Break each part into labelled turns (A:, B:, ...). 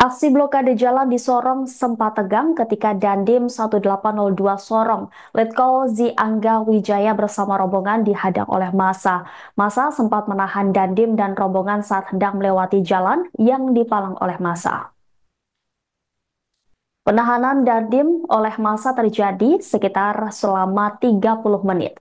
A: Aksi blokade jalan di Sorong sempat tegang ketika Dandim 1802 Sorong, Letkol Zi Angga Wijaya bersama rombongan dihadang oleh massa. Massa sempat menahan Dandim dan rombongan saat hendak melewati jalan yang dipalang oleh massa. Penahanan Dandim oleh massa terjadi sekitar selama 30 menit.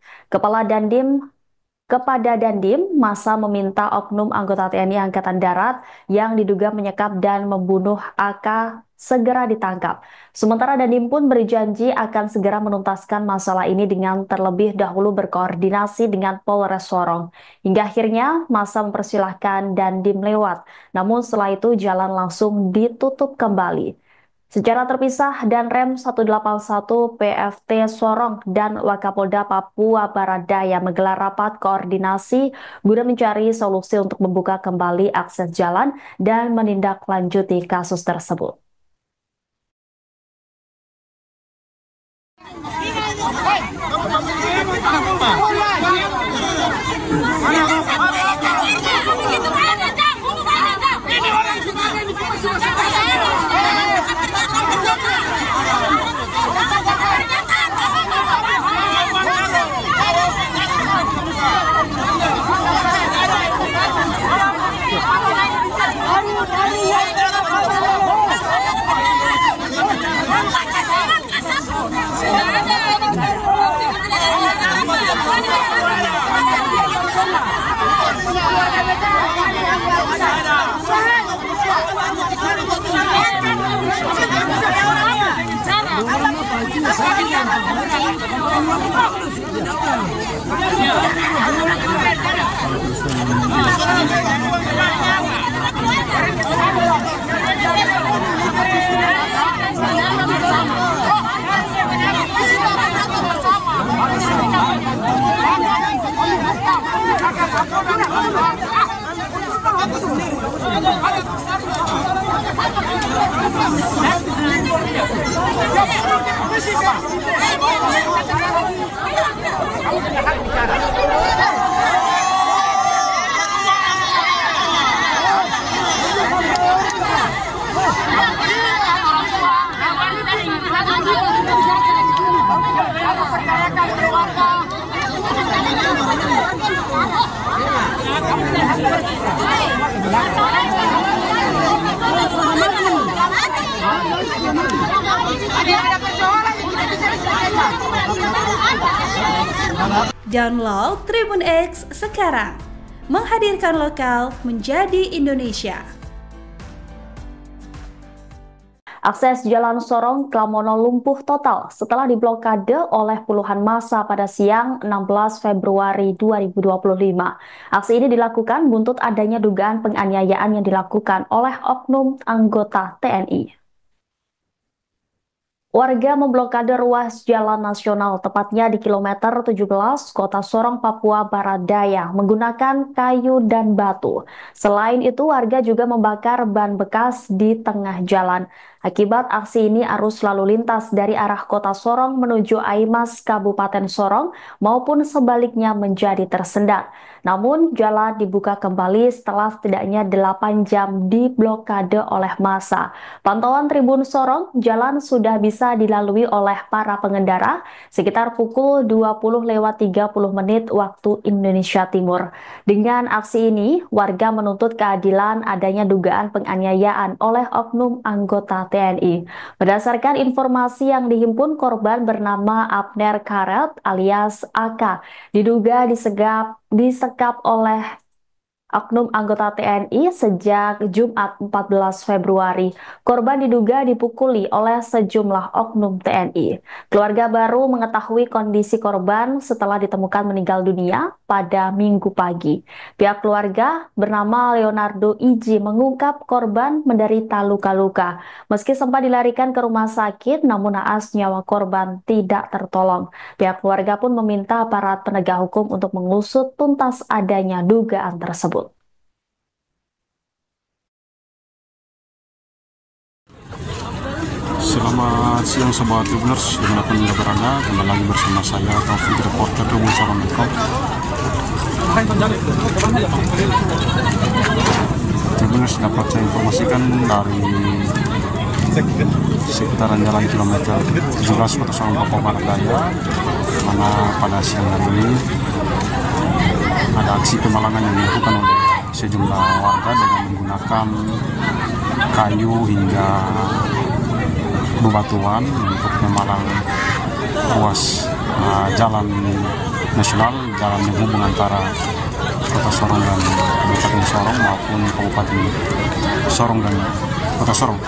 A: Kepada Dandim, massa meminta oknum anggota TNI Angkatan Darat yang diduga menyekap dan membunuh AK segera ditangkap. Sementara Dandim pun berjanji akan segera menuntaskan masalah ini dengan terlebih dahulu berkoordinasi dengan Polres Sorong. Hingga akhirnya massa mempersilahkan Dandim lewat, namun setelah itu jalan langsung ditutup kembali. Secara terpisah, Danrem 181 PFT Sorong dan Wakapolda Papua Barat Daya menggelar rapat koordinasi guna mencari solusi untuk membuka kembali akses jalan dan menindaklanjuti kasus tersebut.
B: Download Tribun X sekarang, menghadirkan lokal menjadi Indonesia.
A: Akses Jalan Sorong Klamono lumpuh total setelah diblokade oleh puluhan massa pada siang 16 Februari 2025. Aksi ini dilakukan buntut adanya dugaan penganiayaan yang dilakukan oleh oknum anggota TNI. Warga memblokade ruas jalan nasional, tepatnya di kilometer 17 Kota Sorong, Papua Barat Daya, menggunakan kayu dan batu. Selain itu, warga juga membakar ban bekas di tengah jalan. Akibat aksi ini, arus lalu lintas dari arah Kota Sorong menuju Aimas, Kabupaten Sorong, maupun sebaliknya menjadi tersendat. Namun, jalan dibuka kembali setelah setidaknya 8 jam diblokade oleh massa. Pantauan Tribun Sorong, jalan sudah bisa dilalui oleh para pengendara sekitar pukul 20:30 waktu Indonesia Timur. Dengan aksi ini, warga menuntut keadilan adanya dugaan penganiayaan oleh oknum anggota TNI. Berdasarkan informasi yang dihimpun, korban bernama Abner Karet alias AK diduga disekap oleh oknum anggota TNI sejak Jumat 14 Februari. Korban diduga dipukuli oleh sejumlah oknum TNI. Keluarga baru mengetahui kondisi korban setelah ditemukan meninggal dunia pada Minggu pagi. Pihak keluarga bernama Leonardo Iji mengungkap korban menderita luka-luka. Meski sempat dilarikan ke rumah sakit, namun naas nyawa korban tidak tertolong. Pihak keluarga pun meminta aparat penegak hukum untuk mengusut tuntas adanya dugaan tersebut.
C: Selamat siang Sobat Tribuners, dimanapun Anda berada, kembali lagi bersama saya Taufik, reporter Tribun Sorong.com. Tribuners dapat saya informasikan dari sekitaran jalan kilometer 17 Kota Sorong Papua Barat Daya, mana pada siang hari ini ada aksi pemalangan yang dilakukan oleh sejumlah warga dengan menggunakan kayu hingga bebatuan untuk memalang ruas jalan nasional, jalan menghubung antara Kota Sorong dan Kabupaten Sorong maupun Kabupaten Sorong dan Kota Sorong.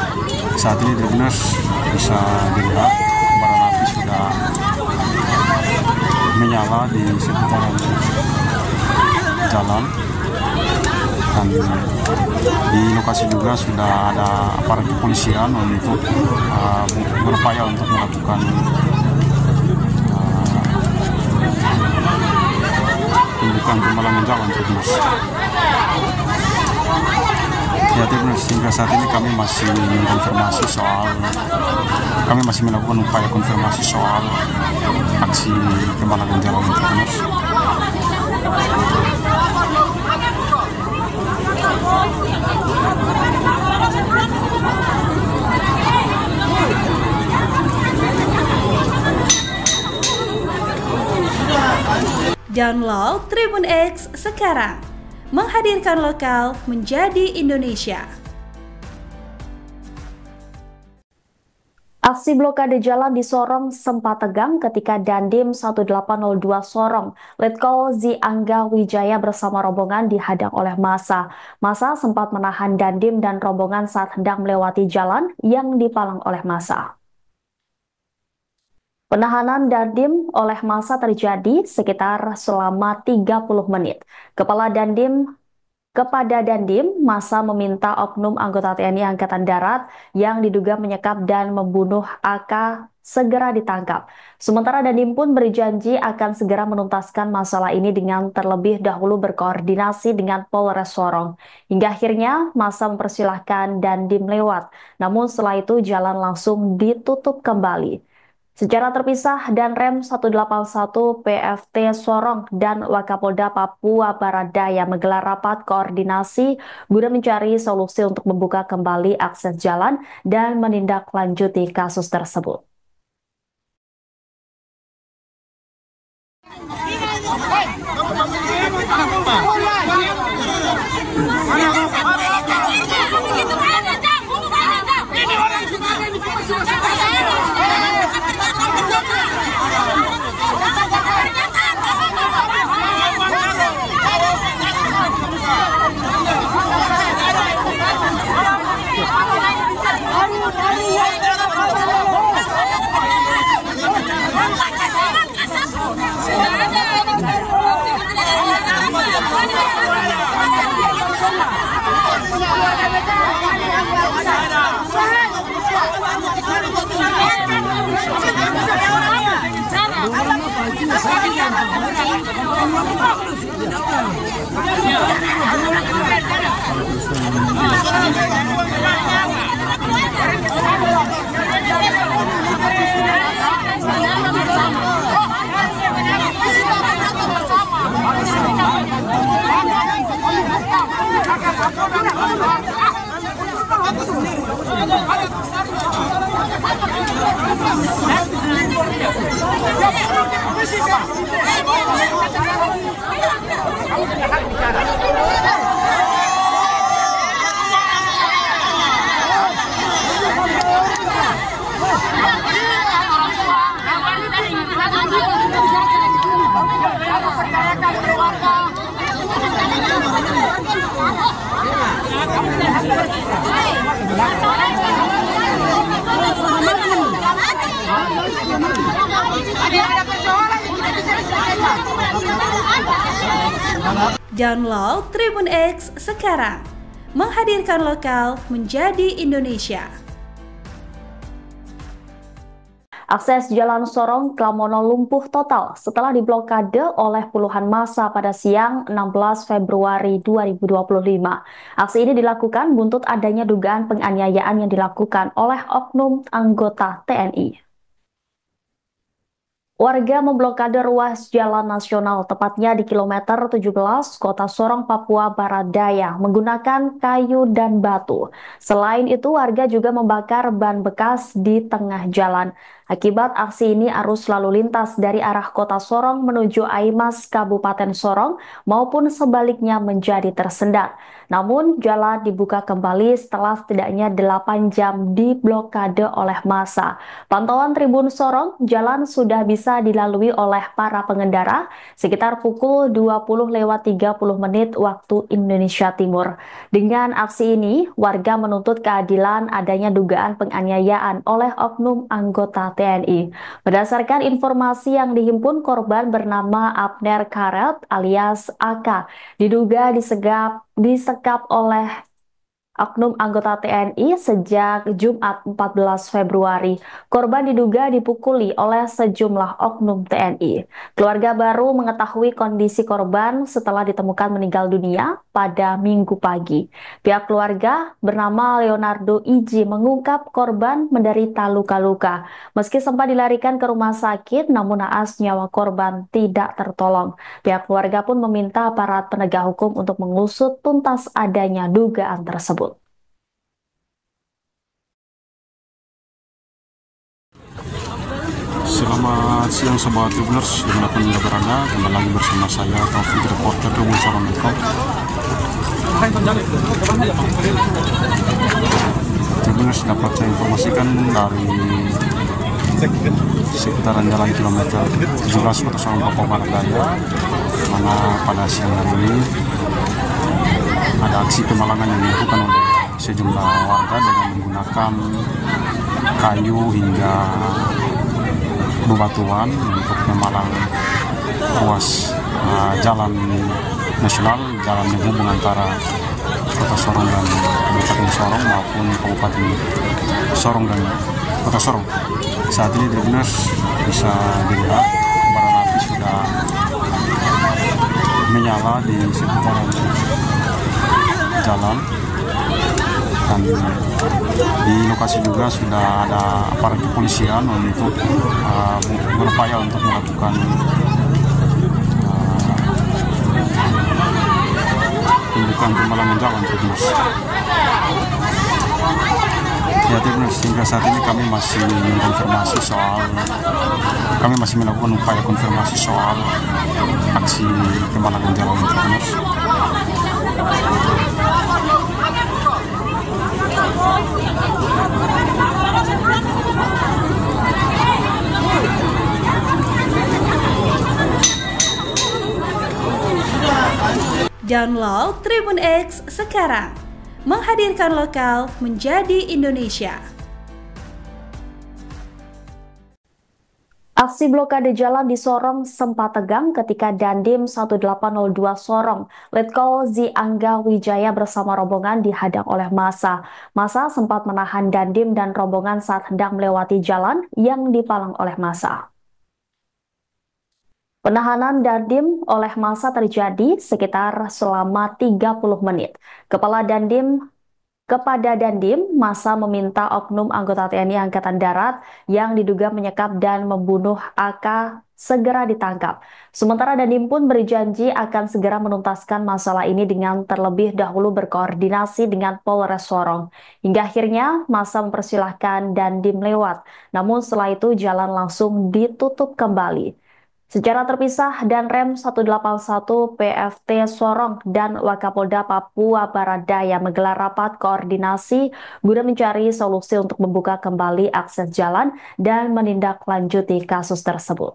C: Saat ini Tribuners bisa dilihat kobaran api sudah menyala di sekitaran jalan, dan di lokasi juga sudah ada aparat kepolisian untuk berupaya untuk melakukan tindakan pemalangan jalan. Tribuners. Ya Tribuners, hingga saat ini kami masih melakukan upaya konfirmasi soal aksi pemalangan jalan. Tribuners.
B: Download Tribun X sekarang, menghadirkan lokal menjadi Indonesia.
A: Aksi blokade jalan di Sorong sempat tegang ketika Dandim 1802 Sorong, Letkol Zi Angga Wijaya bersama rombongan dihadang oleh massa. Massa sempat menahan Dandim dan rombongan saat hendak melewati jalan yang dipalang oleh massa. Penahanan Dandim oleh massa terjadi sekitar selama 30 menit. Kepada Dandim, massa meminta oknum anggota TNI Angkatan Darat yang diduga menyekap dan membunuh AK segera ditangkap. Sementara Dandim pun berjanji akan segera menuntaskan masalah ini dengan terlebih dahulu berkoordinasi dengan Polres Sorong. Hingga akhirnya massa mempersilahkan Dandim lewat, namun setelah itu jalan langsung ditutup kembali. Secara terpisah, Danrem 181 PFT Sorong dan Wakapolda Papua Barat Daya menggelar rapat koordinasi guna mencari solusi untuk membuka kembali akses jalan dan menindaklanjuti kasus tersebut.
B: Download Tribun X sekarang, menghadirkan lokal menjadi Indonesia.
A: Akses Jalan Sorong Klamono lumpuh total setelah diblokade oleh puluhan massa pada siang 16 Februari 2025. Aksi ini dilakukan buntut adanya dugaan penganiayaan yang dilakukan oleh oknum anggota TNI. Warga memblokade ruas jalan nasional, tepatnya di kilometer 17, Kota Sorong, Papua Barat Daya, menggunakan kayu dan batu. Selain itu, warga juga membakar ban bekas di tengah jalan. Akibat aksi ini, arus lalu lintas dari arah Kota Sorong menuju Aimas, Kabupaten Sorong, maupun sebaliknya menjadi tersendat. Namun, jalan dibuka kembali setelah setidaknya 8 jam diblokade oleh massa. Pantauan Tribun Sorong, jalan sudah bisa dilalui oleh para pengendara sekitar pukul 20:30 waktu Indonesia Timur. Dengan aksi ini, warga menuntut keadilan adanya dugaan penganiayaan oleh oknum anggota TNI. Berdasarkan informasi yang dihimpun, korban bernama Abner Karet alias AK diduga disekap oleh oknum anggota TNI sejak Jumat 14 Februari. Korban diduga dipukuli oleh sejumlah oknum TNI. Keluarga baru mengetahui kondisi korban setelah ditemukan meninggal dunia pada Minggu pagi. Pihak keluarga bernama Leonardo Iji mengungkap korban menderita luka-luka. Meski sempat dilarikan ke rumah sakit, namun naas nyawa korban tidak tertolong. Pihak keluarga pun meminta aparat penegak hukum untuk mengusut tuntas adanya dugaan tersebut.
C: Selamat siang Sobat Tribuners, dimanapun Anda berada, kembali lagi bersama saya Taufik, reporter Tribun Sorong Info. Tribuners, dapat saya informasikan dari sekitaran jalan kilometer 17 Kota Sorong Papua Barat Daya, mana pada siang hari ini ada aksi pemalangan yang dilakukan oleh sejumlah warga dengan menggunakan kayu hingga bebatuan untuk memalang ruas jalan nasional, jalan menghubung antara Kota Sorong dan Kabupaten Sorong maupun Kabupaten Sorong dan Kota Sorong. Saat ini Tribuners bisa dilihat kobaran api sudah menyala di sekitaran jalan, dan di lokasi juga sudah ada aparat kepolisian untuk berupaya untuk melakukan pembukaan pemalangan jalan Tribuners. Ya Tribuners, hingga saat ini kami masih melakukan upaya konfirmasi soal aksi pemalangan jalan Tribuners.
B: Download Tribun X sekarang, menghadirkan lokal menjadi Indonesia.
A: Aksi blokade jalan di Sorong sempat tegang ketika Dandim 1802 Sorong, Letkol Zi Angga Wijaya bersama rombongan dihadang oleh massa. Massa sempat menahan Dandim dan rombongan saat hendak melewati jalan yang dipalang oleh massa. Penahanan Dandim oleh massa terjadi sekitar selama 30 menit. Kepada Dandim, massa meminta oknum anggota TNI Angkatan Darat yang diduga menyekap dan membunuh AK segera ditangkap. Sementara Dandim pun berjanji akan segera menuntaskan masalah ini dengan terlebih dahulu berkoordinasi dengan Polres Sorong. Hingga akhirnya massa mempersilahkan Dandim lewat, namun setelah itu jalan langsung ditutup kembali. Secara terpisah, Danrem 181 PFT Sorong dan Wakapolda Papua Barat Daya menggelar rapat koordinasi guna mencari solusi untuk membuka kembali akses jalan dan menindaklanjuti kasus tersebut.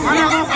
D: Ada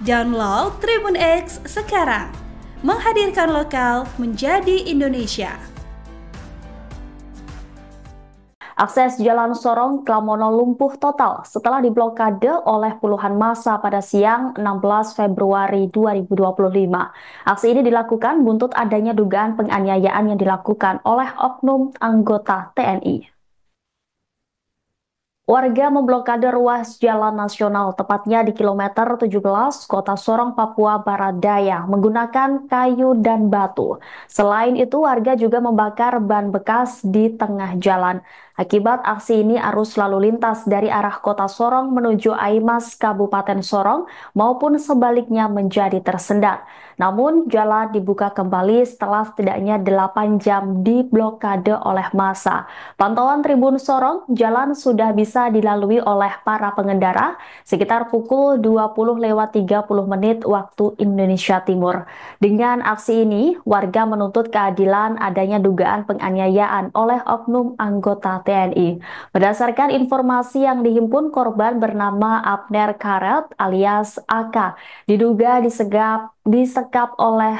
B: Download Tribun X sekarang, menghadirkan lokal menjadi Indonesia.
A: Akses Jalan Sorong Klamono lumpuh total setelah diblokade oleh puluhan massa pada siang 16 Februari 2025. Aksi ini dilakukan buntut adanya dugaan penganiayaan yang dilakukan oleh oknum anggota TNI. Warga memblokade ruas jalan nasional, tepatnya di kilometer 17 Kota Sorong, Papua Barat Daya, menggunakan kayu dan batu. Selain itu, warga juga membakar ban bekas di tengah jalan. Akibat aksi ini, arus lalu lintas dari arah Kota Sorong menuju Aimas, Kabupaten Sorong, maupun sebaliknya menjadi tersendat. Namun, jalan dibuka kembali setelah setidaknya 8 jam diblokade oleh massa. Pantauan Tribun Sorong, jalan sudah bisa dilalui oleh para pengendara sekitar pukul 20:30 waktu Indonesia Timur. Dengan aksi ini, warga menuntut keadilan adanya dugaan penganiayaan oleh oknum anggota TNI. Berdasarkan informasi yang dihimpun, korban bernama Abner Karet alias AK diduga disekap oleh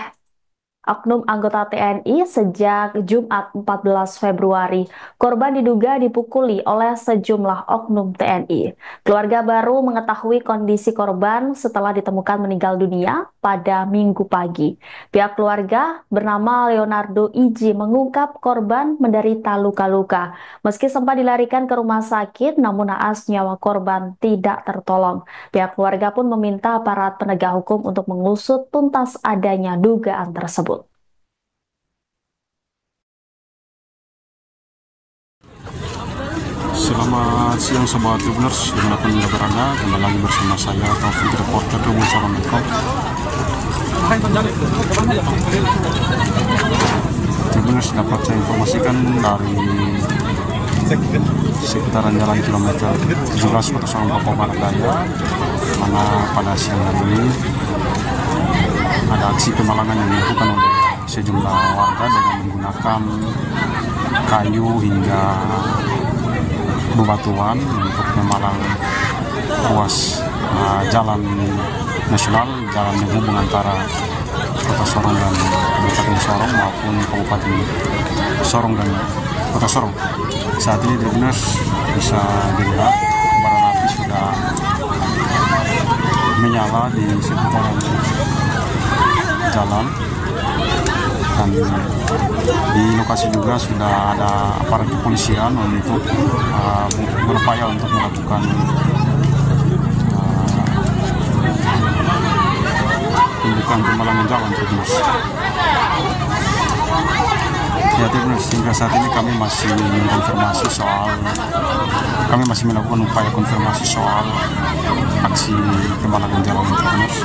A: oknum anggota TNI sejak Jumat 14 Februari. Korban diduga dipukuli oleh sejumlah oknum TNI. Keluarga baru mengetahui kondisi korban setelah ditemukan meninggal dunia pada Minggu pagi. Pihak keluarga bernama Leonardo Iji mengungkap korban menderita luka-luka. Meski sempat dilarikan ke rumah sakit, namun naas nyawa korban tidak tertolong. Pihak keluarga pun meminta aparat penegak hukum untuk mengusut tuntas adanya dugaan tersebut.
C: Selamat siang Sobat Tribuners, dimanapun Anda berada, kembali lagi bersama saya Taufik, reporter Tribun Sorong. Tribuners, dapat saya informasikan dari sekitaran jalan kilometer 17 Kota Sorong, Papua Barat Daya, mana pada siang hari ini ada aksi pemalangan yang dilakukan oleh sejumlah warga dengan menggunakan kayu hingga bebatuan untuk memalang ruas jalan nasional, jalan menghubung antara Kota Sorong dan Kabupaten Sorong maupun Kabupaten Sorong dan Kota Sorong. Saat ini Tribuners bisa dilihat kobaran api sudah menyala di sekitaran jalan, dan di lokasi juga sudah ada aparat kepolisian untuk berupaya untuk melakukan pembukaan pemalangan jalan Tribuners. Ya Tribuners, hingga saat ini kami masih melakukan upaya konfirmasi soal aksi pemalangan jalan Tribuners.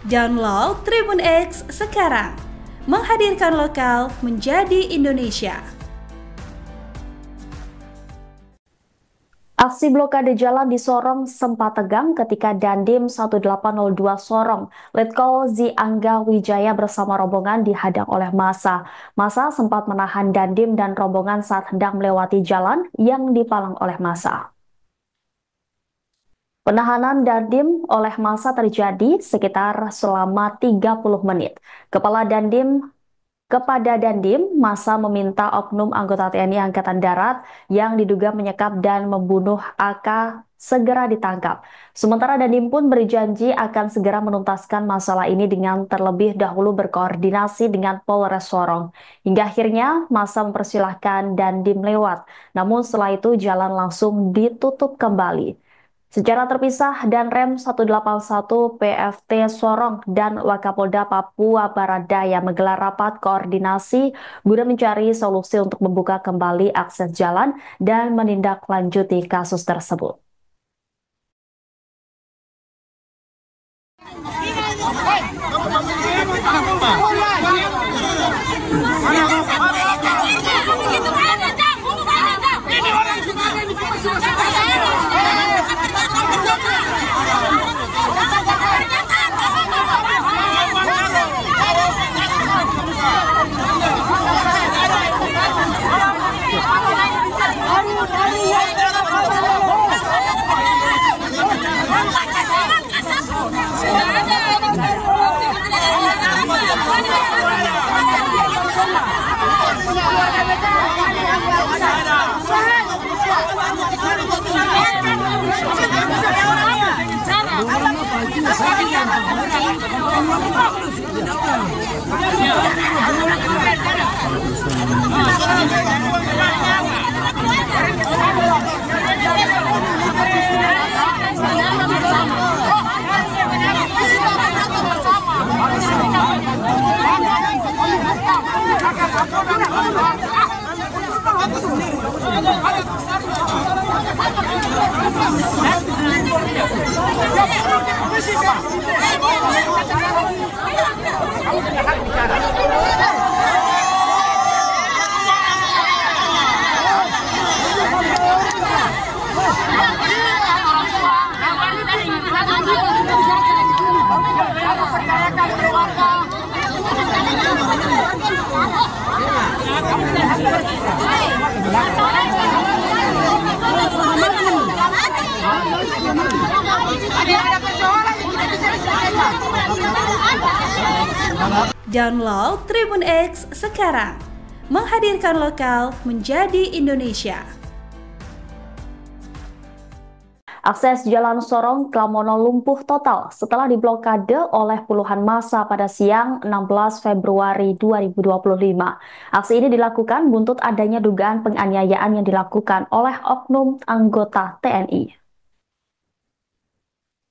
B: Download Tribun X sekarang, menghadirkan lokal menjadi Indonesia.
A: Aksi blokade jalan di Sorong sempat tegang ketika Dandim 1802 Sorong, Letkol Zi Angga Wijaya bersama rombongan dihadang oleh massa. Massa sempat menahan Dandim dan rombongan saat hendak melewati jalan yang dipalang oleh massa. Penahanan Dandim oleh massa terjadi sekitar selama 30 menit. Kepada Dandim, massa meminta oknum anggota TNI Angkatan Darat yang diduga menyekap dan membunuh AK segera ditangkap. Sementara Dandim pun berjanji akan segera menuntaskan masalah ini dengan terlebih dahulu berkoordinasi dengan Polres Sorong. Hingga akhirnya massa mempersilahkan Dandim lewat, namun setelah itu jalan langsung ditutup kembali. Secara terpisah, Danrem 181 PFT Sorong dan Wakapolda Papua Barat Daya menggelar rapat koordinasi guna mencari solusi untuk membuka kembali akses jalan dan menindaklanjuti kasus tersebut.
B: Download Tribun X sekarang, menghadirkan lokal menjadi Indonesia.
A: Akses Jalan Sorong Klamono lumpuh total setelah diblokade oleh puluhan massa pada siang 16 Februari 2025. Aksi ini dilakukan buntut adanya dugaan penganiayaan yang dilakukan oleh oknum anggota TNI.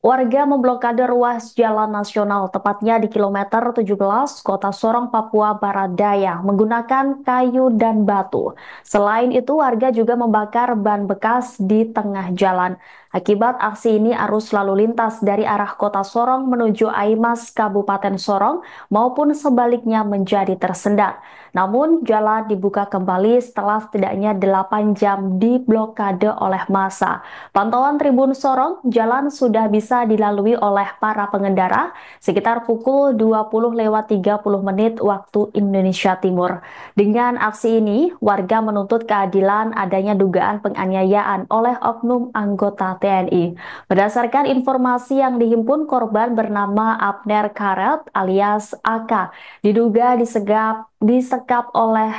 A: Warga memblokade ruas jalan nasional, tepatnya di kilometer 17 Kota Sorong, Papua Barat Daya, menggunakan kayu dan batu. Selain itu, warga juga membakar ban bekas di tengah jalan. Akibat aksi ini, arus lalu lintas dari arah Kota Sorong menuju Aimas, Kabupaten Sorong, maupun sebaliknya menjadi tersendat. Namun, jalan dibuka kembali setelah setidaknya 8 jam diblokade oleh massa. Pantauan Tribun Sorong, jalan sudah bisa dilalui oleh para pengendara sekitar pukul 20:30 waktu Indonesia Timur. Dengan aksi ini, warga menuntut keadilan adanya dugaan penganiayaan oleh oknum anggota TNI. Berdasarkan informasi yang dihimpun, korban bernama Abner Karet alias AK diduga disekap oleh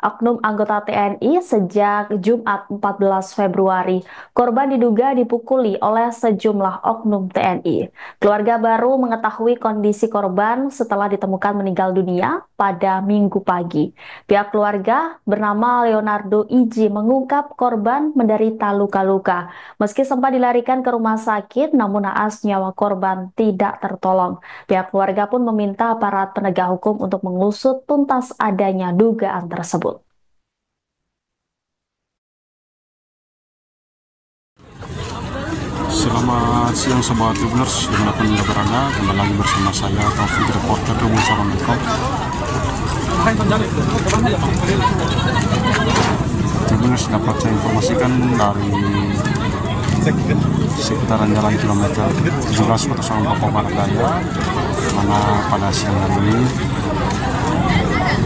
A: oknum anggota TNI sejak Jumat 14 Februari. Korban diduga dipukuli oleh sejumlah oknum TNI. Keluarga baru mengetahui kondisi korban setelah ditemukan meninggal dunia pada Minggu pagi. Pihak keluarga bernama Leonardo Iji mengungkap korban menderita luka-luka. Meski sempat dilarikan ke rumah sakit, namun naas nyawa korban tidak tertolong. Pihak keluarga pun meminta aparat penegak hukum untuk mengusut tuntas adanya dugaan tersebut.
C: Selamat siang Sobat Tribuners, dimanapun Anda berada, kembali lagi bersama saya Taufik, reporter Tribun Sorong.com. Tribuners, dapat saya informasikan dari sekitaran jalan kilometer 17 Kota Sorong, Papua Barat Daya, mana pada siang hari ini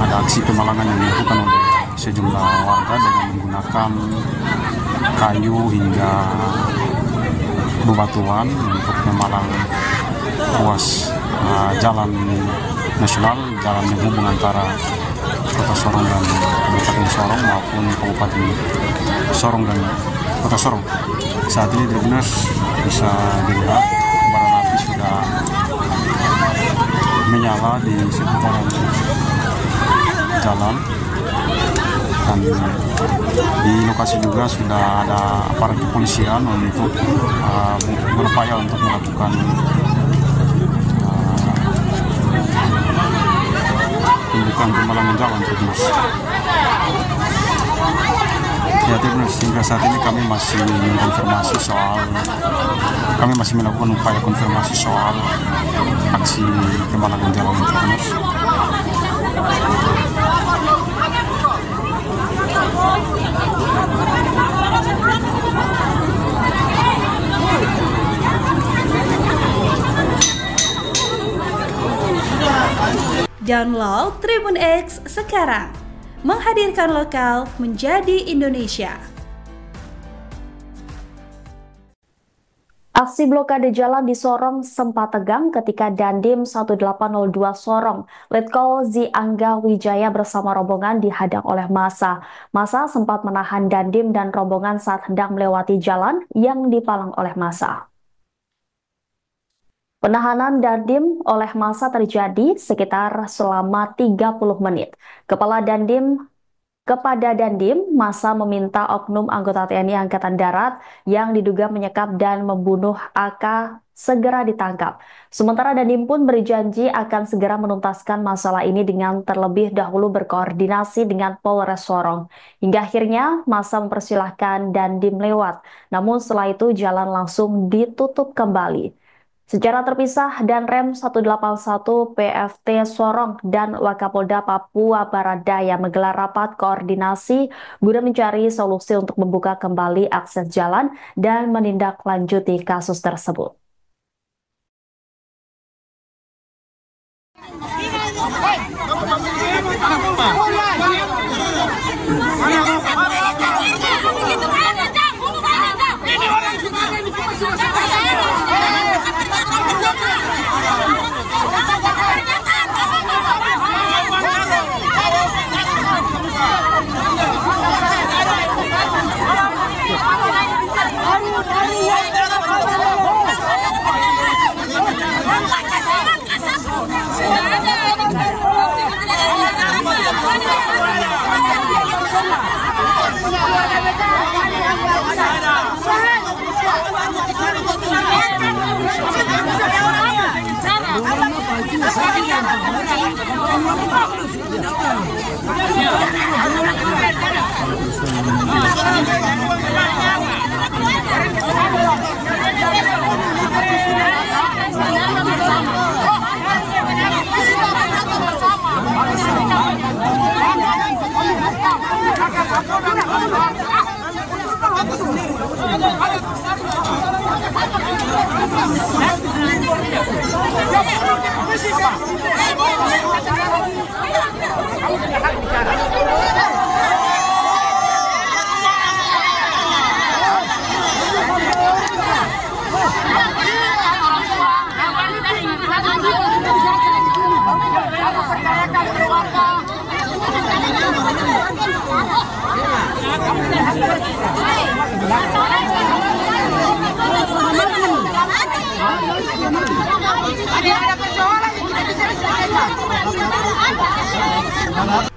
C: ada aksi pemalangan yang dilakukan oleh sejumlah warga dengan menggunakan kayu hingga bebatuan untuk memalang ruas jalan nasional, jalan menghubung antara Kota Sorong dan Kabupaten Sorong maupun Kabupaten Sorong dan Kota Sorong. Saat ini benar bisa dilihat kobaran api sudah menyala di seputaran jalan, dan di lokasi juga sudah ada aparat kepolisian untuk berupaya untuk melakukan tindakan pemalangan jalan terus. Ya, terus hingga saat ini kami masih melakukan upaya konfirmasi soal aksi pemalangan jalan terus.
B: Download Tribun X sekarang, menghadirkan lokal menjadi Indonesia.
A: Aksi blokade jalan di Sorong sempat tegang ketika Dandim 1802 Sorong, Letkol Zi Angga Wijaya bersama rombongan dihadang oleh massa. Massa sempat menahan Dandim dan rombongan saat hendak melewati jalan yang dipalang oleh massa. Penahanan Dandim oleh massa terjadi sekitar selama 30 menit. Kepada Dandim, massa meminta oknum anggota TNI Angkatan Darat yang diduga menyekap dan membunuh AK segera ditangkap. Sementara Dandim pun berjanji akan segera menuntaskan masalah ini dengan terlebih dahulu berkoordinasi dengan Polres Sorong. Hingga akhirnya massa mempersilahkan Dandim lewat, namun setelah itu jalan langsung ditutup kembali. Secara terpisah, Danrem 181 PFT Sorong dan Wakapolda Papua Barat Daya menggelar rapat koordinasi guna mencari solusi untuk membuka kembali akses jalan dan menindaklanjuti kasus tersebut.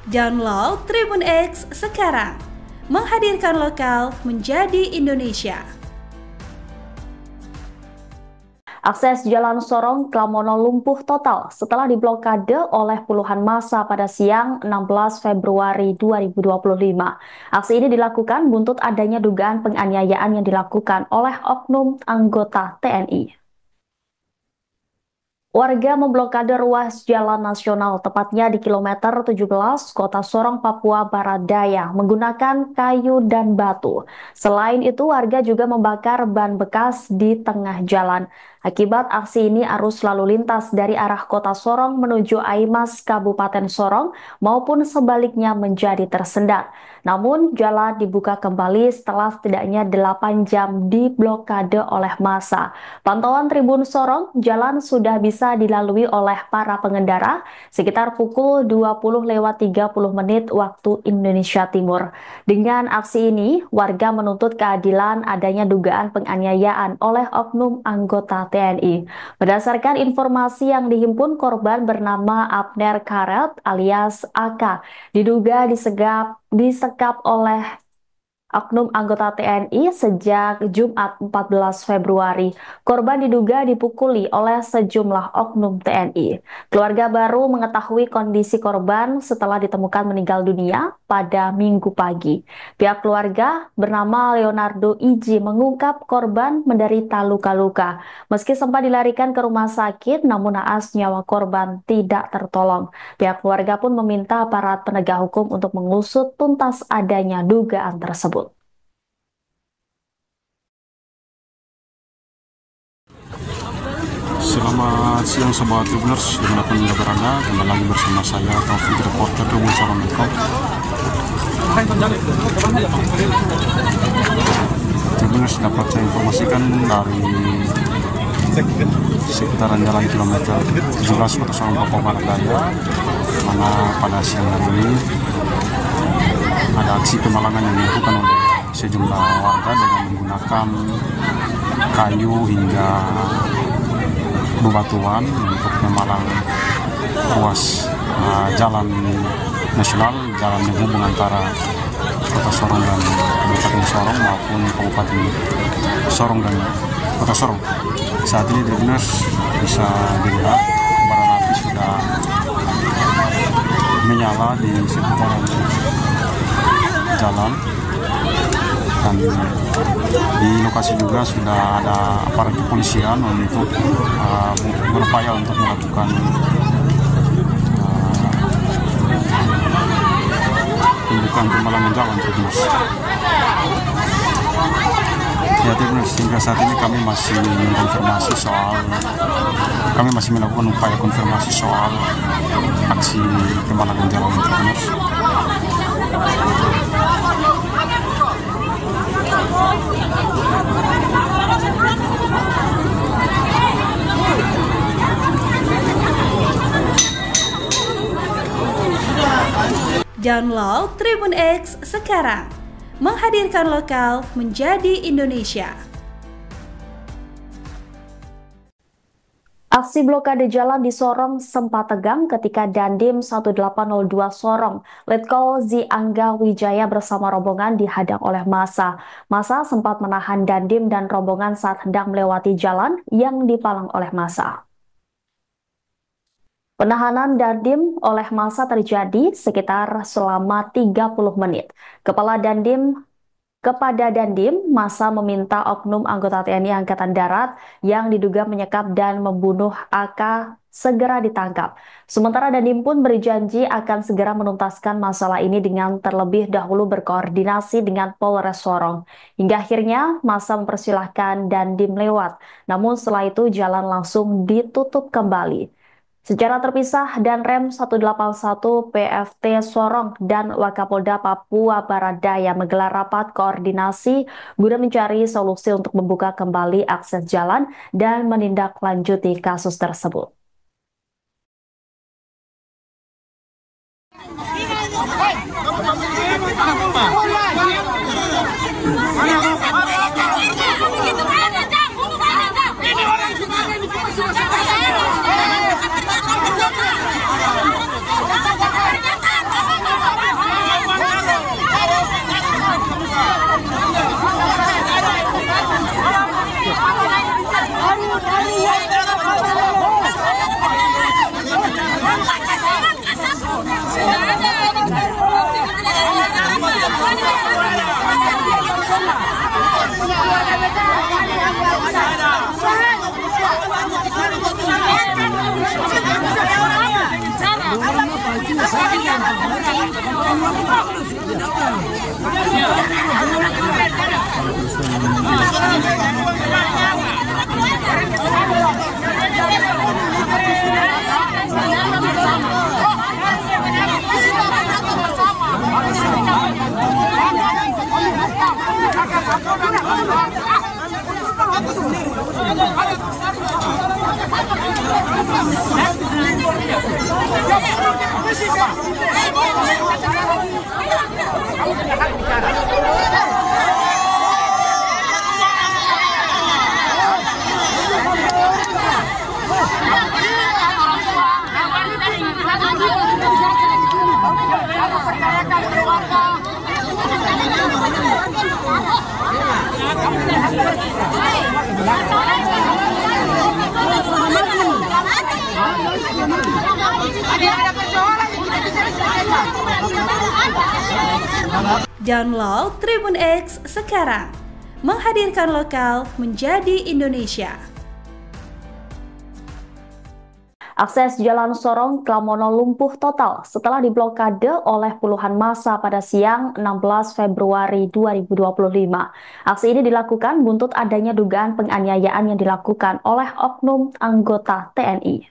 B: Download Tribun X sekarang, menghadirkan lokal menjadi Indonesia.
A: Akses Jalan Sorong Klamono lumpuh total setelah diblokade oleh puluhan massa pada siang 16 Februari 2025. Aksi ini dilakukan buntut adanya dugaan penganiayaan yang dilakukan oleh oknum anggota TNI. Warga memblokade ruas jalan nasional, tepatnya di kilometer 17 Kota Sorong, Papua Barat Daya, menggunakan kayu dan batu. Selain itu, warga juga membakar ban bekas di tengah jalan. Akibat aksi ini, arus lalu lintas dari arah Kota Sorong menuju Aimas, Kabupaten Sorong, maupun sebaliknya menjadi tersendat. Namun, jalan dibuka kembali setelah setidaknya 8 jam diblokade oleh massa. Pantauan Tribun Sorong, jalan sudah bisa dilalui oleh para pengendara sekitar pukul 20:30 waktu Indonesia Timur. Dengan aksi ini, warga menuntut keadilan adanya dugaan penganiayaan oleh oknum anggota TNI. Berdasarkan informasi yang dihimpun, korban bernama Abner Karet alias AK diduga disekap oleh oknum anggota TNI sejak Jumat 14 Februari. Korban diduga dipukuli oleh sejumlah oknum TNI. Keluarga baru mengetahui kondisi korban setelah ditemukan meninggal dunia pada Minggu pagi. Pihak keluarga bernama Leonardo Iji mengungkap korban menderita luka-luka. Meski sempat dilarikan ke rumah sakit, namun naas nyawa korban tidak tertolong. Pihak keluarga pun meminta aparat penegak hukum untuk mengusut tuntas adanya dugaan tersebut.
C: Selamat siang Sobat Tribuners, dimanapun Anda berada, kembali lagi bersama saya Taufik, reporter Tribun Sorong. Tribuners, dapat saya informasikan dari sekitaran jalan kilometer 17 Kota Sorong Papua Barat Daya, mana pada siang hari ini ada aksi pemalangan yang dilakukan oleh sejumlah warga dengan menggunakan kayu hingga bebatuan untuk memalang ruas jalan nasional, jalan penghubung antara Kota Sorong dan Kabupaten Sorong maupun Kabupaten Sorong dan Kota Sorong. Saat ini Tribuners bisa dilihat kobaran api sudah menyala di sekitaran jalan, dan di lokasi juga sudah ada aparat kepolisian untuk berupaya untuk melakukan pembukaan pemalangan jalan Tribuners. Ya Tribuners, hingga saat ini kami masih melakukan upaya konfirmasi soal aksi pemalangan jalan Tribuners.
B: Download Tribun X sekarang, menghadirkan lokal menjadi Indonesia.
A: Aksi blokade jalan di Sorong sempat tegang ketika Dandim 1802 Sorong, Letkol Zi Angga Wijaya bersama rombongan dihadang oleh massa. Massa sempat menahan Dandim dan rombongan saat hendak melewati jalan yang dipalang oleh massa. Penahanan Dandim oleh massa terjadi sekitar selama 30 menit. Kepada Dandim, massa meminta oknum anggota TNI Angkatan Darat yang diduga menyekap dan membunuh AK segera ditangkap. Sementara Dandim pun berjanji akan segera menuntaskan masalah ini dengan terlebih dahulu berkoordinasi dengan Polres Sorong. Hingga akhirnya massa mempersilahkan Dandim lewat, namun setelah itu jalan langsung ditutup kembali. Secara terpisah, Danrem 181 PFT Sorong dan Wakapolda Papua Barat Daya menggelar rapat koordinasi guna mencari solusi untuk membuka kembali akses jalan dan menindaklanjuti kasus tersebut.
B: Download Tribun X sekarang, menghadirkan lokal menjadi Indonesia.
A: Akses Jalan Sorong Klamono lumpuh total setelah diblokade oleh puluhan massa pada siang 16 Februari 2025. Aksi ini dilakukan buntut adanya dugaan penganiayaan yang dilakukan oleh oknum anggota TNI.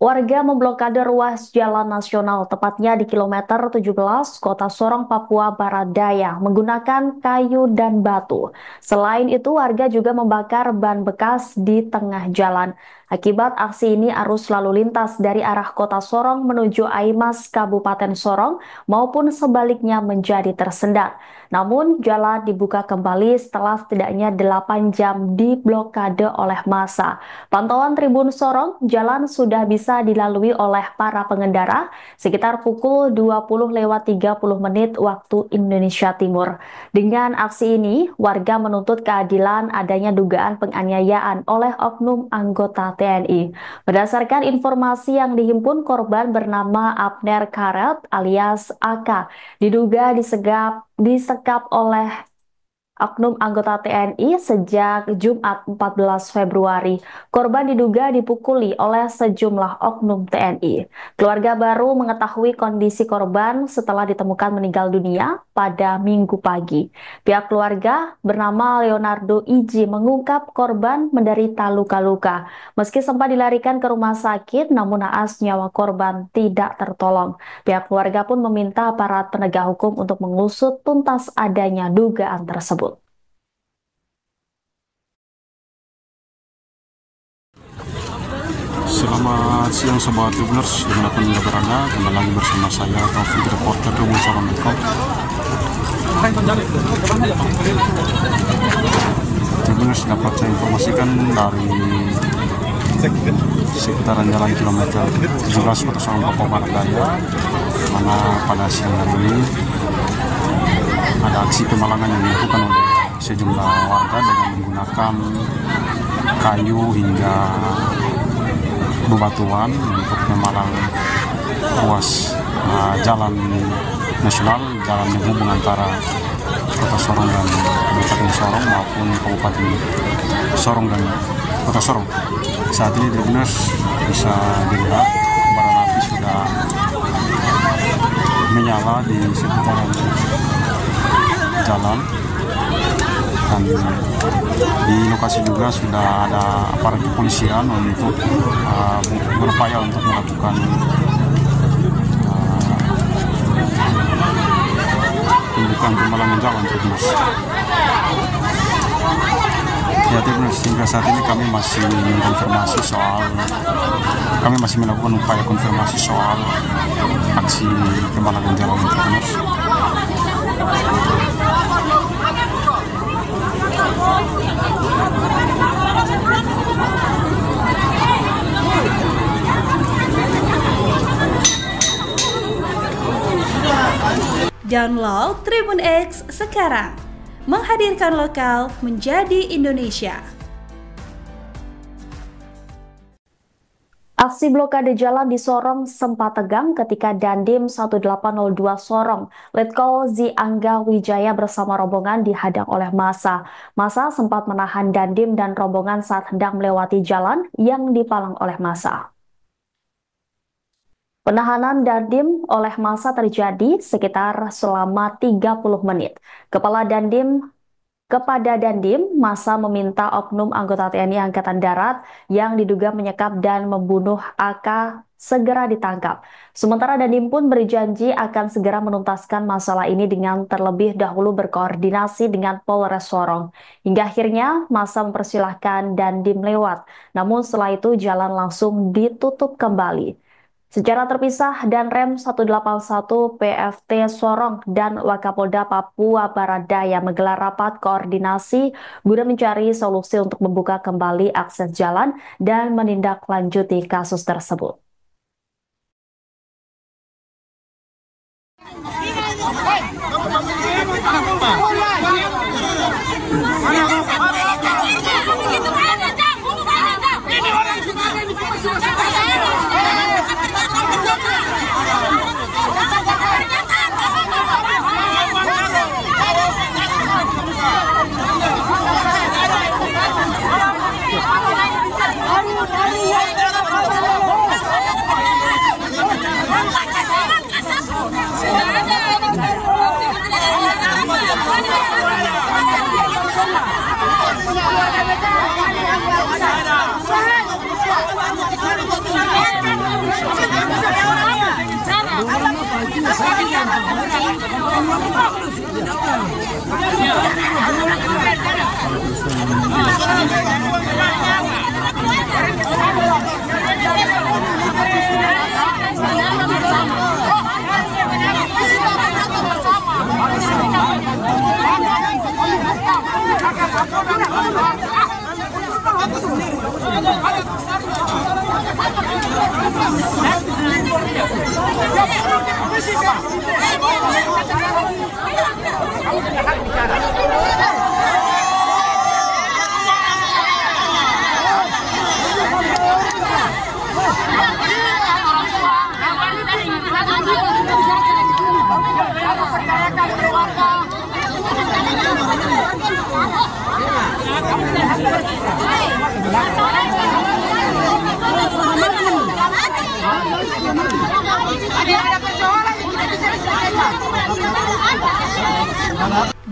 A: Warga memblokade ruas jalan nasional, tepatnya di kilometer 17 Kota Sorong, Papua Barat Daya, menggunakan kayu dan batu. Selain itu, warga juga membakar ban bekas di tengah jalan. Akibat aksi ini, arus lalu lintas dari arah Kota Sorong menuju Aimas, Kabupaten Sorong, maupun sebaliknya menjadi tersendat. Namun, jalan dibuka kembali setelah setidaknya 8 jam diblokade oleh massa. Pantauan Tribun Sorong, jalan sudah bisa dilalui oleh para pengendara sekitar pukul 20:30 waktu Indonesia Timur. Dengan aksi ini, warga menuntut keadilan adanya dugaan penganiayaan oleh oknum anggota TNI. Berdasarkan informasi yang dihimpun, korban bernama Abner Karet alias AK diduga disekap oleh oknum anggota TNI sejak Jumat 14 Februari. Korban diduga dipukuli oleh sejumlah oknum TNI. Keluarga baru mengetahui kondisi korban setelah ditemukan meninggal dunia pada Minggu pagi. Pihak keluarga bernama Leonardo Iji mengungkap korban menderita luka-luka. Meski sempat dilarikan ke rumah sakit, namun naas nyawa korban tidak tertolong. Pihak keluarga pun meminta aparat penegak hukum untuk mengusut tuntas adanya dugaan tersebut.
C: Selamat siang Sobat Tribuners, dimanapun Anda berada, kembali lagi bersama saya Taufik, reporter Tribun Sorong. Tribuners, dapat saya informasikan dari sekitaran jalan kilometer 17 Kota Sorong, Papua Barat Daya, mana pada siang hari ini ada aksi pemalangan yang dilakukan oleh sejumlah warga dengan menggunakan kayu hingga bebatuan untuk memalang ruas jalan nasional, jalan menghubung antara Kota Sorong dan Kabupaten Sorong maupun Kabupaten Sorong dan Kota Sorong. Saat ini Tribuners bisa dilihat kobaran api sudah menyala di sekitaran jalan, dan di lokasi juga sudah ada aparat kepolisian untuk berupaya untuk melakukan pembukaan pemalangan jalan. Tribuners, ya Tribuners, hingga saat ini kami masih melakukan upaya konfirmasi soal aksi pemalangan jalan. Tribuners,
B: Download Tribun X sekarang, menghadirkan lokal menjadi Indonesia.
A: Aksi blokade jalan di Sorong sempat tegang ketika Dandim 1802 Sorong, Letkol Zi Angga Wijaya bersama rombongan dihadang oleh massa. Massa sempat menahan Dandim dan rombongan saat hendak melewati jalan yang dipalang oleh massa. Penahanan Dandim oleh massa terjadi sekitar selama 30 menit. Kepada Dandim, massa meminta oknum anggota TNI Angkatan Darat yang diduga menyekap dan membunuh AK segera ditangkap. Sementara Dandim pun berjanji akan segera menuntaskan masalah ini dengan terlebih dahulu berkoordinasi dengan Polres Sorong. Hingga akhirnya massa mempersilahkan Dandim lewat, namun setelah itu jalan langsung ditutup kembali. Secara terpisah, Danrem 181 PFT Sorong dan Wakapolda Papua Barat Daya menggelar rapat koordinasi guna mencari solusi untuk membuka kembali akses jalan dan menindaklanjuti kasus tersebut.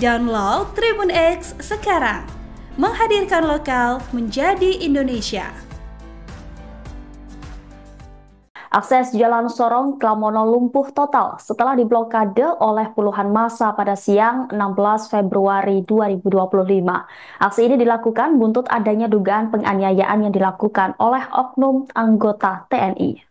B: Download Tribun X sekarang, menghadirkan lokal menjadi Indonesia.
A: Akses Jalan Sorong Klamono lumpuh total setelah diblokade oleh puluhan massa pada siang 16 Februari 2025. Aksi ini dilakukan buntut adanya dugaan penganiayaan yang dilakukan oleh oknum anggota TNI.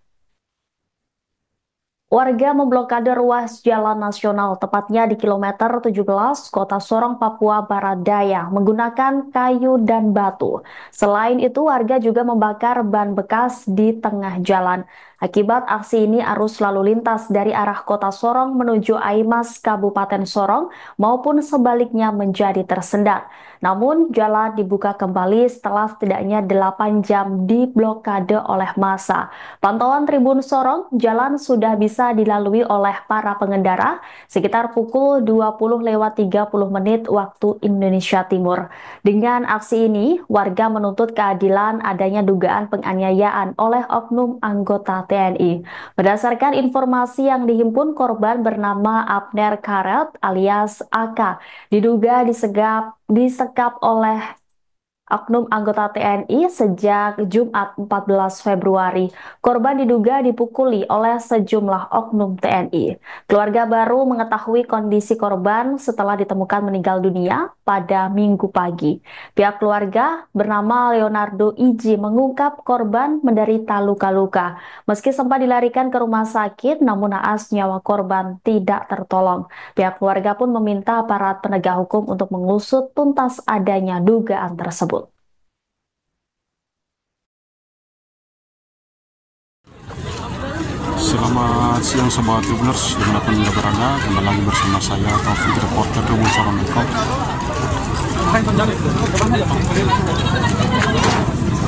A: Warga memblokade ruas jalan nasional, tepatnya di kilometer 17 Kota Sorong, Papua Barat Daya, menggunakan kayu dan batu. Selain itu, warga juga membakar ban bekas di tengah jalan. Akibat aksi ini, arus lalu lintas dari arah Kota Sorong menuju Aimas, Kabupaten Sorong, maupun sebaliknya menjadi tersendat. Namun, jalan dibuka kembali setelah setidaknya 8 jam diblokade oleh massa. Pantauan Tribun Sorong, jalan sudah bisa dilalui oleh para pengendara sekitar pukul 20:30 waktu Indonesia Timur. Dengan aksi ini, warga menuntut keadilan adanya dugaan penganiayaan oleh oknum anggota TNI. Berdasarkan informasi yang dihimpun, korban bernama Abner Karet alias AK diduga disekap oleh oknum anggota TNI sejak Jumat 14 Februari. Korban diduga dipukuli oleh sejumlah oknum TNI. Keluarga baru mengetahui kondisi korban setelah ditemukan meninggal dunia pada Minggu pagi. Pihak keluarga bernama Leonardo Iji mengungkap korban menderita luka-luka. Meski sempat dilarikan ke rumah sakit, namun naas nyawa korban tidak tertolong. Pihak keluarga pun meminta aparat penegak hukum untuk mengusut tuntas adanya dugaan tersebut.
C: Selamat siang Sobat Tribuners, dimanapun Anda berada, kembali lagi bersama saya Taufik, reporter Tribun Sorong.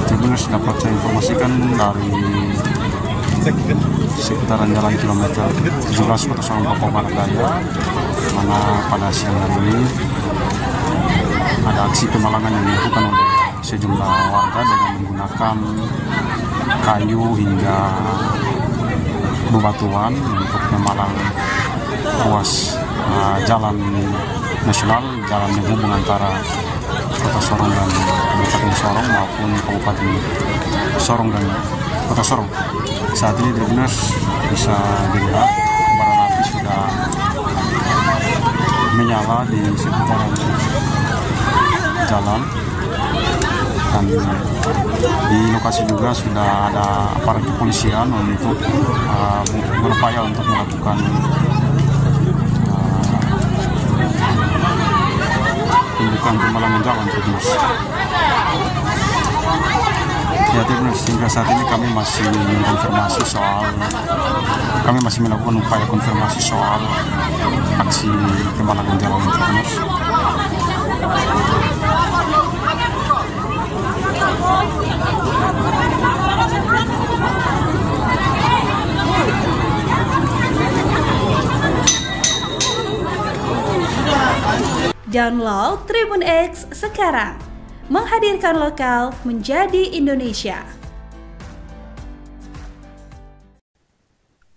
C: Tribuners, dapat saya informasikan dari sekitaran jalan kilometer 17 Kota Sorong, Papua Barat Daya, mana pada siang hari ini ada aksi pemalangan yang dilakukan oleh sejumlah warga dengan menggunakan kayu hingga bebatuan untuk memalang ruas jalan nasional, jalan menghubung antara Kota Sorong dan Kabupaten Sorong maupun Kabupaten Sorong dan Kota Sorong. Saat ini Tribuners bisa dilihat kobaran api sudah menyala di sekitaran jalan, dan di lokasi juga sudah ada aparat kepolisian untuk berupaya untuk melakukan tindakan pemalangan jalan Tribuners. Ya Tribuners, hingga saat ini kami masih melakukan upaya konfirmasi soal aksi pemalangan jalan Tribuners.
B: Download Tribun X sekarang, menghadirkan lokal menjadi Indonesia.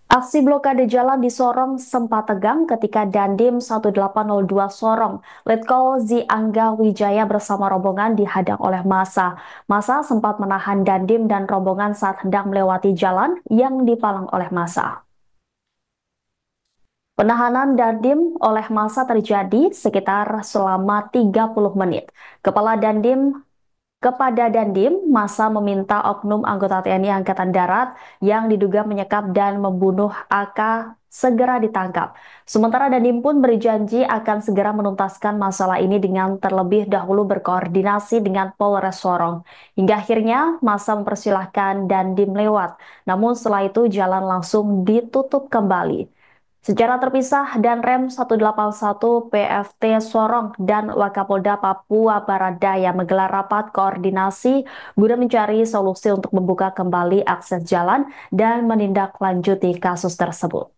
A: Aksi blokade jalan di Sorong sempat tegang ketika Dandim 1802 Sorong, Letkol Zi Angga Wijaya bersama rombongan dihadang oleh massa. Massa sempat menahan Dandim dan rombongan saat hendak melewati jalan yang dipalang oleh massa. Penahanan Dandim oleh massa terjadi sekitar selama 30 menit. Kepada Dandim, massa meminta oknum anggota TNI Angkatan Darat yang diduga menyekap dan membunuh AK segera ditangkap. Sementara Dandim pun berjanji akan segera menuntaskan masalah ini dengan terlebih dahulu berkoordinasi dengan Polres Sorong. Hingga akhirnya massa mempersilahkan Dandim lewat, namun setelah itu jalan langsung ditutup kembali. Secara terpisah, Danrem 181 PFT Sorong dan Wakapolda Papua Barat Daya menggelar rapat koordinasi guna mencari solusi untuk membuka kembali akses jalan dan menindaklanjuti kasus tersebut.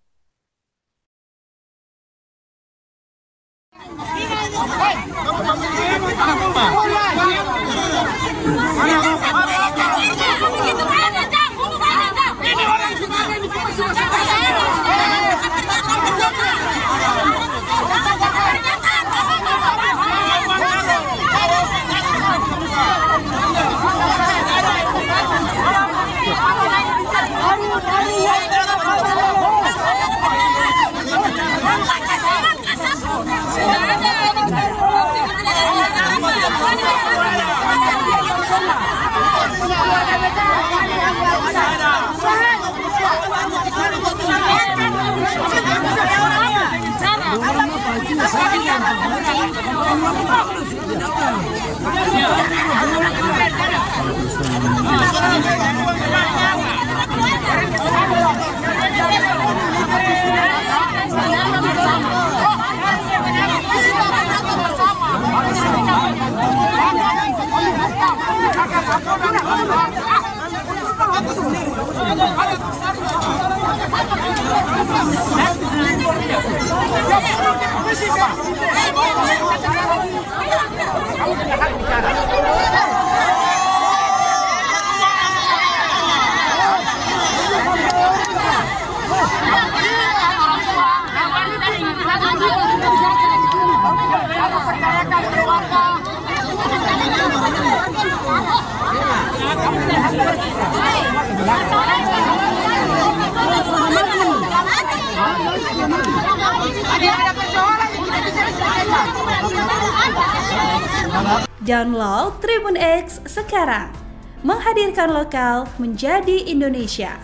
B: Download Tribun X sekarang, menghadirkan lokal menjadi Indonesia.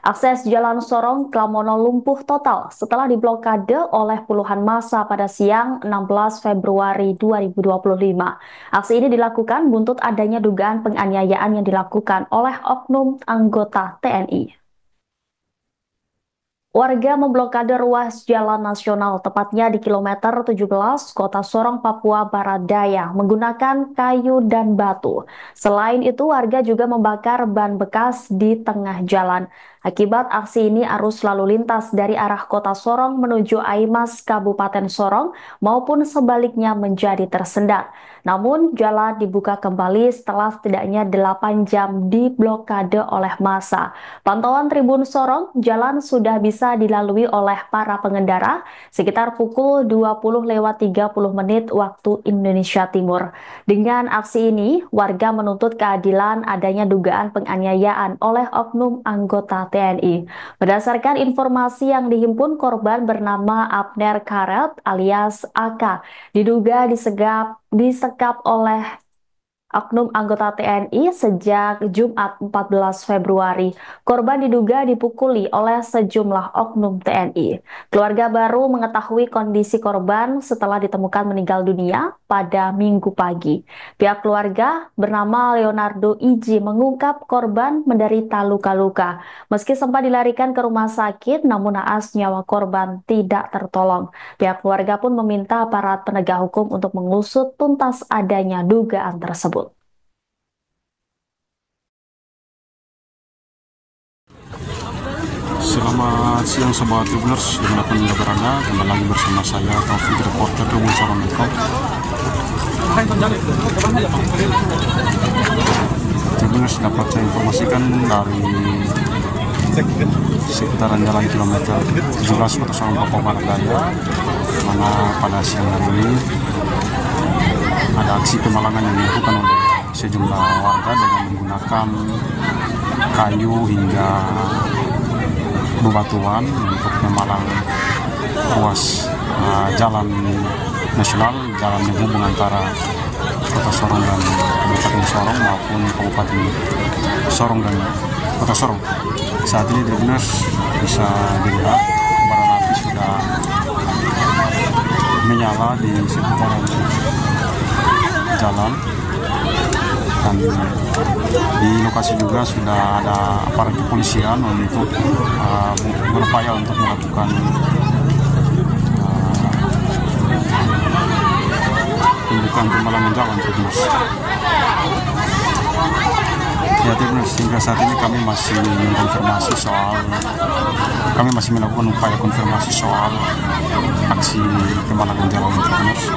A: Akses Jalan Sorong Klamono lumpuh total setelah diblokade oleh puluhan massa pada siang 16 Februari 2025. Aksi ini dilakukan buntut adanya dugaan penganiayaan yang dilakukan oleh oknum anggota TNI. Warga memblokade ruas jalan nasional, tepatnya di kilometer 17 Kota Sorong, Papua Barat Daya, menggunakan kayu dan batu. Selain itu, warga juga membakar ban bekas di tengah jalan. Akibat aksi ini, arus lalu lintas dari arah Kota Sorong menuju Aimas, Kabupaten Sorong, maupun sebaliknya menjadi tersendat. Namun, jalan dibuka kembali setelah setidaknya 8 jam diblokade oleh massa. Pantauan Tribun Sorong, jalan sudah bisa dilalui oleh para pengendara sekitar pukul 20:30 waktu Indonesia Timur. Dengan aksi ini, warga menuntut keadilan adanya dugaan penganiayaan oleh oknum anggota TNI. Berdasarkan informasi yang dihimpun, korban bernama Abner Karet alias AK diduga disekap oleh oknum anggota TNI sejak Jumat 14 Februari. Korban diduga dipukuli oleh sejumlah oknum TNI. Keluarga baru mengetahui kondisi korban setelah ditemukan meninggal dunia pada Minggu pagi. Pihak keluarga bernama Leonardo Iji mengungkap korban menderita luka-luka. Meski sempat dilarikan ke rumah sakit, namun naas nyawa korban tidak tertolong. Pihak keluarga pun meminta aparat penegak hukum untuk mengusut tuntas adanya dugaan tersebut.
C: Selamat siang Sobat Tribuners, dimanapun Anda berada, kembali lagi bersama saya Taufik, reporter Tribun Sorong. Tribuners, dapat saya informasikan dari sekitaran jalan kilometer 17 Kota Sorong, Papua Barat Daya, mana pada siang hari ini ada aksi pemalangan yang dilakukan oleh sejumlah warga dengan menggunakan kayu hingga bebatuan untuk memalang ruas jalan nasional, jalan menghubung antara Kota Sorong dan Kabupaten Sorong maupun Kabupaten Sorong dan Kota Sorong. Saat ini benar bisa dilihat kobaran api sudah menyala di seputaran jalan, dan di lokasi juga sudah ada aparat kepolisian untuk berupaya untuk melakukan tindakan pemalangan jalan terus. Ya, terus hingga saat ini kami masih melakukan upaya konfirmasi soal aksi pemalangan jalan terus.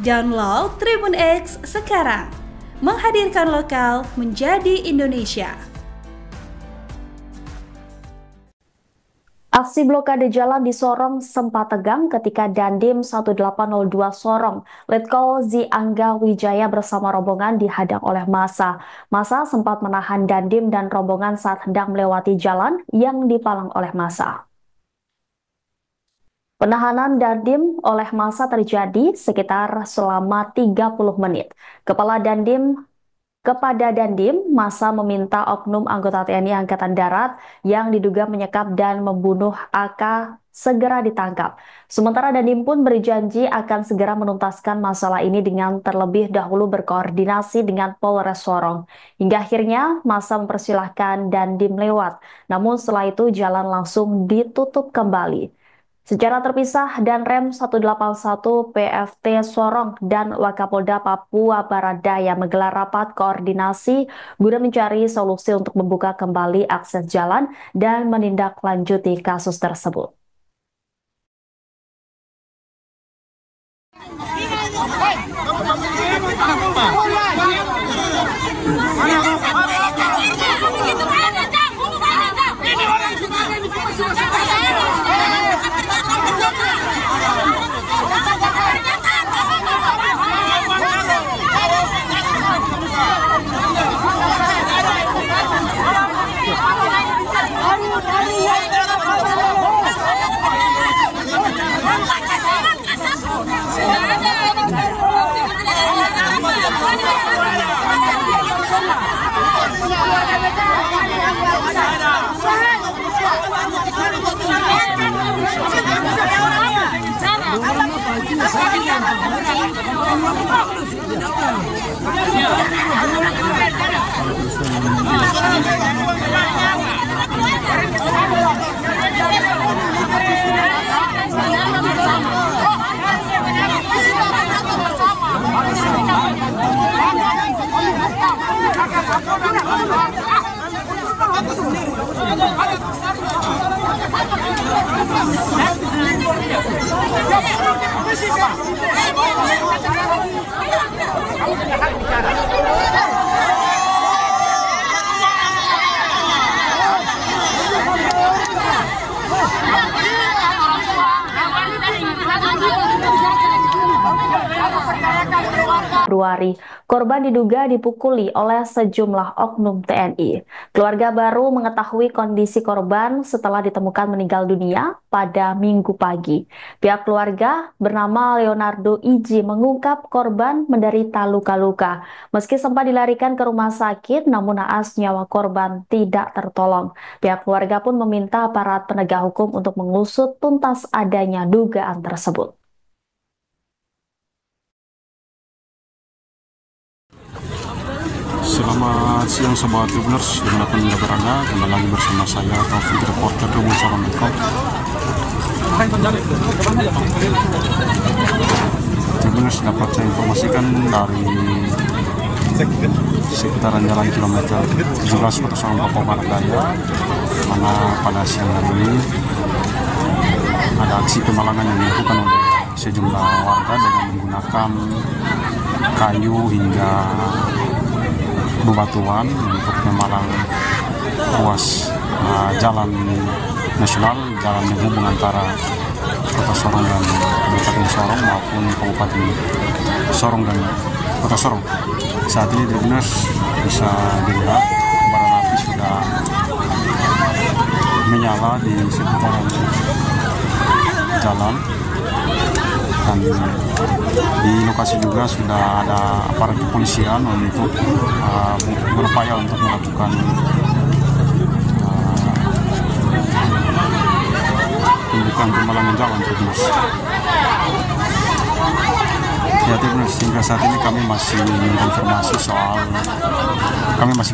B: Download Tribun X sekarang, menghadirkan lokal menjadi Indonesia.
A: Aksi blokade jalan di Sorong sempat tegang ketika Dandim 1802 Sorong, Letkol Zi Angga Wijaya bersama rombongan dihadang oleh massa. Massa sempat menahan Dandim dan rombongan saat hendak melewati jalan yang dipalang oleh massa. Penahanan Dandim oleh massa terjadi sekitar selama 30 menit. Kepada Dandim, massa meminta oknum anggota TNI Angkatan Darat yang diduga menyekap dan membunuh AK segera ditangkap. Sementara Dandim pun berjanji akan segera menuntaskan masalah ini dengan terlebih dahulu berkoordinasi dengan Polres Sorong. Hingga akhirnya massa mempersilahkan Dandim lewat, namun setelah itu jalan langsung ditutup kembali. Secara terpisah, Danrem 181 PFT Sorong dan Wakapolda Papua Barat Daya menggelar rapat koordinasi guna mencari solusi untuk membuka kembali akses jalan dan menindaklanjuti kasus tersebut. Februari, korban diduga dipukuli oleh sejumlah oknum TNI. Keluarga baru mengetahui kondisi korban setelah ditemukan meninggal dunia pada Minggu pagi. Pihak keluarga bernama Leonardo Iji mengungkap korban menderita luka-luka. Meski sempat dilarikan ke rumah sakit, namun naas nyawa korban tidak tertolong. Pihak keluarga pun meminta aparat penegak hukum untuk mengusut tuntas adanya dugaan tersebut.
C: Selamat siang Sobat Tribuners, dimanapun Anda berada, kembali lagi bersama saya Taufik, reporter Tribun Sorong. Tribuners, dapat saya informasikan dari sekitaran jalan kilometer 17 Kota Sorong Papua Barat Daya, mana pada siang hari ini ada aksi pemalangan yang dilakukan oleh sejumlah warga dengan menggunakan kayu hingga bebatuan untuk memalang ruas jalan nasional, jalan penghubung antara Kota Sorong dan Kabupaten Sorong maupun Kabupaten Sorong dan Kota Sorong. Saat ini di Dinas bisa dilihat kobaran api sudah menyala di seputaran jalan, dan di lokasi juga sudah ada aparat kepolisian untuk berupaya untuk melakukan pembukaan pemalangan jalan terus. Ya terus hingga saat ini kami masih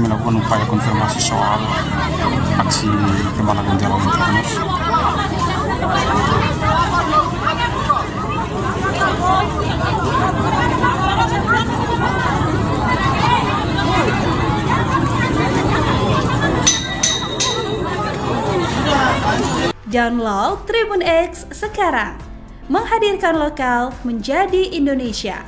C: melakukan upaya konfirmasi soal aksi pemalangan jalan terus.
B: Download Tribun X sekarang, menghadirkan lokal menjadi Indonesia.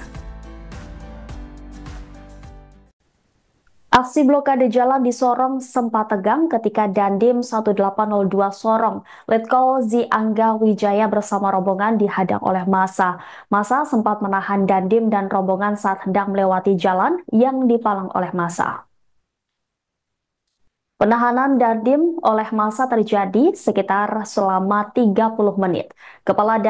A: Aksi blokade jalan di Sorong sempat tegang ketika Dandim 1802 Sorong, Letkol Zi Angga Wijaya bersama rombongan dihadang oleh massa. Massa sempat menahan Dandim dan rombongan saat hendak melewati jalan yang dipalang oleh massa. Penahanan Dandim oleh massa terjadi sekitar selama 30 menit. Kepada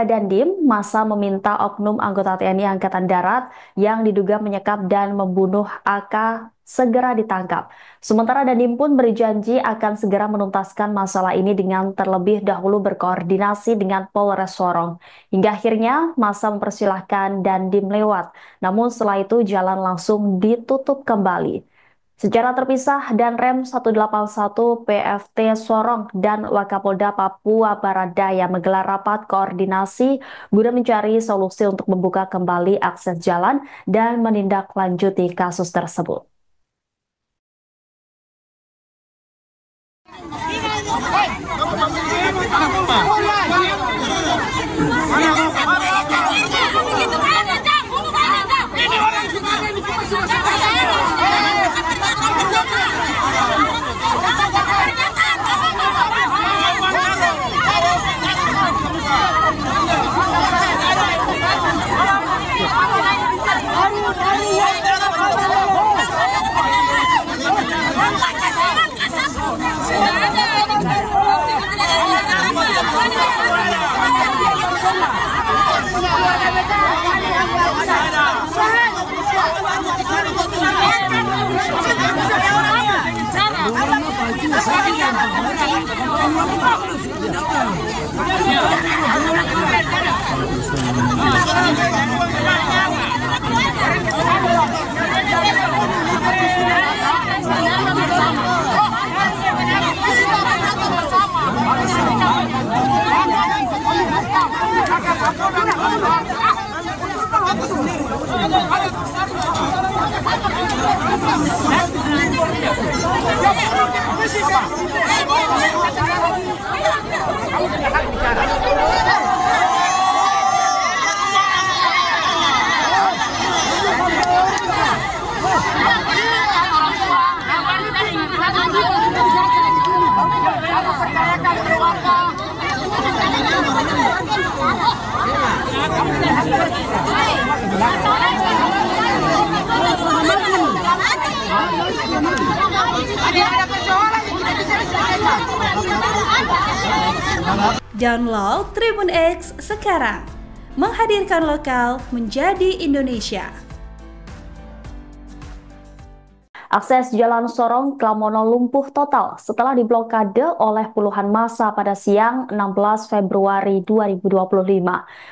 A: Dandim, massa meminta oknum anggota TNI Angkatan Darat yang diduga menyekap dan membunuh AK segera ditangkap. Sementara Dandim pun berjanji akan segera menuntaskan masalah ini dengan terlebih dahulu berkoordinasi dengan Polres Sorong. Hingga akhirnya massa mempersilahkan Dandim lewat, namun setelah itu jalan langsung ditutup kembali. Secara terpisah, Danrem 181 PFT Sorong dan Wakapolda Papua Barat Daya menggelar rapat koordinasi guna mencari solusi untuk membuka kembali akses jalan dan menindaklanjuti kasus tersebut.
B: Download Tribun X sekarang, menghadirkan lokal menjadi Indonesia.
A: Akses Jalan Sorong Klamono lumpuh total setelah diblokade oleh puluhan massa pada siang 16 Februari 2025.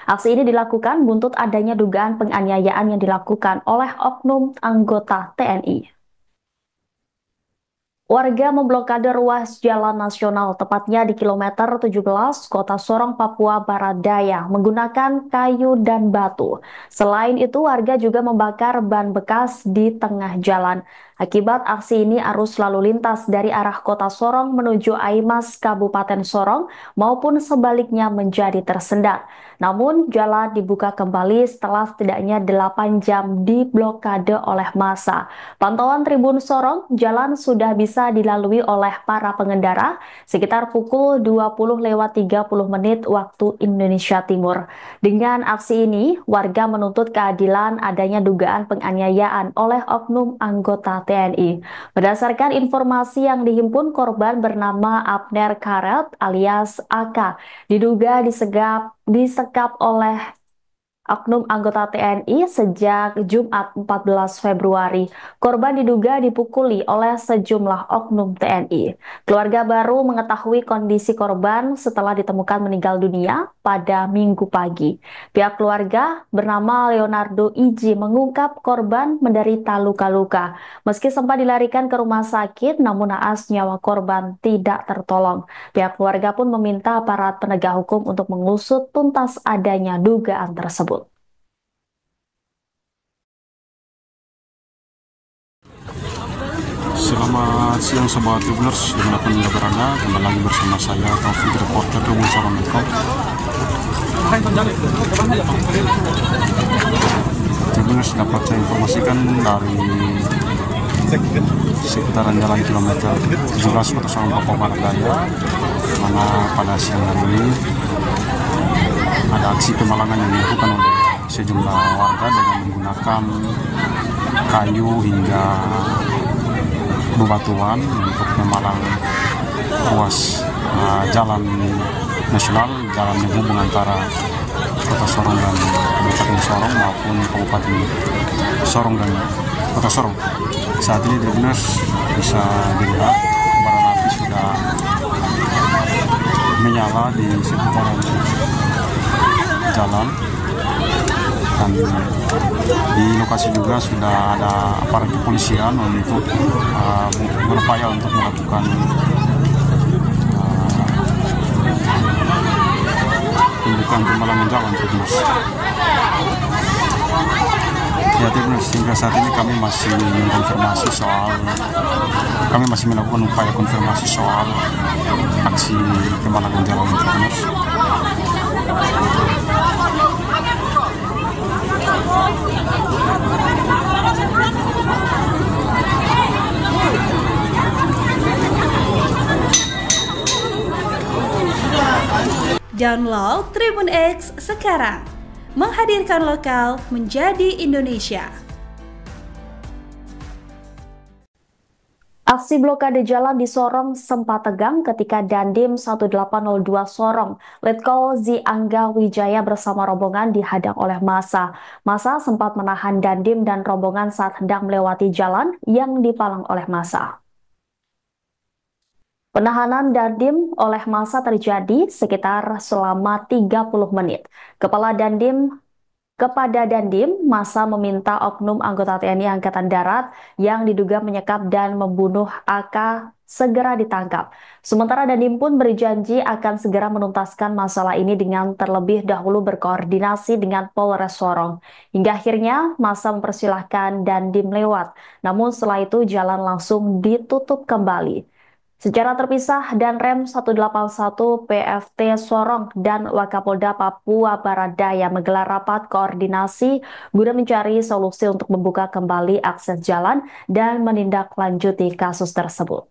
A: Aksi ini dilakukan buntut adanya dugaan penganiayaan yang dilakukan oleh oknum anggota TNI. Warga memblokade ruas jalan nasional, tepatnya di kilometer 17 Kota Sorong, Papua Barat Daya, menggunakan kayu dan batu. Selain itu, warga juga membakar ban bekas di tengah jalan. Akibat aksi ini, arus lalu lintas dari arah Kota Sorong menuju Aimas, Kabupaten Sorong maupun sebaliknya menjadi tersendat. Namun, jalan dibuka kembali setelah setidaknya 8 jam diblokade oleh massa. Pantauan Tribun Sorong, jalan sudah bisa dilalui oleh para pengendara sekitar pukul 20:30 waktu Indonesia Timur. Dengan aksi ini, warga menuntut keadilan adanya dugaan penganiayaan oleh oknum anggota TNI. Berdasarkan informasi yang dihimpun, korban bernama Abner Karet alias AK diduga disekap oleh oknum anggota TNI sejak Jumat 14 Februari. Korban diduga dipukuli oleh sejumlah oknum TNI. Keluarga baru mengetahui kondisi korban setelah ditemukan meninggal dunia pada Minggu pagi. Pihak keluarga bernama Leonardo Iji mengungkap korban menderita luka-luka. Meski sempat dilarikan ke rumah sakit, namun naas nyawa korban tidak tertolong. Pihak keluarga pun meminta aparat penegak hukum untuk mengusut tuntas adanya dugaan tersebut.
C: Selamat siang Sobat Tribuners, dimanapun Anda berada, kembali lagi bersama saya Taufik, reporter Tribun Sorong.com. Tribuners, dapat saya informasikan dari sekitaran jalan kilometer 17 Kota Sorong Papua Barat Daya, mana pada siang hari ini ada aksi pemalangan yang dilakukan oleh sejumlah warga dengan menggunakan kayu hingga bebatuan untuk memalang ruas jalan nasional, jalan menghubung antara Kota Sorong dan Kabupaten Sorong maupun Kabupaten Sorong dan Kota Sorong. Saat ini Tribuners bisa dilihat kobaran api sudah menyala di sekitaran jalan, dan di lokasi juga sudah ada aparat kepolisian untuk berupaya untuk melakukan pembukaan pemalangan jalan Tribuners. Ya Tribuners, hingga saat ini kami masih melakukan upaya konfirmasi soal aksi pemalangan jalan Tribuners.
B: Download Tribun X sekarang, menghadirkan lokal menjadi Indonesia.
A: Aksi blokade jalan di Sorong sempat tegang ketika Dandim 1802 Sorong, Letkol Zi Angga Wijaya bersama rombongan dihadang oleh massa. Massa sempat menahan Dandim dan rombongan saat hendak melewati jalan yang dipalang oleh massa. Penahanan Dandim oleh massa terjadi sekitar selama 30 menit. Kepada Dandim, massa meminta oknum anggota TNI Angkatan Darat yang diduga menyekap dan membunuh AK segera ditangkap. Sementara Dandim pun berjanji akan segera menuntaskan masalah ini dengan terlebih dahulu berkoordinasi dengan Polres Sorong. Hingga akhirnya massa mempersilahkan Dandim lewat, namun setelah itu jalan langsung ditutup kembali. Secara terpisah, Danrem 181 PFT Sorong dan Wakapolda Papua Barat Daya menggelar rapat koordinasi guna mencari solusi untuk membuka kembali akses jalan dan menindaklanjuti kasus tersebut.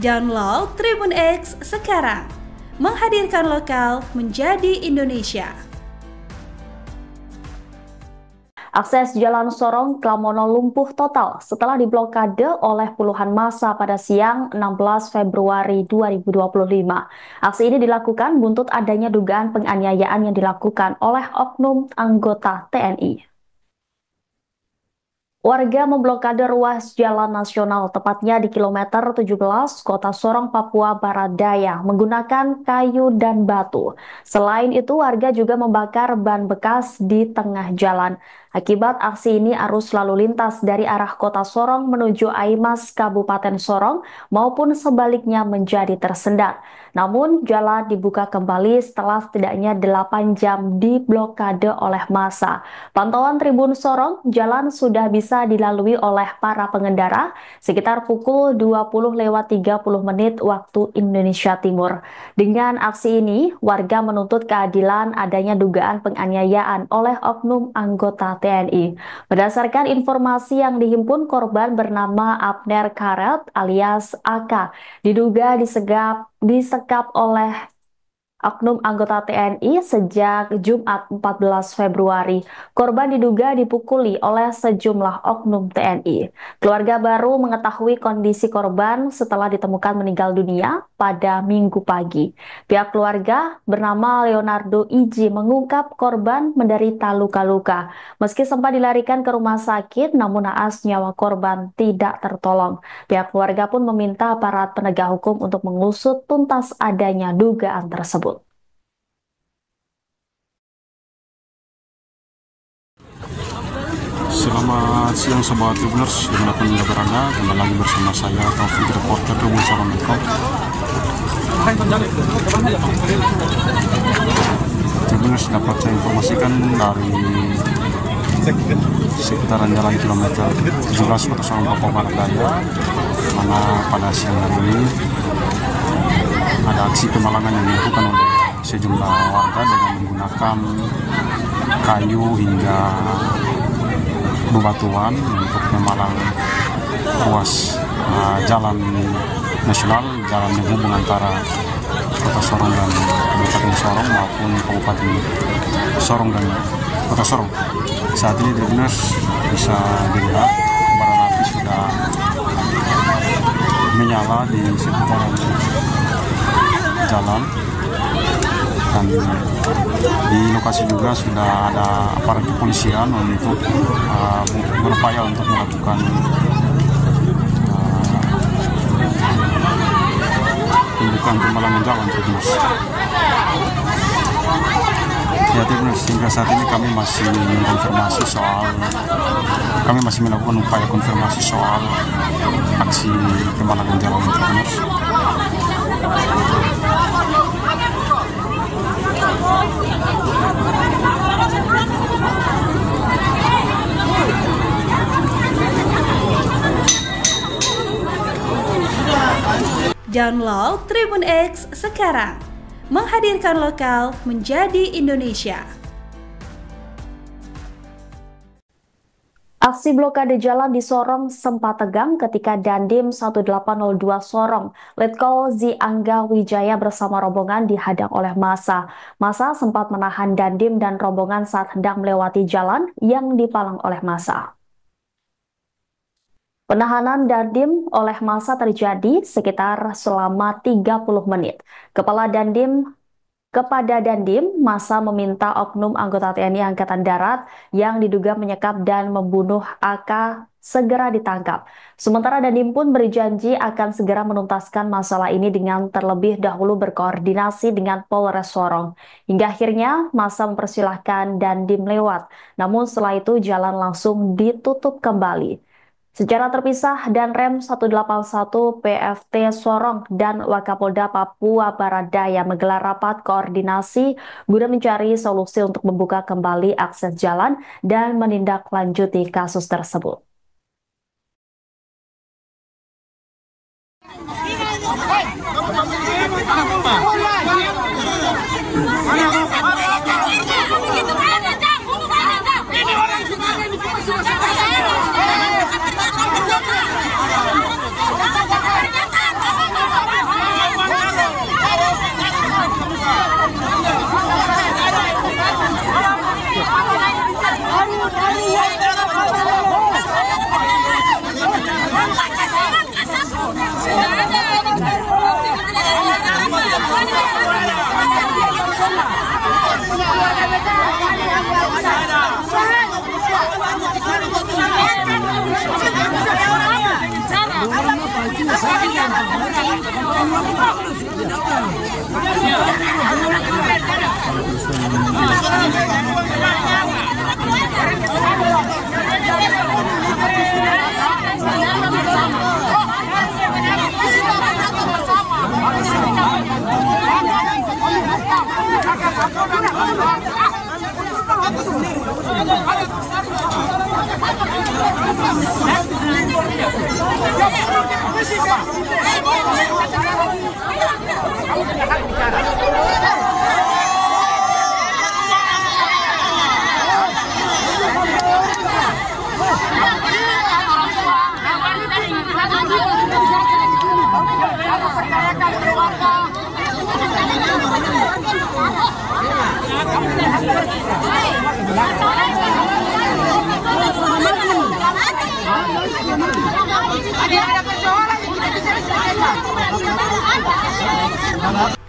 B: Download Tribun X sekarang, menghadirkan lokal menjadi Indonesia.
A: Akses Jalan Sorong Klamono lumpuh total setelah diblokade oleh puluhan massa pada siang 16 Februari 2025. Aksi ini dilakukan buntut adanya dugaan penganiayaan yang dilakukan oleh oknum anggota TNI. Warga memblokade ruas jalan nasional, tepatnya di kilometer 17 Kota Sorong, Papua Barat Daya, menggunakan kayu dan batu. Selain itu, warga juga membakar ban bekas di tengah jalan. Akibat aksi ini, arus lalu lintas dari arah Kota Sorong menuju Aimas, Kabupaten Sorong, maupun sebaliknya menjadi tersendat. Namun, jalan dibuka kembali setelah setidaknya 8 jam diblokade oleh massa. Pantauan Tribun Sorong, jalan sudah bisa dilalui oleh para pengendara sekitar pukul 20:30 waktu Indonesia Timur. Dengan aksi ini, warga menuntut keadilan adanya dugaan penganiayaan oleh oknum anggota TNI. Berdasarkan informasi yang dihimpun, korban bernama Abner Karet alias AK diduga disekap oleh oknum anggota TNI sejak Jumat 14 Februari. Korban diduga dipukuli oleh sejumlah oknum TNI. Keluarga baru mengetahui kondisi korban setelah ditemukan meninggal dunia pada Minggu pagi. Pihak keluarga bernama Leonardo Iji mengungkap korban menderita luka-luka. Meski sempat dilarikan ke rumah sakit, namun naas nyawa korban tidak tertolong. Pihak keluarga pun meminta aparat penegak hukum untuk mengusut tuntas adanya dugaan tersebut.
C: Selamat siang Sobat Tribuners, dimanapun Anda berada, kembali lagi bersama saya Taufik, reporter Tribun Sorong.com. Tribuners, dapat saya informasikan dari sekitaran jalan kilometer 17 Kota Sorong, Papua Barat Daya, mana pada siang hari ini ada aksi pemalangan yang dilakukan oleh sejumlah warga dengan menggunakan kayu hingga bebatuan untuk memalang ruas jalan nasional, jalan menghubung antara Kota Sorong dan Kabupaten Sorong maupun Kabupaten Sorong dan Kota Sorong. Saat ini Tribuners bisa dilihat kobaran api sudah menyala di sekitaran jalan, dan di lokasi juga sudah ada aparat kepolisian untuk berupaya untuk melakukan tindakan pemalangan jalan Tribuners. Ya Tribuners, hingga saat ini kami masih melakukan upaya konfirmasi soal aksi pemalangan jalan Tribuners.
B: Download Tribun X sekarang, menghadirkan lokal menjadi Indonesia.
A: Aksi blokade jalan di Sorong sempat tegang ketika Dandim 1802 Sorong, Letkol Zi Angga Wijaya bersama rombongan dihadang oleh massa. Massa sempat menahan Dandim dan rombongan saat hendak melewati jalan yang dipalang oleh massa. Penahanan Dandim oleh massa terjadi sekitar selama 30 menit. Kepala Dandim Kepada Dandim, massa meminta oknum anggota TNI Angkatan Darat yang diduga menyekap dan membunuh AK segera ditangkap. Sementara Dandim pun berjanji akan segera menuntaskan masalah ini dengan terlebih dahulu berkoordinasi dengan Polres Sorong. Hingga akhirnya massa mempersilahkan Dandim lewat, namun setelah itu jalan langsung ditutup kembali. Secara terpisah, Danrem 181 PFT Sorong dan Wakapolda Papua Barat Daya menggelar rapat koordinasi guna mencari solusi untuk membuka kembali akses jalan dan menindaklanjuti kasus tersebut.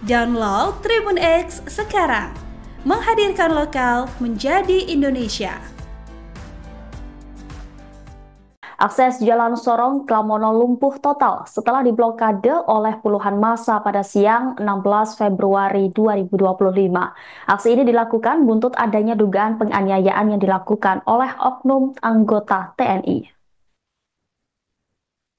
B: Download Tribun X sekarang, menghadirkan lokal menjadi Indonesia.
A: Akses Jalan Sorong Klamono lumpuh total setelah diblokade oleh puluhan massa pada siang 16 Februari 2025. Aksi ini dilakukan buntut adanya dugaan penganiayaan yang dilakukan oleh oknum anggota TNI.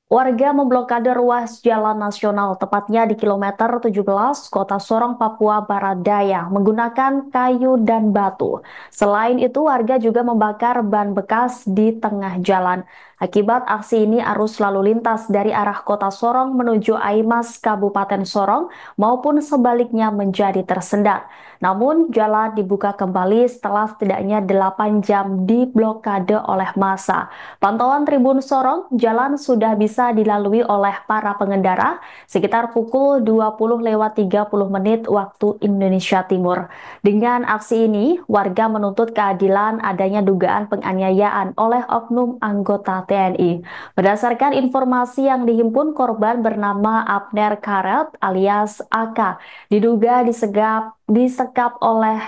A: Warga memblokade ruas jalan nasional, tepatnya di kilometer 17 Kota Sorong, Papua Barat Daya, menggunakan kayu dan batu. Selain itu, warga juga membakar ban bekas di tengah jalan. Akibat aksi ini, arus lalu lintas dari arah Kota Sorong menuju Aimas, Kabupaten Sorong, maupun sebaliknya menjadi tersendat. Namun, jalan dibuka kembali setelah setidaknya 8 jam diblokade oleh massa. Pantauan Tribun Sorong, jalan sudah bisa dilalui oleh para pengendara sekitar pukul 20:30 waktu Indonesia Timur. Dengan aksi ini, warga menuntut keadilan adanya dugaan penganiayaan oleh oknum anggota TNI. Berdasarkan informasi yang dihimpun, korban bernama Abner Karet alias AK diduga disekap oleh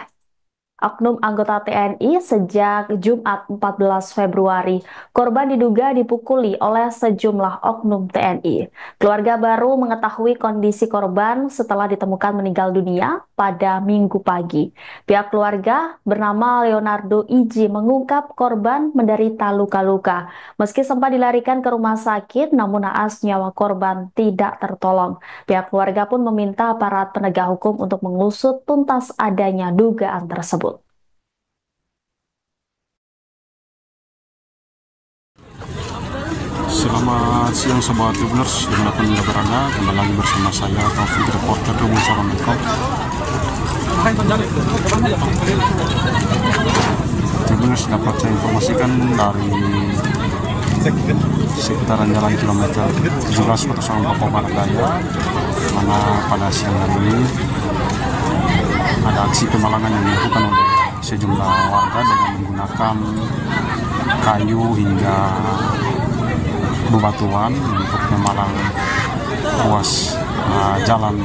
A: oknum anggota TNI sejak Jumat 14 Februari. Korban diduga dipukuli oleh sejumlah oknum TNI. Keluarga baru mengetahui kondisi korban setelah ditemukan meninggal dunia pada Minggu pagi. Pihak keluarga bernama Leonardo Iji mengungkap korban menderita luka-luka. Meski sempat dilarikan ke rumah sakit, namun naas nyawa korban tidak tertolong. Pihak keluarga pun meminta aparat penegak hukum untuk mengusut tuntas adanya dugaan tersebut.
C: Selamat siang Sobat Tribuners, dimanapun Anda berada, kembali lagi bersama saya Taufik, reporter Tribun Sorong. Tribuners, dapat saya informasikan dari sekitaran jalan kilometer 17 Kota Sorong, Papua Barat Daya, mana pada siang hari ini ada aksi pemalangan yang dilakukan oleh sejumlah warga dengan menggunakan kayu hingga bebatuan untuk memalang ruas jalan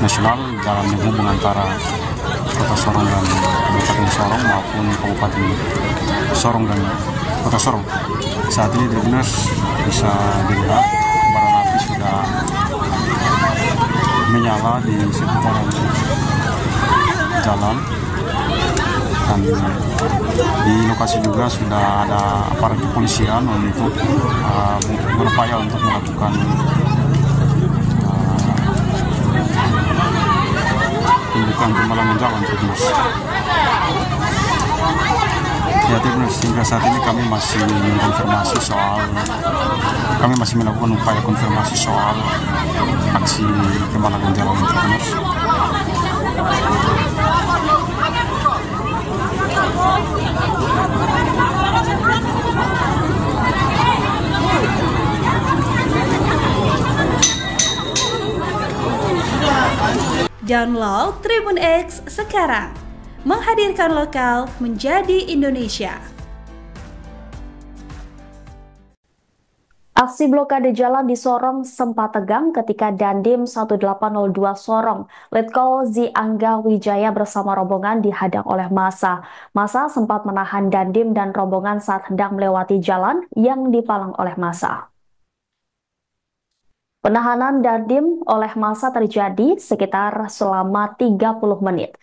C: nasional, jalan penghubung antara Kota Sorong dan Kabupaten Sorong maupun Kabupaten Sorong dan Kota Sorong. Saat ini di dinas bisa dilihat kobaran api sudah menyala di sekitaran jalan, dan di lokasi juga sudah ada aparat kepolisian untuk berupaya untuk melakukan pembukaan pemalangan jalan terus. Ya, terus hingga saat ini kami masih melakukan upaya konfirmasi soal aksi pemalangan jalan terus.
B: Download Tribun X sekarang, menghadirkan lokal menjadi Indonesia.
A: Aksi blokade jalan di Sorong sempat tegang ketika Dandim 1802 Sorong, Letkol Zi Angga Wijaya bersama rombongan dihadang oleh massa. Massa sempat menahan Dandim dan rombongan saat hendak melewati jalan yang dipalang oleh massa. Penahanan Dandim oleh massa terjadi sekitar selama 30 menit.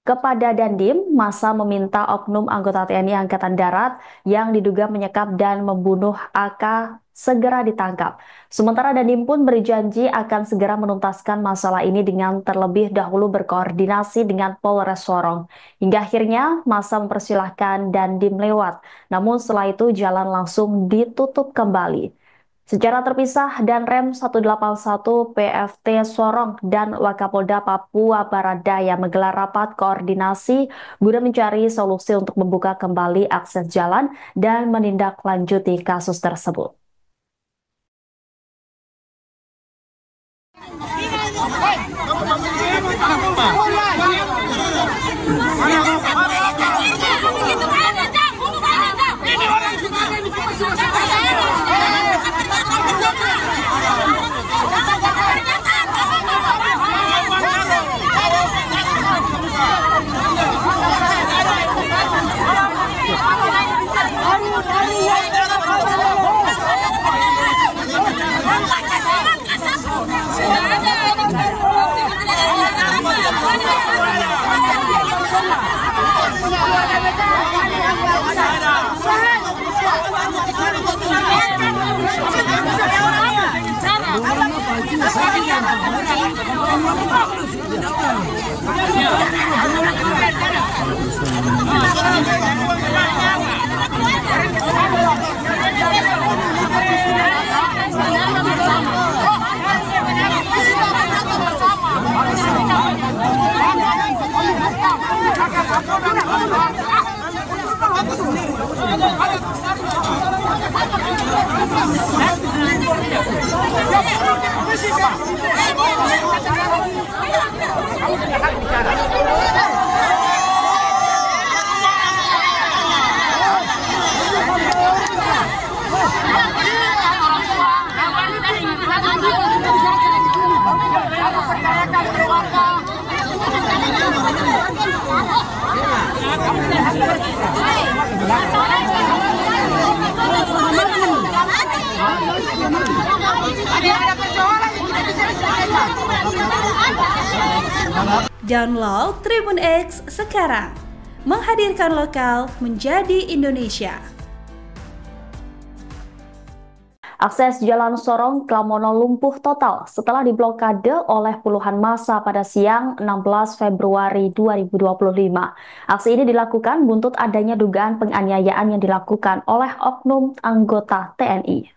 A: Kepada Dandim, massa meminta oknum anggota TNI Angkatan Darat yang diduga menyekap dan membunuh AK segera ditangkap. Sementara Dandim pun berjanji akan segera menuntaskan masalah ini dengan terlebih dahulu berkoordinasi dengan Polres Sorong. Hingga akhirnya massa mempersilahkan Dandim lewat, namun setelah itu jalan langsung ditutup kembali. Secara terpisah, Danrem 181 PFT Sorong dan Wakapolda Papua Barat Daya menggelar rapat koordinasi guna mencari solusi untuk membuka kembali akses jalan dan menindaklanjuti kasus tersebut.
B: Download Tribun X sekarang, menghadirkan lokal menjadi Indonesia.
A: Akses Jalan Sorong Klamono lumpuh total setelah diblokade oleh puluhan massa pada siang 16 Februari 2025. Aksi ini dilakukan buntut adanya dugaan penganiayaan yang dilakukan oleh oknum anggota TNI.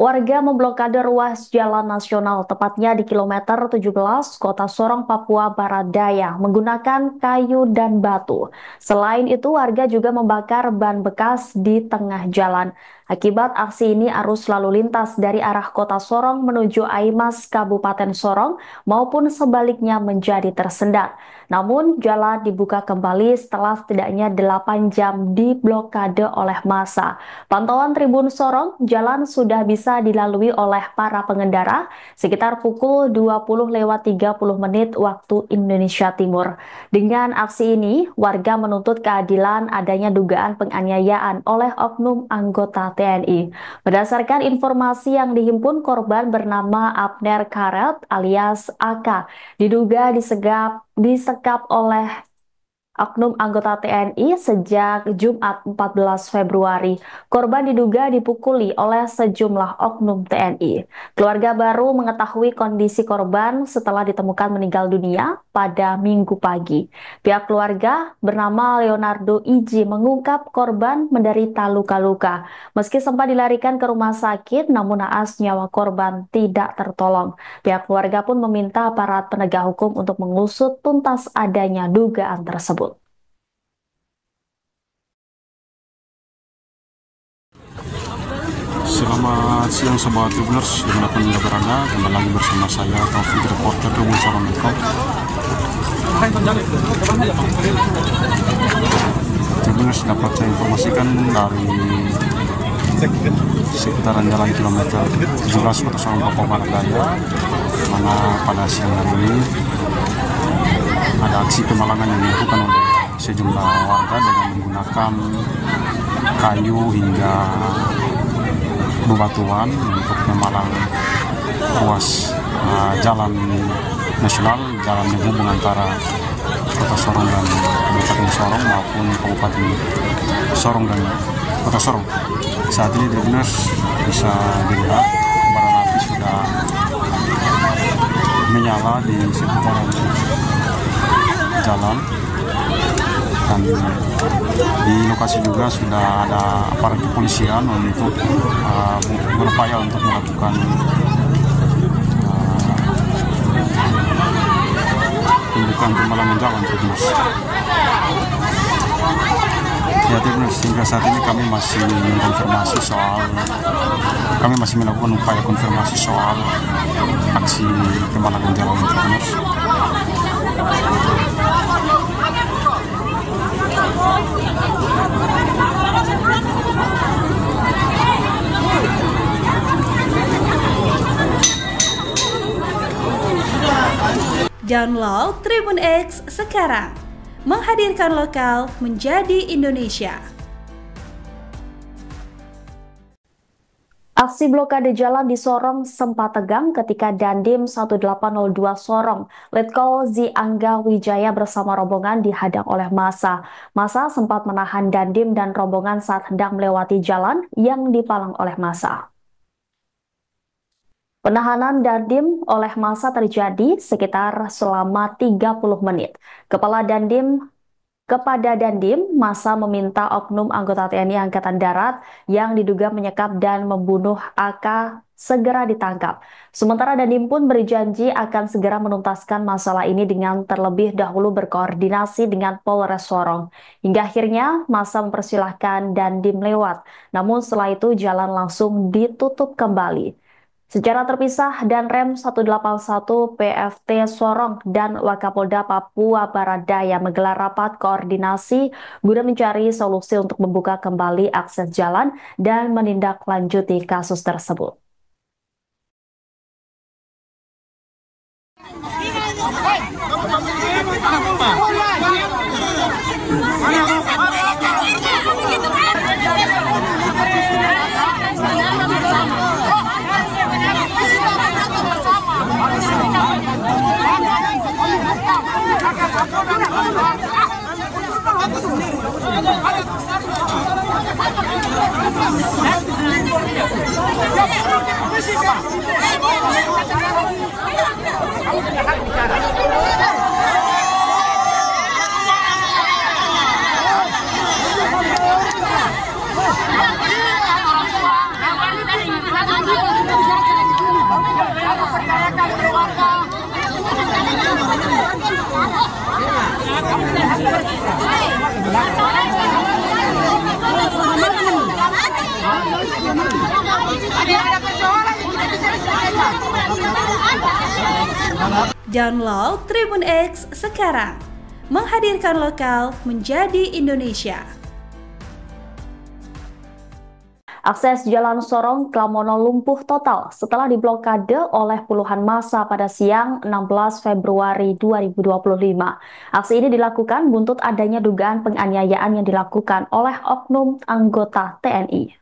A: Warga memblokade ruas jalan nasional, tepatnya di kilometer 17 Kota Sorong, Papua Barat Daya, menggunakan kayu dan batu. Selain itu, warga juga membakar ban bekas di tengah jalan. Akibat aksi ini, arus lalu lintas dari arah Kota Sorong menuju Aimas, Kabupaten Sorong maupun sebaliknya menjadi tersendat. Namun, jalan dibuka kembali setelah setidaknya 8 jam diblokade oleh massa. Pantauan Tribun Sorong, jalan sudah bisa dilalui oleh para pengendara sekitar pukul 20:30 waktu Indonesia Timur. Dengan aksi ini, warga menuntut keadilan adanya dugaan penganiayaan oleh oknum anggota TNI. Berdasarkan informasi yang dihimpun, korban bernama Abner Karet alias AK diduga disekap oleh oknum anggota TNI sejak Jumat 14 Februari. Korban diduga dipukuli oleh sejumlah oknum TNI. Keluarga baru mengetahui kondisi korban setelah ditemukan meninggal dunia pada Minggu pagi. Pihak keluarga bernama Leonardo Iji mengungkap korban menderita luka-luka. Meski sempat dilarikan ke rumah sakit, namun naas nyawa korban tidak tertolong. Pihak keluarga pun meminta aparat penegak hukum untuk mengusut tuntas adanya dugaan tersebut.
C: Selamat siang Sobat Tribuners, dimanapun Anda berada, kembali lagi bersama saya Taufik, reporter Tribun Sorong Info. Tribuners, dapat saya informasikan dari sekitaran jalan kilometer 17 Kota Sorong Papua Barat Daya, mana pada siang hari ini ada aksi pemalangan yang dilakukan oleh sejumlah warga dengan menggunakan kayu hingga bebatuan untuk memalang ruas jalan nasional, jalan menghubung antara Kota Sorong dan Kabupaten Sorong maupun Kabupaten Sorong dan Kota Sorong. Saat ini Tribuners bisa dilihat kobaran api sudah menyala di sekitaran jalan, dan di lokasi juga sudah ada aparat kepolisian untuk berupaya untuk melakukan pembukaan pemalangan jalan Tribuners. Ya Tribuners, hingga saat ini kami masih melakukan upaya konfirmasi soal aksi pemalangan jalan Tribuners.
B: Download Tribun X sekarang, menghadirkan lokal menjadi Indonesia.
A: Aksi blokade jalan di Sorong sempat tegang ketika Dandim 1802 Sorong, Letkol Zi Angga Wijaya bersama rombongan dihadang oleh massa. Massa sempat menahan Dandim dan rombongan saat hendak melewati jalan yang dipalang oleh massa. Penahanan Dandim oleh massa terjadi sekitar selama 30 menit. Kepada Dandim, massa meminta oknum anggota TNI Angkatan Darat yang diduga menyekap dan membunuh AK segera ditangkap. Sementara Dandim pun berjanji akan segera menuntaskan masalah ini dengan terlebih dahulu berkoordinasi dengan Polres Sorong. Hingga akhirnya massa mempersilahkan Dandim lewat, namun setelah itu jalan langsung ditutup kembali. Secara terpisah, Danrem 181 PFT Sorong dan Wakapolda Papua Barat Daya menggelar rapat koordinasi guna mencari solusi untuk membuka kembali akses jalan dan menindaklanjuti kasus tersebut.
B: Download Tribun X sekarang. Menghadirkan lokal menjadi Indonesia.
A: Akses Jalan Sorong Klamono lumpuh total setelah diblokade oleh puluhan massa pada siang 16 Februari 2025. Aksi ini dilakukan buntut adanya dugaan penganiayaan yang dilakukan oleh oknum anggota TNI.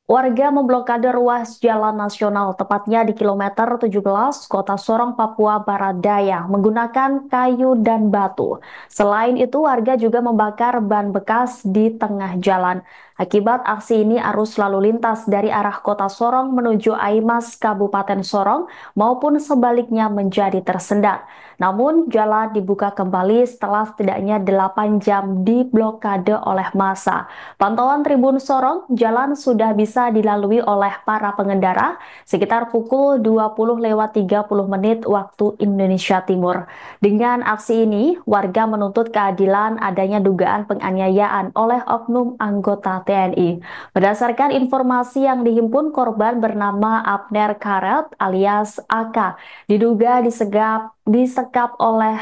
A: Warga memblokade ruas jalan nasional, tepatnya di kilometer 17 Kota Sorong, Papua Barat Daya, menggunakan kayu dan batu. Selain itu, warga juga membakar ban bekas di tengah jalan. Akibat aksi ini, arus lalu lintas dari arah Kota Sorong menuju Aimas, Kabupaten Sorong, maupun sebaliknya menjadi tersendat. Namun, jalan dibuka kembali setelah setidaknya 8 jam diblokade oleh massa. Pantauan Tribun Sorong, jalan sudah bisa dilalui oleh para pengendara sekitar pukul 20:30 waktu Indonesia Timur. Dengan aksi ini, warga menuntut keadilan adanya dugaan penganiayaan oleh oknum anggota TNI. Berdasarkan informasi yang dihimpun, korban bernama Abner Karet alias AK diduga disekap oleh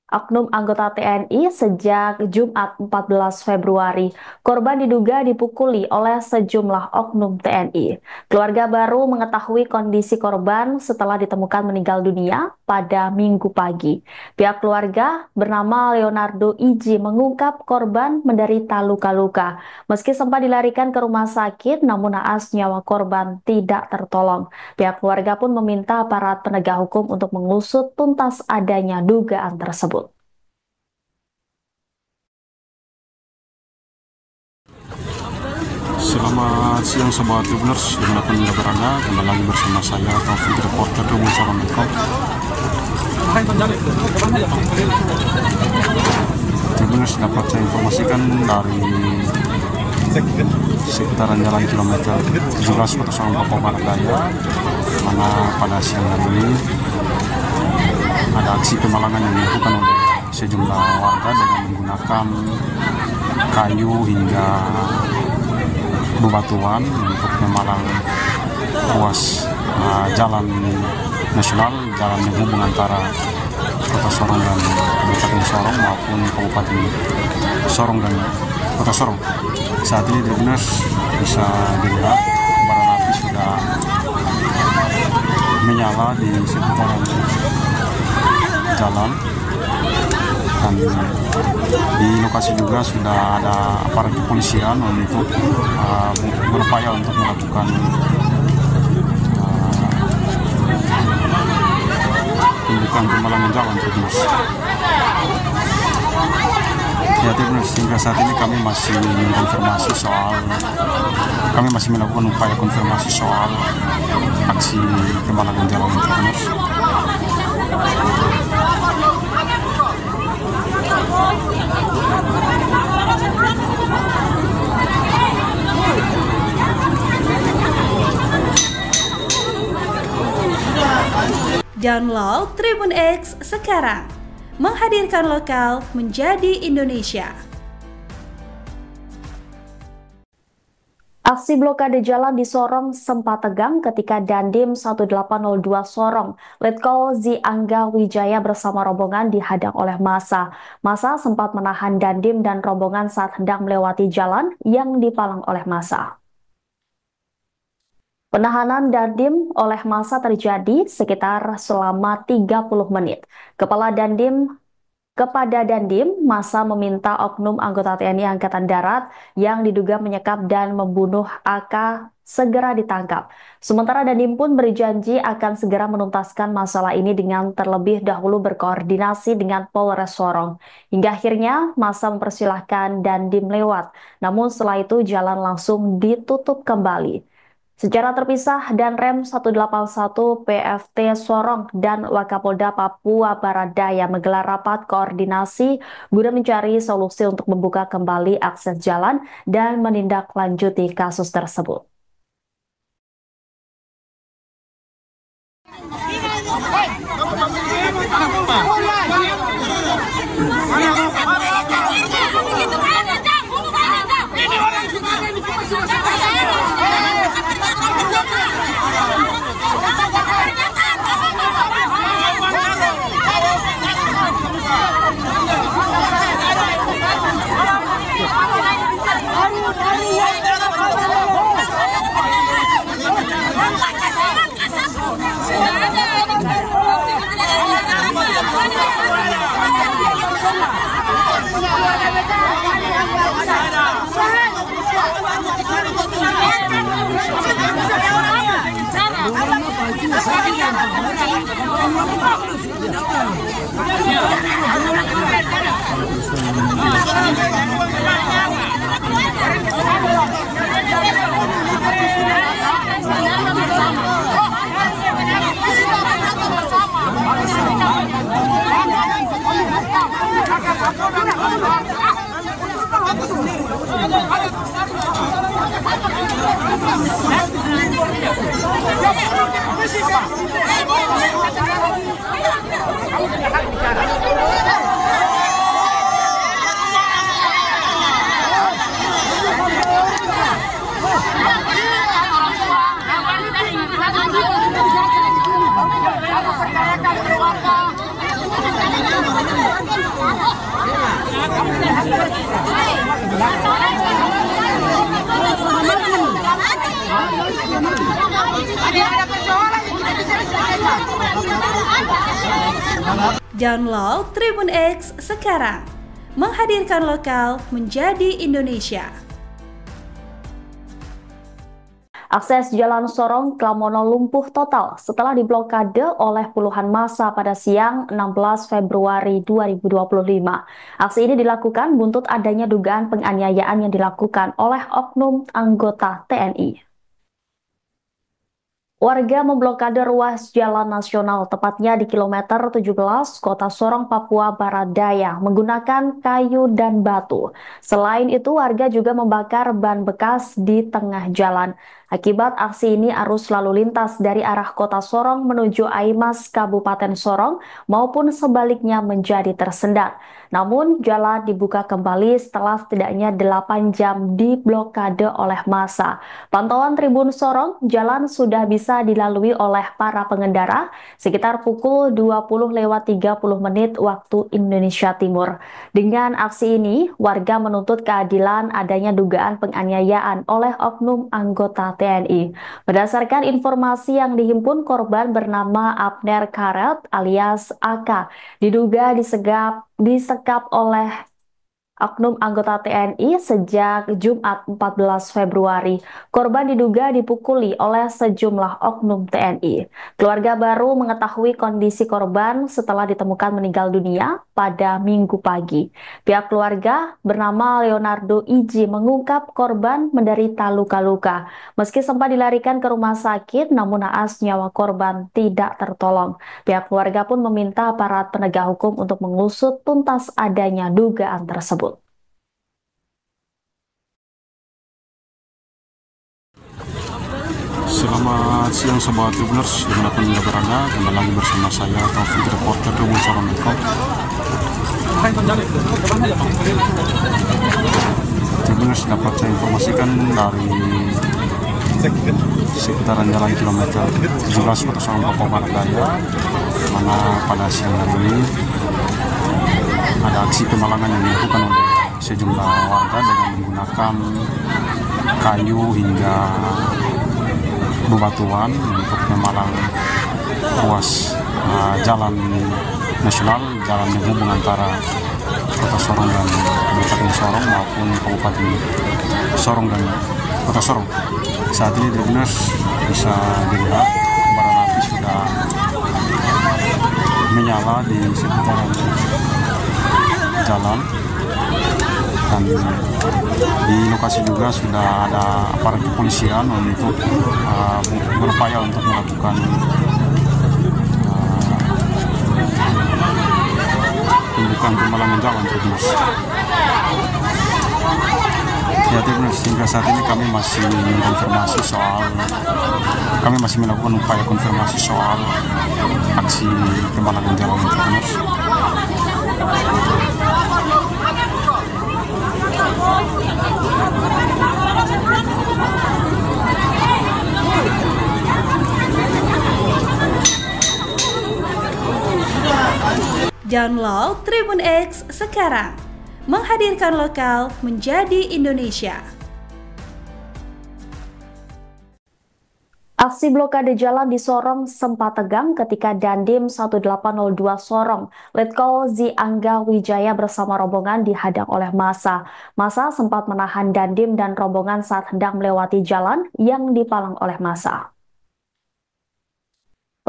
A: oknum anggota TNI sejak Jumat 14 Februari. Korban diduga dipukuli oleh sejumlah oknum TNI. Keluarga baru mengetahui kondisi korban setelah ditemukan meninggal dunia pada Minggu pagi. Pihak keluarga bernama Leonardo Iji mengungkap korban menderita luka-luka. Meski sempat dilarikan ke rumah sakit, namun naas nyawa korban tidak tertolong. Pihak keluarga pun meminta aparat penegak hukum untuk mengusut tuntas adanya dugaan tersebut.
C: Selamat siang Sobat Tribuners, dimanapun Anda berada, kembali lagi bersama saya Taufik, reporter Tribun Sorong. Tribuners, dapat saya informasikan dari sekitaran jalan kilometer 17 Kota Sorong, Papua Barat Daya, mana pada siang hari ini ada aksi pemalangan yang dilakukan oleh sejumlah warga dengan menggunakan kayu hingga bebatuan untuk memalang ruas jalan nasional, jalan menghubung antara Kota Sorong dan Kabupaten Sorong maupun Kabupaten Sorong dan Kota Sorong. Saat ini Tribuners bisa dilihat kobaran api sudah menyala di sekitaran jalan, dan di lokasi juga sudah ada aparat kepolisian untuk berupaya untuk melakukan tindakan pemalangan jalan Tribuners. Ya Tribuners, hingga saat ini kami masih melakukan upaya konfirmasi soal aksi pemalangan jalan Tribuners.
B: Download Tribun X sekarang. Menghadirkan lokal menjadi Indonesia.
A: Aksi blokade jalan di Sorong sempat tegang ketika Dandim 1802 Sorong, Letkol Zi Angga Wijaya bersama rombongan dihadang oleh massa. Massa sempat menahan Dandim dan rombongan saat hendak melewati jalan yang dipalang oleh massa. Penahanan Dandim oleh massa terjadi sekitar selama 30 menit. Kepada Dandim, massa meminta oknum anggota TNI Angkatan Darat yang diduga menyekap dan membunuh AK segera ditangkap. Sementara Dandim pun berjanji akan segera menuntaskan masalah ini dengan terlebih dahulu berkoordinasi dengan Polres Sorong. Hingga akhirnya massa mempersilahkan Dandim lewat, namun setelah itu jalan langsung ditutup kembali. Secara terpisah, Danrem 181 PFT Sorong dan Wakapolda Papua Barat Daya menggelar rapat koordinasi guna mencari solusi untuk membuka kembali akses jalan dan menindaklanjuti kasus tersebut.
B: Download Tribun X sekarang, menghadirkan lokal menjadi Indonesia.
A: Akses Jalan Sorong Klamono lumpuh total setelah diblokade oleh puluhan massa pada siang 16 Februari 2025. Aksi ini dilakukan buntut adanya dugaan penganiayaan yang dilakukan oleh oknum anggota TNI. Warga memblokade ruas jalan nasional, tepatnya di kilometer 17 Kota Sorong, Papua Barat Daya, menggunakan kayu dan batu. Selain itu, warga juga membakar ban bekas di tengah jalan. Akibat aksi ini, arus lalu lintas dari arah Kota Sorong menuju Aimas, Kabupaten Sorong, maupun sebaliknya menjadi tersendat. Namun, jalan dibuka kembali setelah setidaknya 8 jam diblokade oleh massa. Pantauan Tribun Sorong, jalan sudah bisa dilalui oleh para pengendara sekitar pukul 20:30 waktu Indonesia Timur. Dengan aksi ini, warga menuntut keadilan adanya dugaan penganiayaan oleh oknum anggota TNI. Berdasarkan informasi yang dihimpun, korban bernama Abner Karet alias AK diduga disekap oleh oknum anggota TNI sejak Jumat 14 Februari. Korban diduga dipukuli oleh sejumlah oknum TNI. Keluarga baru mengetahui kondisi korban setelah ditemukan meninggal dunia pada Minggu pagi. Pihak keluarga bernama Leonardo Iji mengungkap korban menderita luka-luka. Meski sempat dilarikan ke rumah sakit, namun naas nyawa korban tidak tertolong. Pihak keluarga pun meminta aparat penegak hukum untuk mengusut tuntas adanya dugaan tersebut.
C: Selamat siang Sobat Tribuners, dimanapun Anda berada, kembali lagi bersama saya Taufik, reporter Tribun Sorong.com. Tribuners, dapat saya informasikan dari sekitaran jalan kilometer 17 Kota Sorong, Papua Barat Daya, mana pada siang hari ini ada aksi pemalangan yang dilakukan oleh sejumlah warga dengan menggunakan kayu hingga bebatuan untuk memalang ruas jalan nasional, jalan menghubung antara Kota Sorong dan Kabupaten Sorong maupun Kabupaten Sorong dan Kota Sorong. Saat ini Tribuners bisa dilihat kobaran api sudah menyala di sekitaran jalan, dan di lokasi juga sudah ada aparat kepolisian untuk berupaya untuk melakukan pembukaan pemalangan jalan Tribuners. Ya Tribuners, hingga saat ini kami masih melakukan upaya konfirmasi soal aksi pemalangan jalan Tribuners.
B: Download Tribun X sekarang, menghadirkan lokal menjadi Indonesia.
A: Aksi blokade jalan di Sorong sempat tegang ketika Dandim 1802 Sorong, Letkol Zi Angga Wijaya bersama rombongan dihadang oleh massa. Massa sempat menahan Dandim dan rombongan saat hendak melewati jalan yang dipalang oleh massa.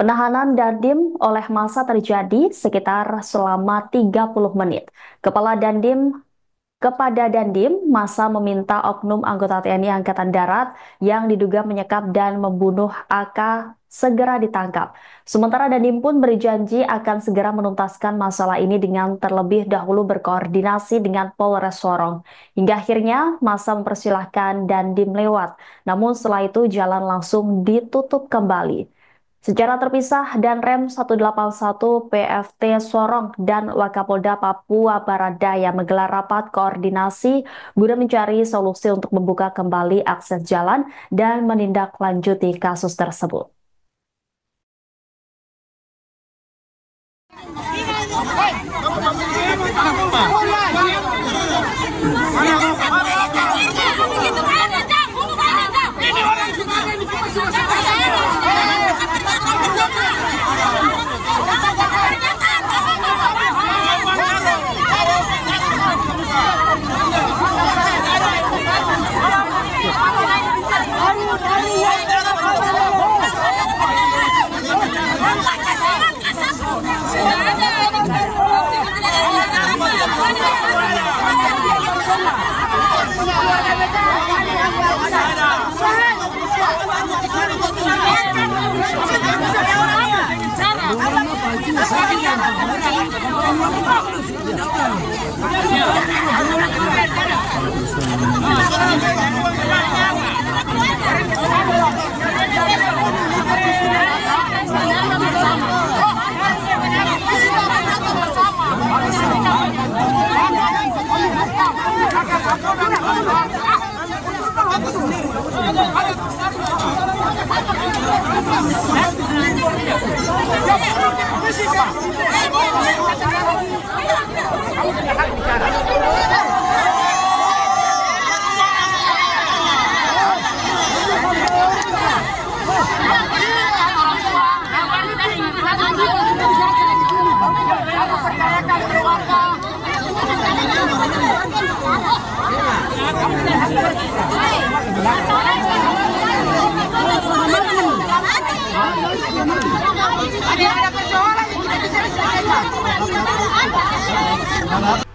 A: Penahanan Dandim oleh massa terjadi sekitar selama 30 menit. Kepada Dandim, massa meminta oknum anggota TNI Angkatan Darat yang diduga menyekap dan membunuh AK segera ditangkap. Sementara Dandim pun berjanji akan segera menuntaskan masalah ini dengan terlebih dahulu berkoordinasi dengan Polres Sorong. Hingga akhirnya massa mempersilahkan Dandim lewat, namun setelah itu jalan langsung ditutup kembali. Secara terpisah, Danrem 181 PFT Sorong dan Wakapolda Papua Barat Daya menggelar rapat koordinasi guna mencari solusi untuk membuka kembali akses jalan dan menindaklanjuti kasus tersebut.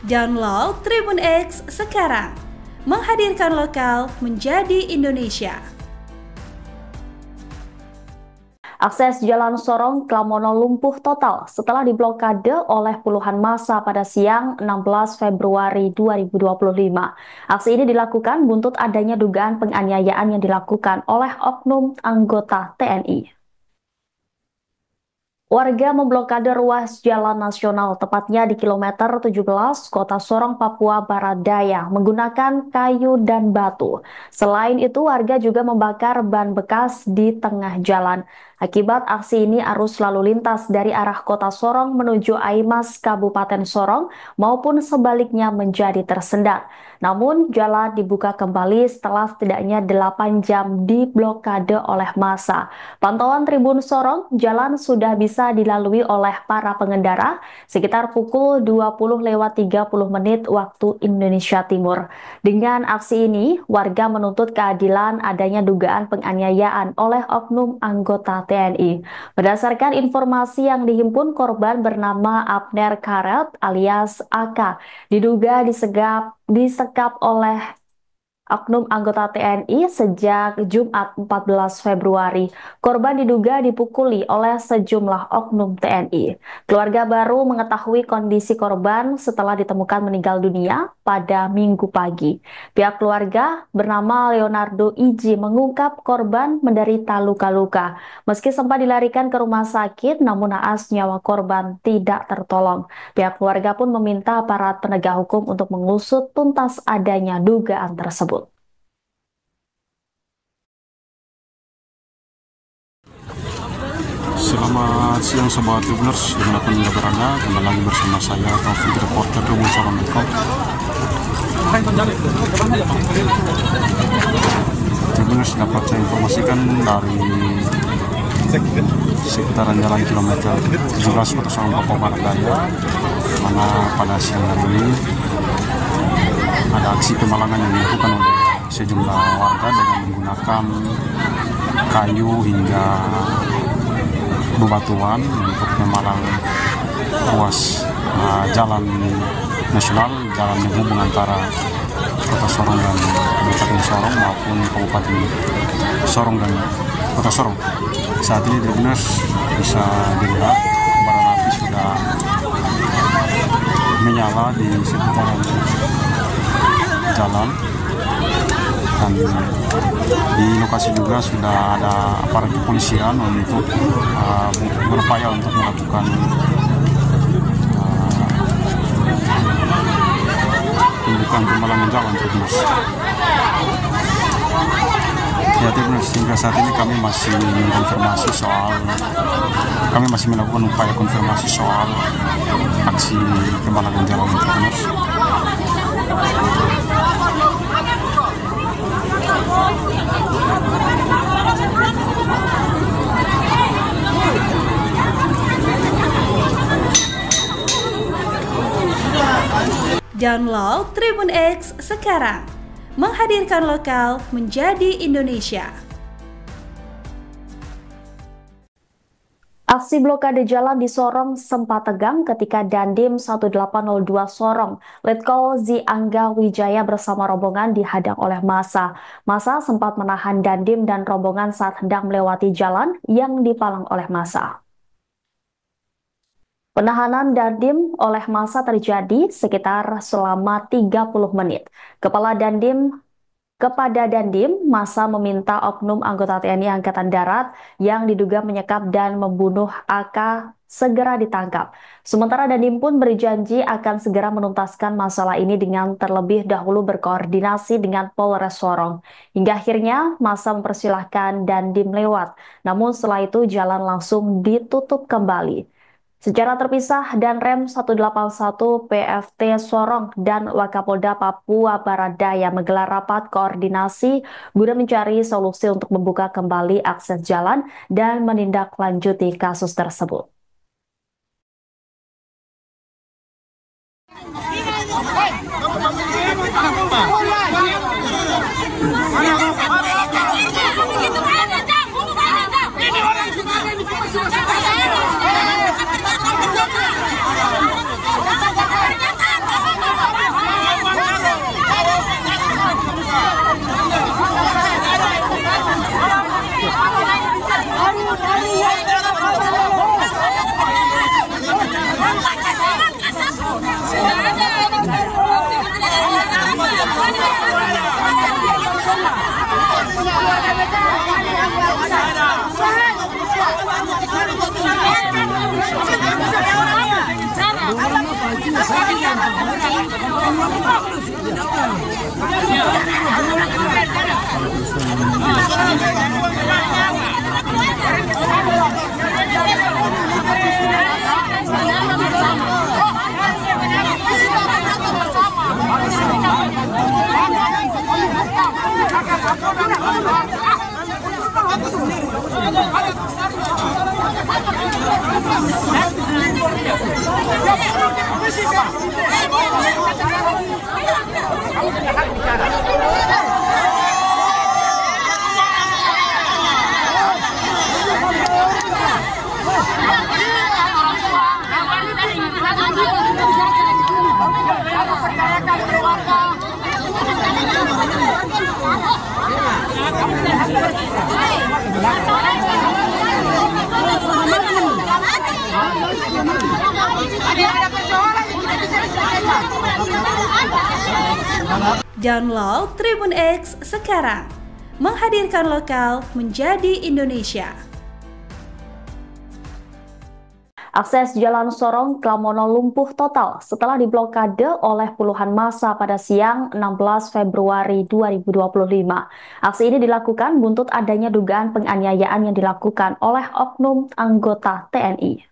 B: Download Tribun X sekarang, menghadirkan lokal menjadi Indonesia.
A: Akses Jalan Sorong Klamono lumpuh total setelah diblokade oleh puluhan massa pada siang 16 Februari 2025. Aksi ini dilakukan buntut adanya dugaan penganiayaan yang dilakukan oleh oknum anggota TNI. Warga memblokade ruas jalan nasional, tepatnya di kilometer 17 Kota Sorong, Papua Barat Daya, menggunakan kayu dan batu. Selain itu, warga juga membakar ban bekas di tengah jalan. Akibat aksi ini, arus lalu lintas dari arah Kota Sorong menuju Aimas, Kabupaten Sorong, maupun sebaliknya menjadi tersendat. Namun, jalan dibuka kembali setelah setidaknya 8 jam diblokade oleh massa. Pantauan Tribun Sorong, jalan sudah bisa dilalui oleh para pengendara sekitar pukul 20:30 waktu Indonesia Timur. Dengan aksi ini, warga menuntut keadilan adanya dugaan penganiayaan oleh oknum anggota TNI. Berdasarkan informasi yang dihimpun, korban bernama Abner Karet alias AK diduga disekap oleh oknum anggota TNI sejak Jumat 14 Februari. Korban diduga dipukuli oleh sejumlah oknum TNI. Keluarga baru mengetahui kondisi korban setelah ditemukan meninggal dunia pada Minggu pagi. Pihak keluarga bernama Leonardo Iji mengungkap korban menderita luka-luka. Meski sempat dilarikan ke rumah sakit, namun naas nyawa korban tidak tertolong. Pihak keluarga pun meminta aparat penegak hukum untuk mengusut tuntas adanya dugaan tersebut.
C: Selamat siang Sobat Tribuners, dimanapun Anda berada, kembali lagi bersama saya Taufik, reporter Tribun Sorong. Tribuners, dapat saya informasikan dari sekitaran jalan kilometer 17 Kota Sorong, Papua Barat Daya, mana pada siang hari ini ada aksi pemalangan yang dilakukan oleh sejumlah warga dengan menggunakan kayu hingga bebatuan untuk memalang ruas jalan nasional, jalan menghubung antara Kota Sorong dan Kabupaten Sorong maupun Kabupaten Sorong dan Kota Sorong. Saat ini di dinas bisa dilihat kobaran api sudah menyala di seputaran jalan, dan di lokasi juga sudah ada aparat kepolisian untuk berupaya untuk melakukan pembukaan pemalangan jalan terus. Ya terus hingga saat ini kami masih melakukan upaya konfirmasi soal aksi pemalangan jalan terus.
B: Download Tribun X sekarang, menghadirkan lokal menjadi Indonesia.
A: Aksi blokade jalan di Sorong sempat tegang ketika Dandim 1802 Sorong, Letkol Zi Angga Wijaya bersama rombongan dihadang oleh massa. Massa sempat menahan Dandim dan rombongan saat hendak melewati jalan yang dipalang oleh massa. Penahanan Dandim oleh massa terjadi sekitar selama 30 menit. Kepada Dandim, massa meminta oknum anggota TNI Angkatan Darat yang diduga menyekap dan membunuh AK segera ditangkap. Sementara Dandim pun berjanji akan segera menuntaskan masalah ini dengan terlebih dahulu berkoordinasi dengan Polres Sorong. Hingga akhirnya massa mempersilahkan Dandim lewat, namun setelah itu jalan langsung ditutup kembali. Secara terpisah, Danrem 181 PFT Sorong dan Wakapolda Papua Barat Daya menggelar rapat koordinasi guna mencari solusi untuk membuka kembali akses jalan dan menindaklanjuti kasus tersebut.
B: Download Tribun X sekarang, menghadirkan lokal menjadi Indonesia.
A: Akses Jalan Sorong Klamono lumpuh total setelah diblokade oleh puluhan massa pada siang 16 Februari 2025. Aksi ini dilakukan buntut adanya dugaan penganiayaan yang dilakukan oleh oknum anggota TNI.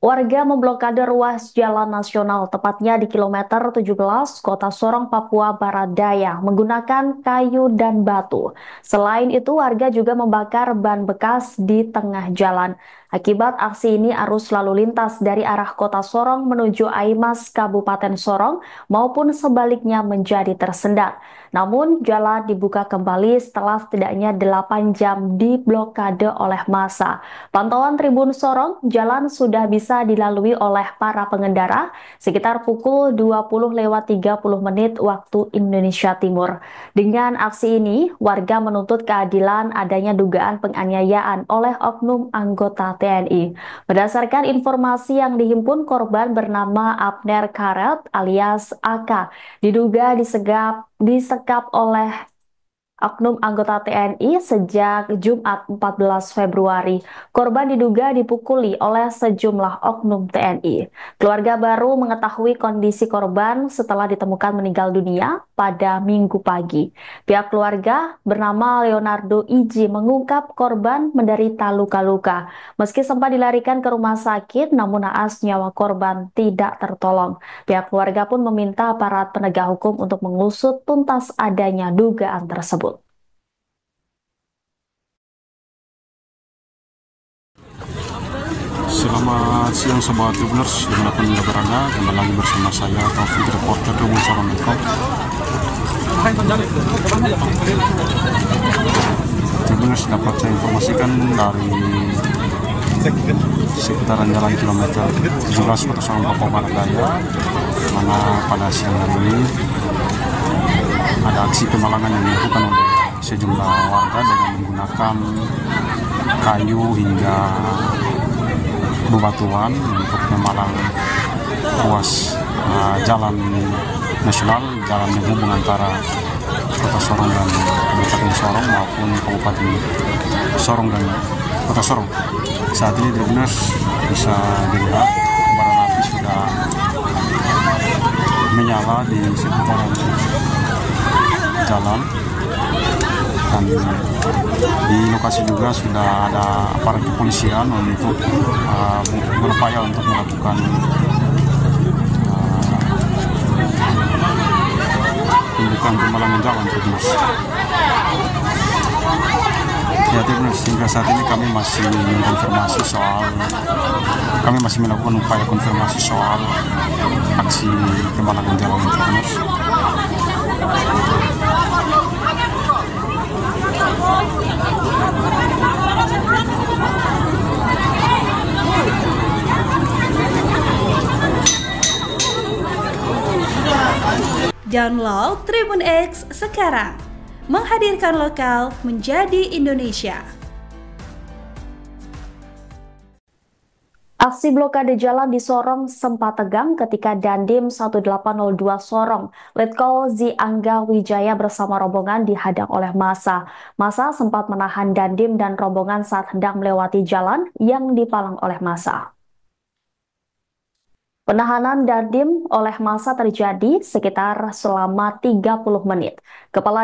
A: Warga memblokade ruas jalan nasional, tepatnya di kilometer 17 Kota Sorong, Papua Barat Daya, menggunakan kayu dan batu. Selain itu, warga juga membakar ban bekas di tengah jalan. Akibat aksi ini, arus lalu lintas dari arah Kota Sorong menuju Aimas, Kabupaten Sorong maupun sebaliknya menjadi tersendat. Namun, jalan dibuka kembali setelah setidaknya 8 jam diblokade oleh massa. Pantauan Tribun Sorong, jalan sudah bisa dilalui oleh para pengendara sekitar pukul 20:30 waktu Indonesia Timur. Dengan aksi ini, warga menuntut keadilan adanya dugaan penganiayaan oleh oknum anggota TNI. Berdasarkan informasi yang dihimpun, korban bernama Abner Karet alias AK diduga disekap oleh oknum anggota TNI sejak Jumat 14 Februari. Korban diduga dipukuli oleh sejumlah oknum TNI. Keluarga baru mengetahui kondisi korban setelah ditemukan meninggal dunia pada Minggu pagi. Pihak keluarga bernama Leonardo Iji mengungkap korban menderita luka-luka. Meski sempat dilarikan ke rumah sakit, namun naas nyawa korban tidak tertolong. Pihak keluarga pun meminta aparat penegak hukum untuk mengusut tuntas adanya dugaan tersebut.
C: Selamat siang Sobat Tribuners, dimanapun Anda berada, kembali lagi bersama saya Taufik, reporter Tribun Sorong. Tribuners, dapat saya informasikan dari sekitaran jalan kilometer 17 Kota Sorong Papua Barat Daya, mana pada siang hari ini ada aksi pemalangan yang dilakukan oleh sejumlah warga dengan menggunakan kayu hingga bebatuan untuk memalang ruas jalan nasional, jalan menghubung antara Kota Sorong dan Kabupaten Sorong maupun Kabupaten Sorong dan Kota Sorong. Saat ini Tribuners bisa dilihat kobaran api sudah menyala di sekitaran jalan, dan di lokasi juga sudah ada aparat kepolisian untuk berupaya untuk melakukan pembukaan pemalangan jalan Tribuners. Ya Tribuners, hingga saat ini kami masih melakukan upaya konfirmasi soal aksi pemalangan jalan Tribuners.
B: Download Tribun X sekarang, menghadirkan lokal menjadi Indonesia.
A: Aksi blokade jalan di Sorong sempat tegang ketika Dandim 1802 Sorong, Letkol Zi Angga Wijaya bersama rombongan dihadang oleh massa. Massa sempat menahan Dandim dan rombongan saat hendak melewati jalan yang dipalang oleh massa. Penahanan Dandim oleh massa terjadi sekitar selama 30 menit. Kepada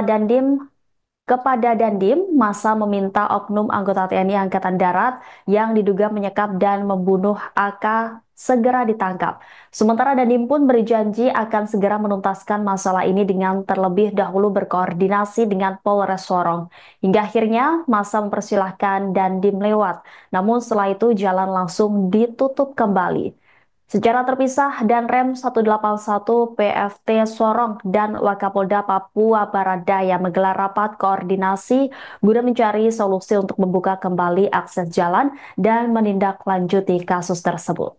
A: Dandim, massa meminta oknum anggota TNI Angkatan Darat yang diduga menyekap dan membunuh AK segera ditangkap. Sementara Dandim pun berjanji akan segera menuntaskan masalah ini dengan terlebih dahulu berkoordinasi dengan Polres Sorong. Hingga akhirnya massa mempersilahkan Dandim lewat, namun setelah itu jalan langsung ditutup kembali. Secara terpisah, Danrem 181 PFT Sorong dan Wakapolda Papua Barat Daya menggelar rapat koordinasi guna mencari solusi untuk membuka kembali akses jalan dan menindaklanjuti kasus tersebut.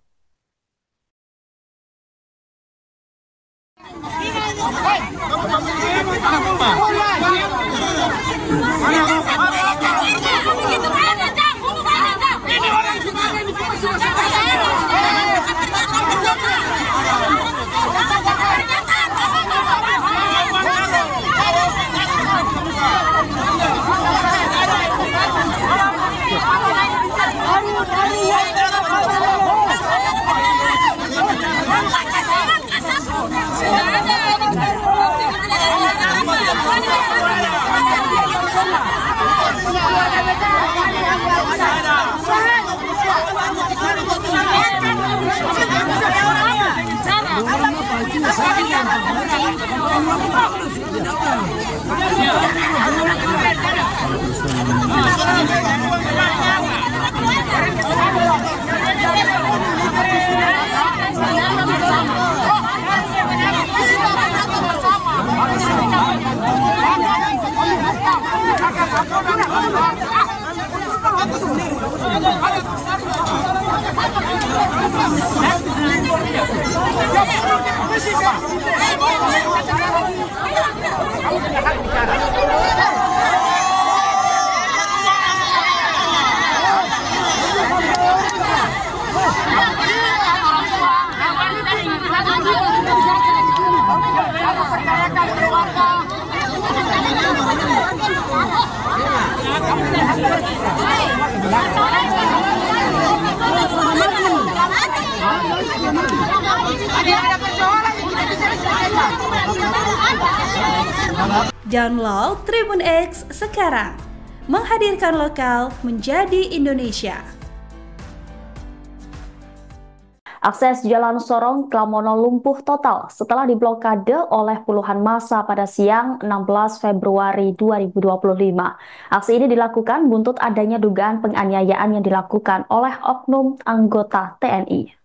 B: Download Tribun X sekarang, menghadirkan lokal menjadi Indonesia.
A: Akses Jalan Sorong Klamono lumpuh total setelah diblokade oleh puluhan massa pada siang 16 Februari 2025. Aksi ini dilakukan buntut adanya dugaan penganiayaan yang dilakukan oleh oknum anggota TNI.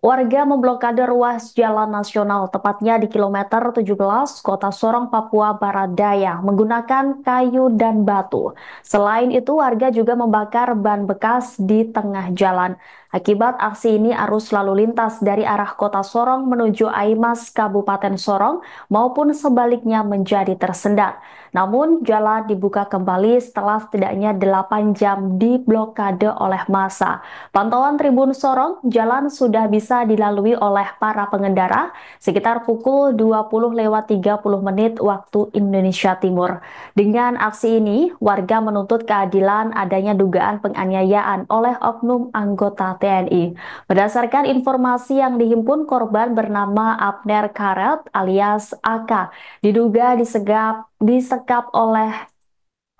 A: Warga memblokade ruas jalan nasional, tepatnya di kilometer 17 Kota Sorong, Papua Barat Daya, menggunakan kayu dan batu. Selain itu, warga juga membakar ban bekas di tengah jalan. Akibat aksi ini, arus lalu lintas dari arah Kota Sorong menuju Aimas, Kabupaten Sorong, maupun sebaliknya menjadi tersendat. Namun, jalan dibuka kembali setelah setidaknya 8 jam diblokade oleh massa. Pantauan Tribun Sorong, jalan sudah bisa dilalui oleh para pengendara sekitar pukul 20:30 waktu Indonesia Timur. Dengan aksi ini, warga menuntut keadilan adanya dugaan penganiayaan oleh oknum anggota TNI. Berdasarkan informasi yang dihimpun, korban bernama Abner Karet alias AK diduga disekap oleh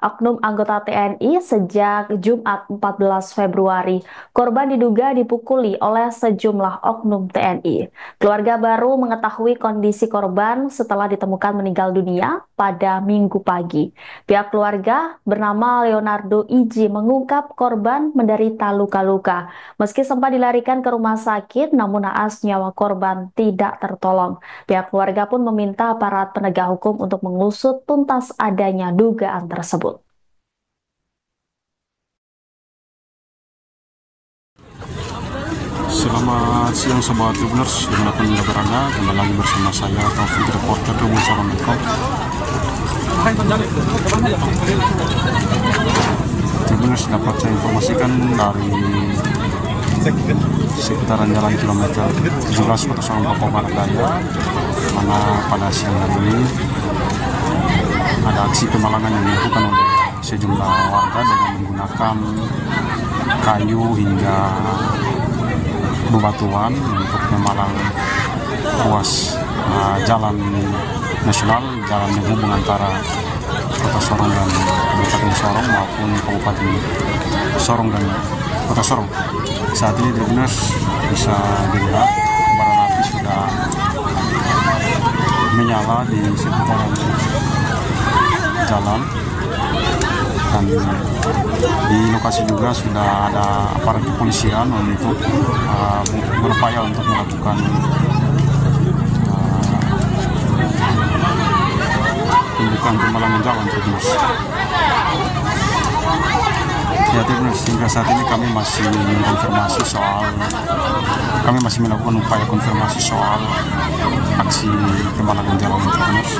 A: oknum anggota TNI sejak Jumat 14 Februari. Korban diduga dipukuli oleh sejumlah oknum TNI. Keluarga baru mengetahui kondisi korban setelah ditemukan meninggal dunia pada Minggu pagi. Pihak keluarga bernama Leonardo Iji mengungkap korban menderita luka-luka. Meski sempat dilarikan ke rumah sakit, namun naas nyawa korban tidak tertolong. Pihak keluarga pun meminta aparat penegak hukum untuk mengusut tuntas adanya dugaan tersebut.
C: Selamat siang Sobat Tribuners, dimanapun Anda berada, kembali lagi bersama saya Taufik, reporter Tribun Sorong.com. Tribuners, dapat saya informasikan dari sekitaran jalan kilometer 17 Kota Sorong, Papua Barat Daya, mana pada siang hari ini ada aksi pemalangan yang dilakukan oleh sejumlah warga dengan menggunakan kayu hingga bebatuan untuk memalang ruas jalan nasional, jalan menghubung antara Kota Sorong dan Kabupaten Sorong maupun Kabupaten Sorong dan Kota Sorong. Saat ini Tribuners bisa dilihat kobaran api sudah menyala di sekitaran jalan, dan di lokasi juga sudah ada aparat kepolisian untuk berupaya untuk melakukan tindakan pemalangan jalan Tribuners. Ya Tribuners, hingga saat ini kami masih melakukan upaya konfirmasi soal aksi pemalangan jalan Tribuners.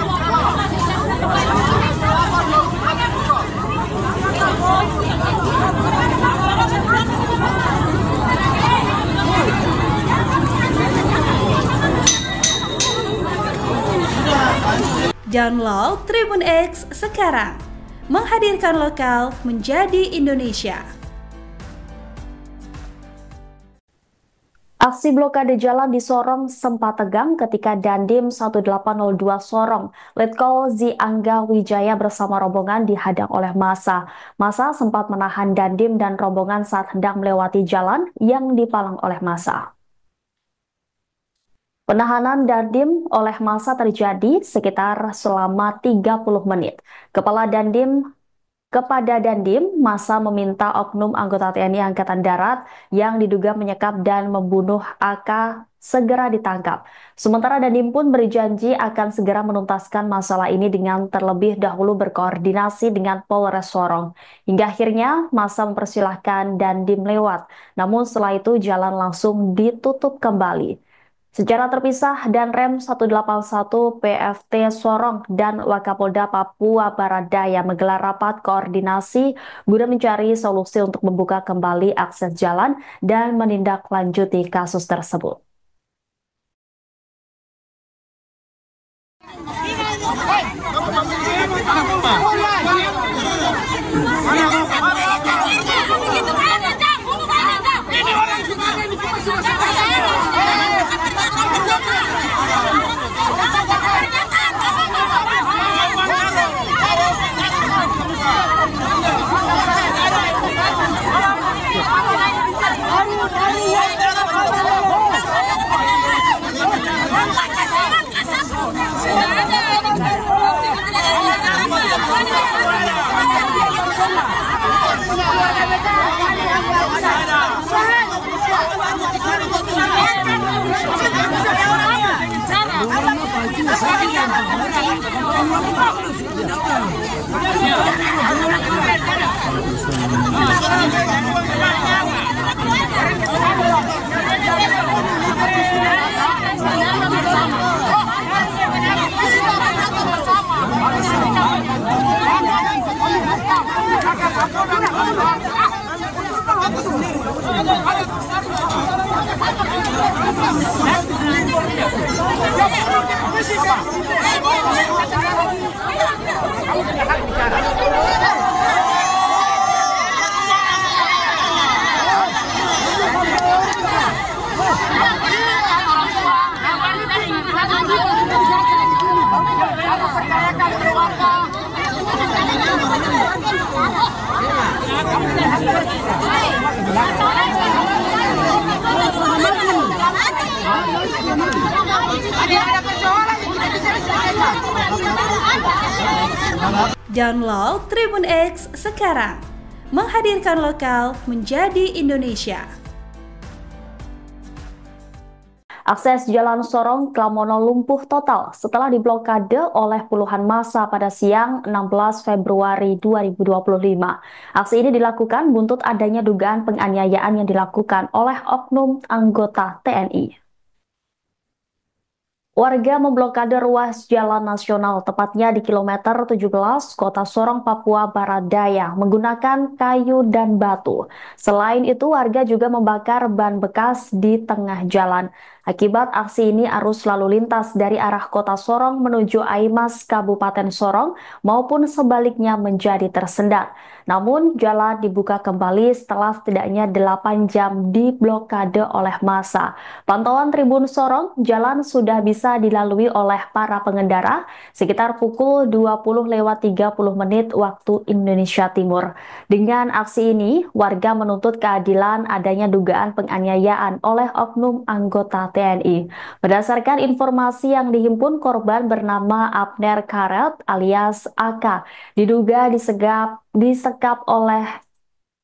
B: Download Tribun X sekarang, menghadirkan lokal menjadi Indonesia.
A: Aksi blokade jalan di Sorong sempat tegang ketika Dandim 1802 Sorong, Letkol Zi Angga Wijaya bersama rombongan dihadang oleh massa. Massa sempat menahan Dandim dan rombongan saat hendak melewati jalan yang dipalang oleh massa. Penahanan Dandim oleh massa terjadi sekitar selama 30 menit. Kepada Dandim, massa meminta oknum anggota TNI Angkatan Darat yang diduga menyekap dan membunuh AK segera ditangkap. Sementara Dandim pun berjanji akan segera menuntaskan masalah ini dengan terlebih dahulu berkoordinasi dengan Polres Sorong. Hingga akhirnya massa mempersilahkan Dandim lewat. Namun setelah itu jalan langsung ditutup kembali. Secara terpisah, dan Rem 181 PFT Sorong dan Wakapolda Papua Barat Daya menggelar rapat koordinasi guna mencari solusi untuk membuka kembali akses jalan dan menindaklanjuti kasus tersebut.
B: Download Tribun X sekarang, menghadirkan lokal menjadi Indonesia.
A: Akses Jalan Sorong Klamono lumpuh total setelah diblokade oleh puluhan massa pada siang 16 Februari 2025. Aksi ini dilakukan buntut adanya dugaan penganiayaan yang dilakukan oleh oknum anggota TNI. Warga memblokade ruas jalan nasional, tepatnya di kilometer 17 Kota Sorong, Papua Barat Daya, menggunakan kayu dan batu. Selain itu, warga juga membakar ban bekas di tengah jalan. Akibat aksi ini, arus lalu lintas dari arah Kota Sorong menuju Aimas, Kabupaten Sorong, maupun sebaliknya menjadi tersendat. Namun, jalan dibuka kembali setelah setidaknya 8 jam diblokade oleh massa. Pantauan Tribun Sorong, jalan sudah bisa dilalui oleh para pengendara sekitar pukul 20:30 waktu Indonesia Timur. Dengan aksi ini, warga menuntut keadilan adanya dugaan penganiayaan oleh oknum anggota TNI. Berdasarkan informasi yang dihimpun, korban bernama Abner Karet alias AK diduga disekap oleh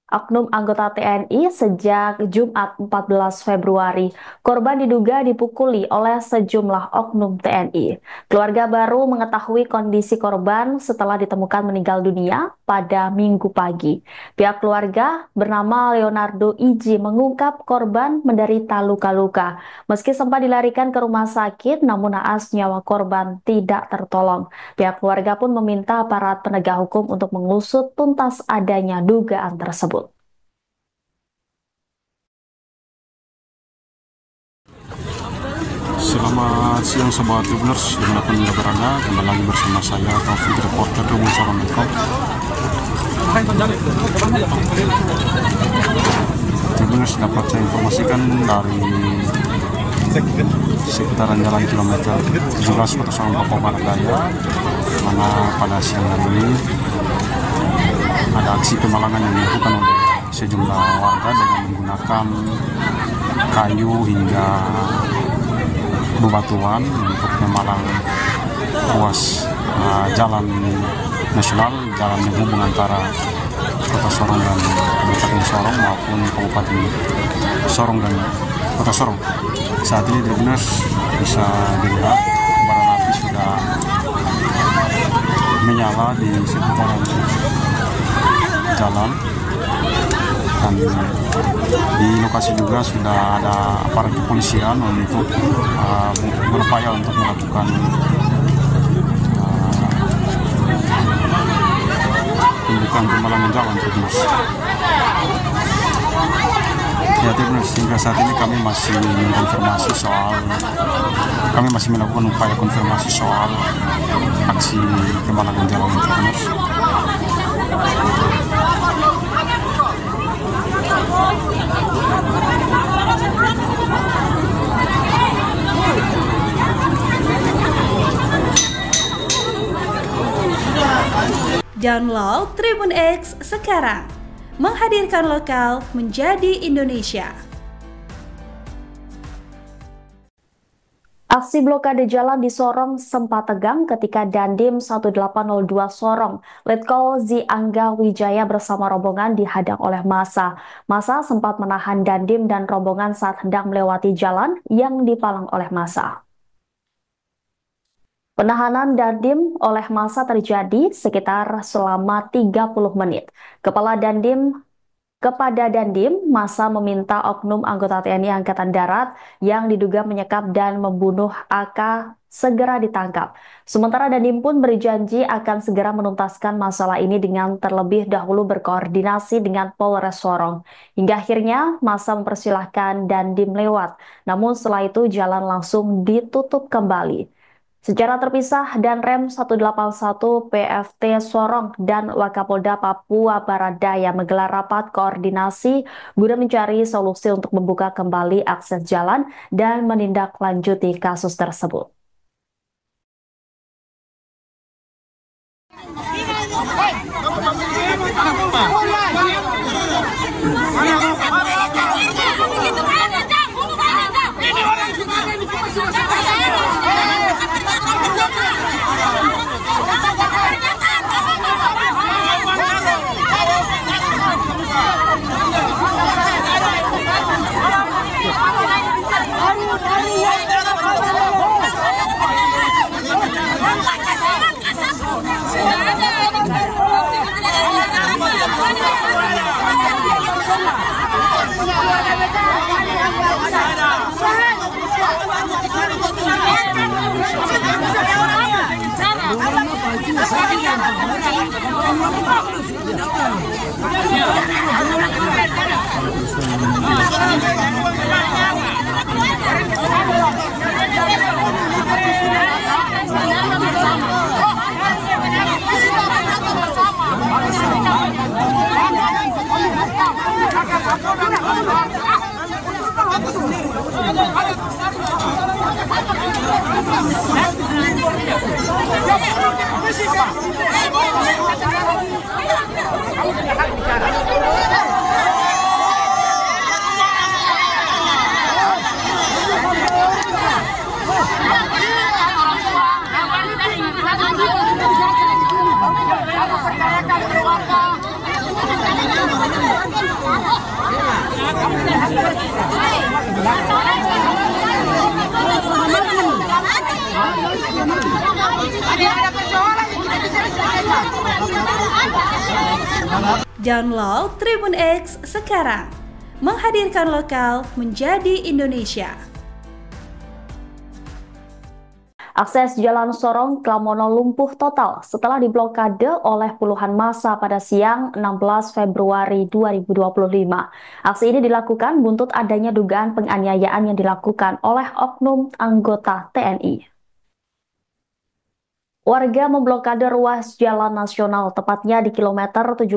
A: oknum anggota TNI sejak Jumat 14 Februari. Korban diduga dipukuli oleh sejumlah oknum TNI. Keluarga baru mengetahui kondisi korban setelah ditemukan meninggal dunia pada Minggu pagi. Pihak keluarga bernama Leonardo Iji mengungkap korban menderita luka-luka. Meski sempat dilarikan ke rumah sakit, namun naas nyawa korban tidak tertolong. Pihak keluarga pun meminta aparat penegak hukum untuk mengusut tuntas adanya dugaan tersebut.
C: Selamat siang Sobat Tribuners, dimanapun Anda berada, kembali lagi bersama saya Taufik, reporter Tribun Sorong.com. Tribuners, dapat saya informasikan dari sekitaran jalan kilometer 17 Kota Sorong, Papua Barat Daya, mana pada siang hari ini ada aksi pemalangan yang dilakukan oleh sejumlah warga dengan menggunakan kayu hingga bebatuan untuk memalang ruas jalan nasional, jalan menghubung antara Kota Sorong dan Kabupaten Sorong maupun Kabupaten Sorong dan Kota Sorong. Saat ini Tribuners bisa dilihat kobaran api sudah menyala di sekitaran jalan. dan di lokasi juga sudah ada aparat kepolisian untuk berupaya untuk melakukan pembukaan pembalangan jalan terus. Ya, terus hingga saat ini kami masih melakukan upaya konfirmasi soal aksi pembalangan jalan terus.
B: Download Tribun X sekarang, menghadirkan lokal menjadi Indonesia.
A: Aksi blokade jalan di Sorong sempat tegang ketika Dandim 1802 Sorong, Letkol Zi Angga Wijaya bersama rombongan dihadang oleh massa. Massa sempat menahan Dandim dan rombongan saat hendak melewati jalan yang dipalang oleh massa. Penahanan Dandim oleh massa terjadi sekitar selama 30 menit. Kepada Dandim, massa meminta oknum anggota TNI Angkatan Darat yang diduga menyekap dan membunuh AK segera ditangkap. Sementara Dandim pun berjanji akan segera menuntaskan masalah ini dengan terlebih dahulu berkoordinasi dengan Polres Sorong. Hingga akhirnya massa mempersilahkan Dandim lewat, namun setelah itu jalan langsung ditutup kembali. Secara terpisah, Danrem 181 PFT Sorong dan Wakapolda Papua Barat Daya menggelar rapat koordinasi guna mencari solusi untuk membuka kembali akses jalan dan menindaklanjuti kasus tersebut.
B: Download Tribun X sekarang, menghadirkan lokal menjadi Indonesia.
A: Akses Jalan Sorong Klamono lumpuh total setelah diblokade oleh puluhan massa pada siang 16 Februari 2025. Aksi ini dilakukan buntut adanya dugaan penganiayaan yang dilakukan oleh oknum anggota TNI. Warga memblokade ruas jalan nasional, tepatnya di kilometer 17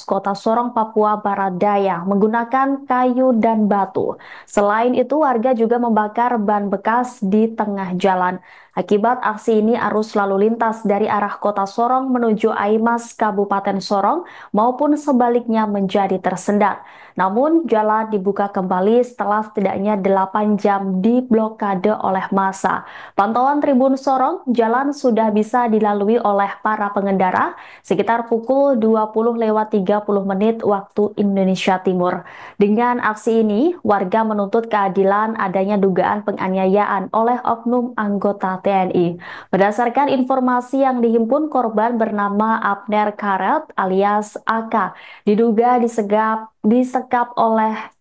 A: Kota Sorong, Papua Barat Daya, menggunakan kayu dan batu. Selain itu, warga juga membakar ban bekas di tengah jalan. Akibat aksi ini, arus lalu lintas dari arah Kota Sorong menuju Aimas, Kabupaten Sorong, maupun sebaliknya menjadi tersendat. Namun, jalan dibuka kembali setelah setidaknya 8 jam diblokade oleh massa. Pantauan Tribun Sorong, jalan sudah bisa dilalui oleh para pengendara sekitar pukul 20:30 waktu Indonesia Timur. Dengan aksi ini, warga menuntut keadilan adanya dugaan penganiayaan oleh oknum anggota TNI. Berdasarkan informasi yang dihimpun, korban bernama Abner Karet alias AK diduga disekap oleh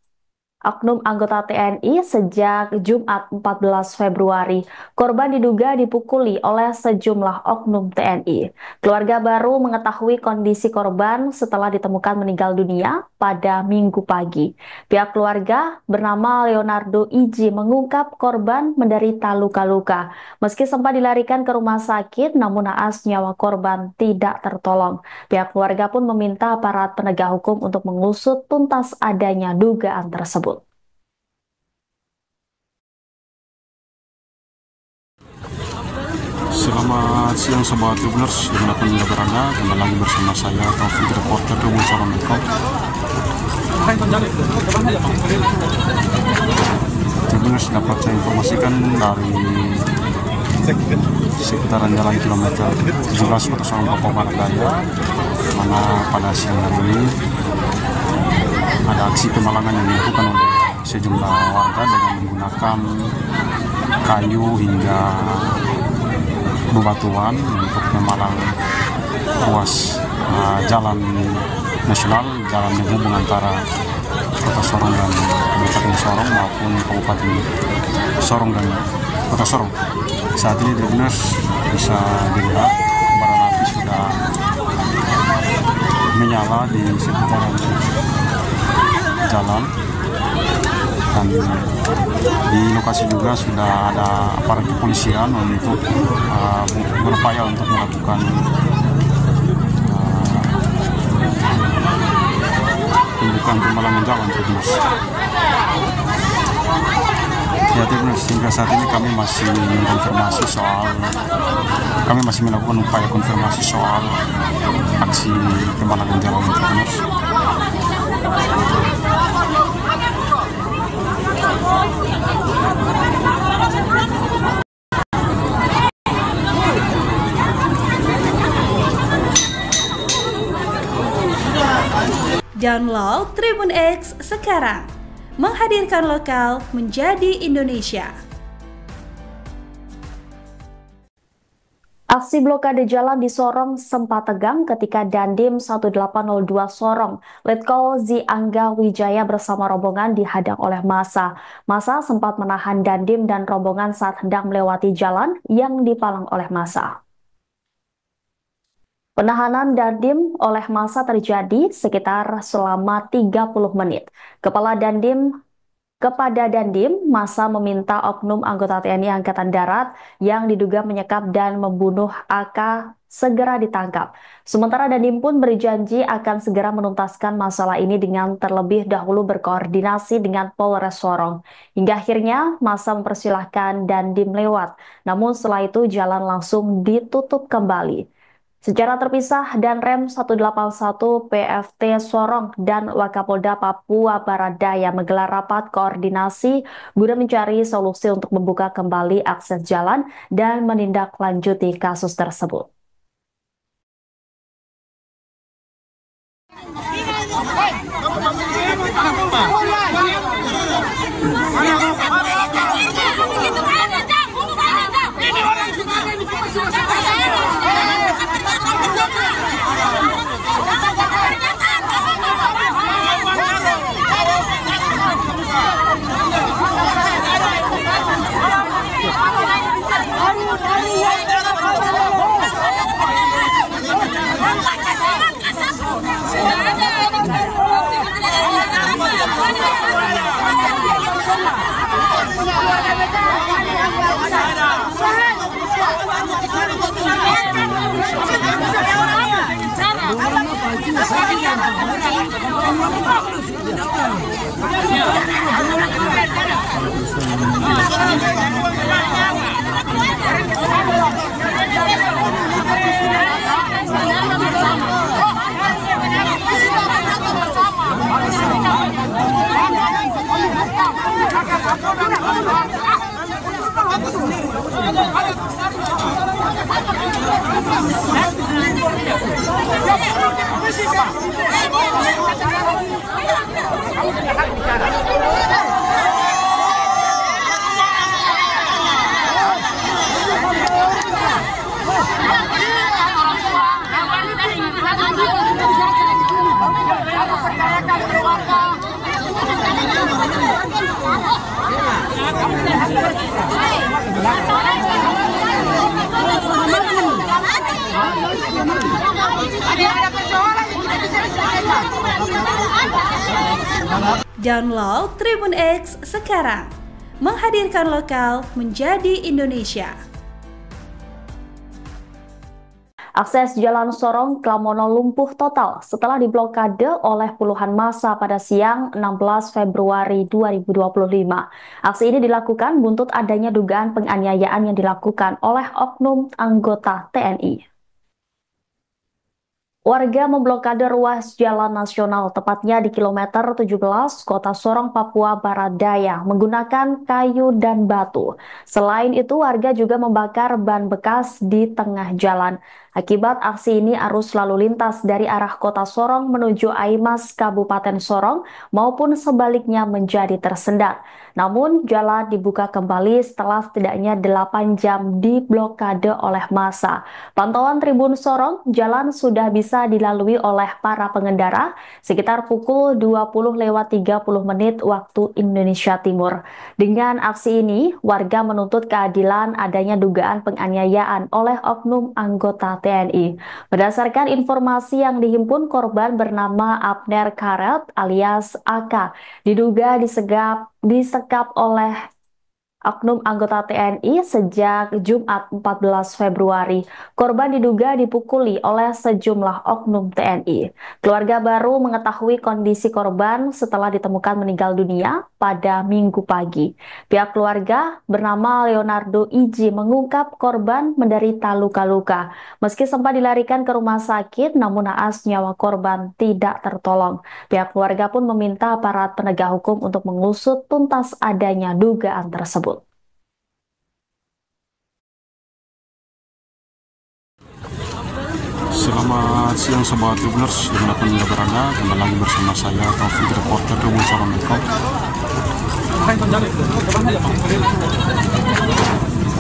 A: oknum anggota TNI sejak Jumat 14 Februari. Korban diduga dipukuli oleh sejumlah oknum TNI. Keluarga baru mengetahui kondisi korban setelah ditemukan meninggal dunia pada Minggu pagi. Pihak keluarga bernama Leonardo Iji mengungkap korban menderita luka-luka. Meski sempat dilarikan ke rumah sakit, namun naas nyawa korban tidak tertolong. Pihak keluarga pun meminta aparat penegak hukum untuk mengusut tuntas adanya dugaan tersebut.
C: Selamat siang Sobat Tribuners, dimanapun Anda berada, kembali lagi bersama saya Taufik, reporter Tribun Sorong. Tribuners, dapat saya informasikan dari sekitaran jalan kilometer 17 Kota Sorong Papua Barat Daya, mana pada siang hari ini ada aksi pemalangan yang dilakukan oleh sejumlah warga dengan menggunakan kayu hingga bebatuan untuk memalang ruas jalan nasional, jalan menghubung antara Kota Sorong dan Kabupaten Sorong maupun Kabupaten Sorong dan Kota Sorong. Saat ini Tribuners bisa dilihat kobaran api sudah menyala di sekitaran jalan, dan di lokasi juga sudah ada aparat kepolisian untuk berupaya untuk melakukan pembukaan pemalangan jalan Tribuners. Ya Tribuners, hingga saat ini kami masih melakukan upaya konfirmasi soal aksi pemalangan jalan Tribuners.
B: Download Tribun X sekarang, menghadirkan lokal menjadi Indonesia.
A: Aksi blokade jalan di Sorong sempat tegang ketika Dandim 1802 Sorong, Letkol Zi Angga Wijaya bersama rombongan dihadang oleh massa. Massa sempat menahan Dandim dan rombongan saat hendak melewati jalan yang dipalang oleh massa. Penahanan Dandim oleh massa terjadi sekitar selama 30 menit. Kepada Dandim, massa meminta oknum anggota TNI Angkatan Darat yang diduga menyekap dan membunuh AK segera ditangkap. Sementara Dandim pun berjanji akan segera menuntaskan masalah ini dengan terlebih dahulu berkoordinasi dengan Polres Sorong. Hingga akhirnya massa mempersilahkan Dandim lewat, namun setelah itu jalan langsung ditutup kembali. Secara terpisah, Danrem 181 PFT Sorong dan Wakapolda Papua Barat Daya menggelar rapat koordinasi guna mencari solusi untuk membuka kembali akses jalan dan menindaklanjuti kasus tersebut.
B: Download Tribun X sekarang. Menghadirkan lokal menjadi Indonesia.
A: Akses Jalan Sorong Klamono lumpuh total setelah diblokade oleh puluhan massa pada siang 16 Februari 2025. Aksi ini dilakukan buntut adanya dugaan penganiayaan yang dilakukan oleh oknum anggota TNI. Warga memblokade ruas jalan nasional, tepatnya di kilometer 17 Kota Sorong, Papua Barat Daya, menggunakan kayu dan batu. Selain itu, warga juga membakar ban bekas di tengah jalan. Akibat aksi ini, arus lalu lintas dari arah Kota Sorong menuju Aimas, Kabupaten Sorong, maupun sebaliknya menjadi tersendat. Namun, jalan dibuka kembali setelah setidaknya 8 jam diblokade oleh massa. Pantauan Tribun Sorong, jalan sudah bisa dilalui oleh para pengendara sekitar pukul 20:30 waktu Indonesia Timur. Dengan aksi ini, warga menuntut keadilan adanya dugaan penganiayaan oleh oknum anggota TNI. Berdasarkan informasi yang dihimpun, korban bernama Abner Karet alias AK diduga disekap oleh oknum anggota TNI sejak Jumat 14 Februari. Korban diduga dipukuli oleh sejumlah oknum TNI. Keluarga baru mengetahui kondisi korban setelah ditemukan meninggal dunia pada Minggu pagi. Pihak keluarga bernama Leonardo Iji mengungkap korban menderita luka-luka. Meski sempat dilarikan ke rumah sakit, namun naas nyawa korban tidak tertolong. Pihak keluarga pun meminta aparat penegak hukum untuk mengusut tuntas adanya dugaan tersebut.
C: Selamat siang Sobat Tribuners, dimanapun Anda berada, kembali lagi bersama saya Taufik, reporter Tribun Sorong.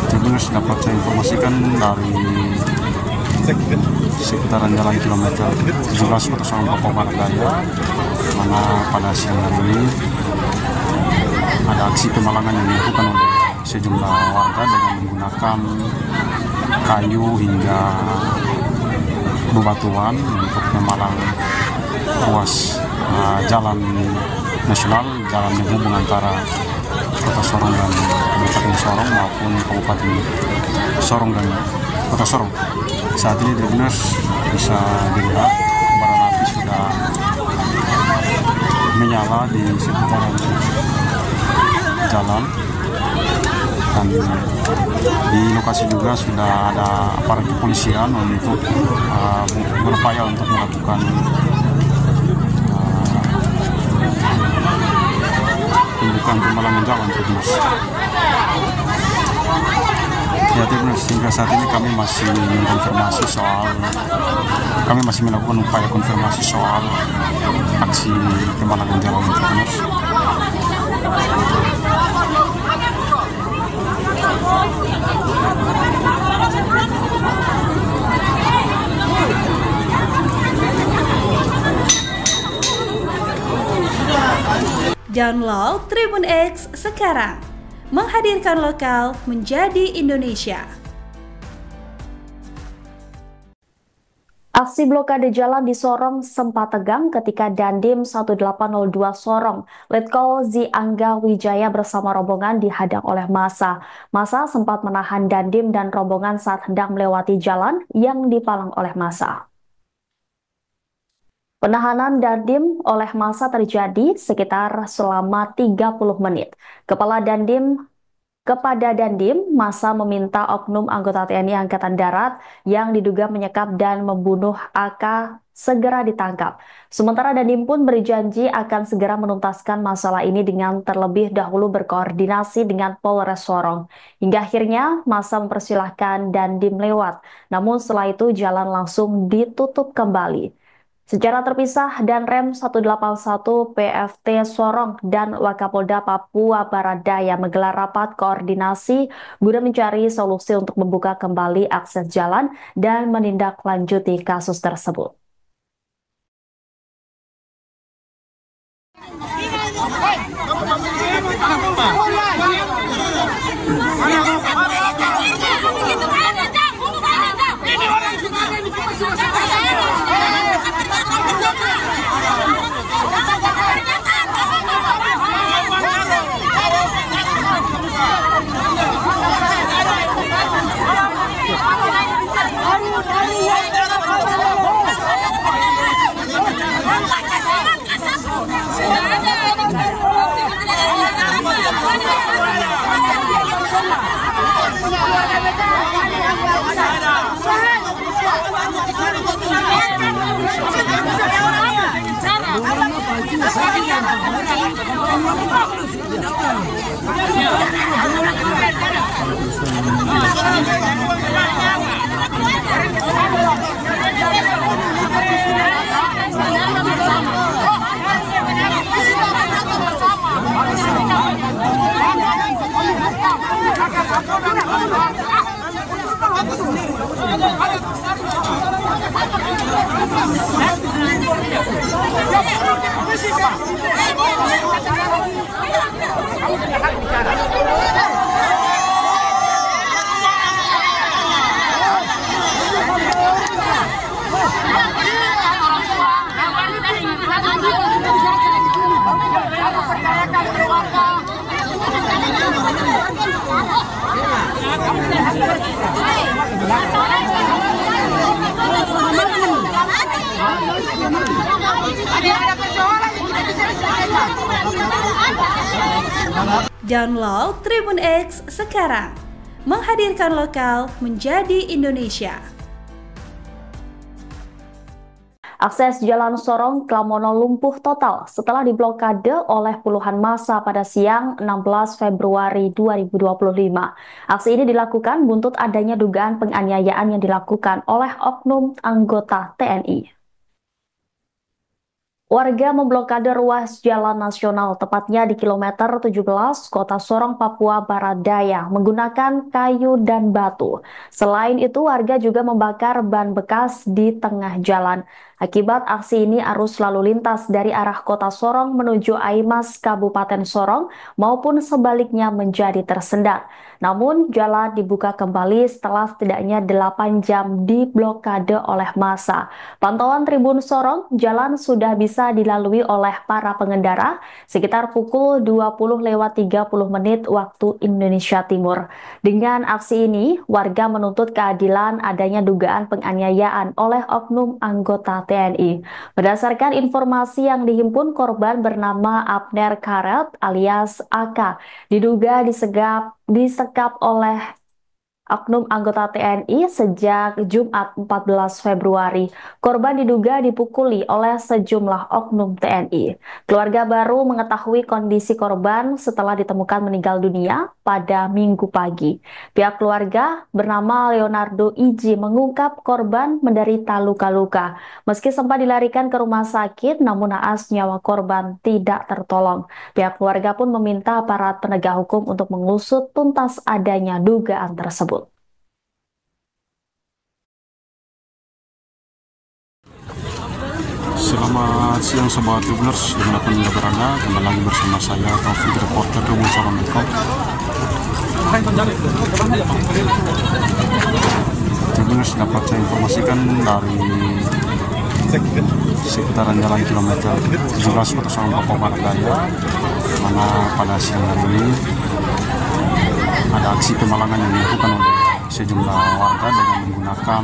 C: Tribuners, dapat saya informasikan dari sekitaran jalan kilometer 17 Kota Sorong, Papua Barat Daya, mana pada siang hari ini ada aksi pemalangan yang dilakukan oleh sejumlah warga dengan menggunakan kayu hingga bebatuan untuk memalang ruas jalan nasional, jalan menghubung antara Kota Sorong dan Kabupaten Sorong maupun Kabupaten Sorong dan Kota Sorong. Saat ini Tribuners bisa dilihat kobaran api sudah menyala di sekitaran jalan, dan di lokasi juga sudah ada aparat kepolisian untuk berupaya untuk melakukan tindakan pemalangan jalan. Tribuners. Ya Tribuners, hingga saat ini kami masih melakukan upaya konfirmasi soal aksi pemalangan jalan. Tribuners.
B: Download Tribun X sekarang. Menghadirkan lokal menjadi Indonesia.
A: Aksi blokade jalan di Sorong sempat tegang ketika Dandim 1802 Sorong, Letkol Zi Angga Wijaya bersama rombongan dihadang oleh massa. Massa sempat menahan Dandim dan rombongan saat hendak melewati jalan yang dipalang oleh massa. Penahanan Dandim oleh massa terjadi sekitar selama 30 menit. Kepada Dandim, massa meminta oknum anggota TNI Angkatan Darat yang diduga menyekap dan membunuh AK segera ditangkap. Sementara Dandim pun berjanji akan segera menuntaskan masalah ini dengan terlebih dahulu berkoordinasi dengan Polres Sorong. Hingga akhirnya massa mempersilahkan Dandim lewat, namun setelah itu jalan langsung ditutup kembali. Secara terpisah, Danrem 181 PFT Sorong dan Wakapolda Papua Barat Daya menggelar rapat koordinasi guna mencari solusi untuk membuka kembali akses jalan dan menindaklanjuti kasus tersebut.
B: Download Tribun X sekarang, menghadirkan lokal menjadi Indonesia.
A: Akses Jalan Sorong Klamono lumpuh total setelah diblokade oleh puluhan massa pada siang 16 Februari 2025. Aksi ini dilakukan buntut adanya dugaan penganiayaan yang dilakukan oleh oknum anggota TNI. Warga memblokade ruas jalan nasional, tepatnya di kilometer 17 Kota Sorong, Papua Barat Daya, menggunakan kayu dan batu. Selain itu, warga juga membakar ban bekas di tengah jalan. Akibat aksi ini, arus lalu lintas dari arah Kota Sorong menuju Aimas, Kabupaten Sorong, maupun sebaliknya menjadi tersendat. Namun, jalan dibuka kembali setelah setidaknya 8 jam diblokade oleh massa. Pantauan Tribun Sorong, jalan sudah bisa dilalui oleh para pengendara sekitar pukul 20:30 waktu Indonesia Timur. Dengan aksi ini, warga menuntut keadilan adanya dugaan penganiayaan oleh oknum anggota TNI. Berdasarkan informasi yang dihimpun, korban bernama Abner Karet alias AK diduga disekap oleh oknum anggota TNI sejak Jumat 14 Februari. Korban diduga dipukuli oleh sejumlah oknum TNI. Keluarga baru mengetahui kondisi korban setelah ditemukan meninggal dunia pada Minggu pagi. Pihak keluarga bernama Leonardo Iji mengungkap korban menderita luka-luka. Meski sempat dilarikan ke rumah sakit, namun naas nyawa korban tidak tertolong. Pihak keluarga pun meminta aparat penegak hukum untuk mengusut tuntas adanya dugaan tersebut.
C: Selamat siang Sobat Tribuners, dimanapun Anda berada, kembali lagi bersama saya Taufik, reporter Tribun Sorong. Tribuners, dapat saya informasikan dari sekitaran jalan kilometer 17 Kota Sorong, Papua Barat Daya, mana pada siang hari ini ada aksi pemalangan yang dilakukan oleh sejumlah warga dengan menggunakan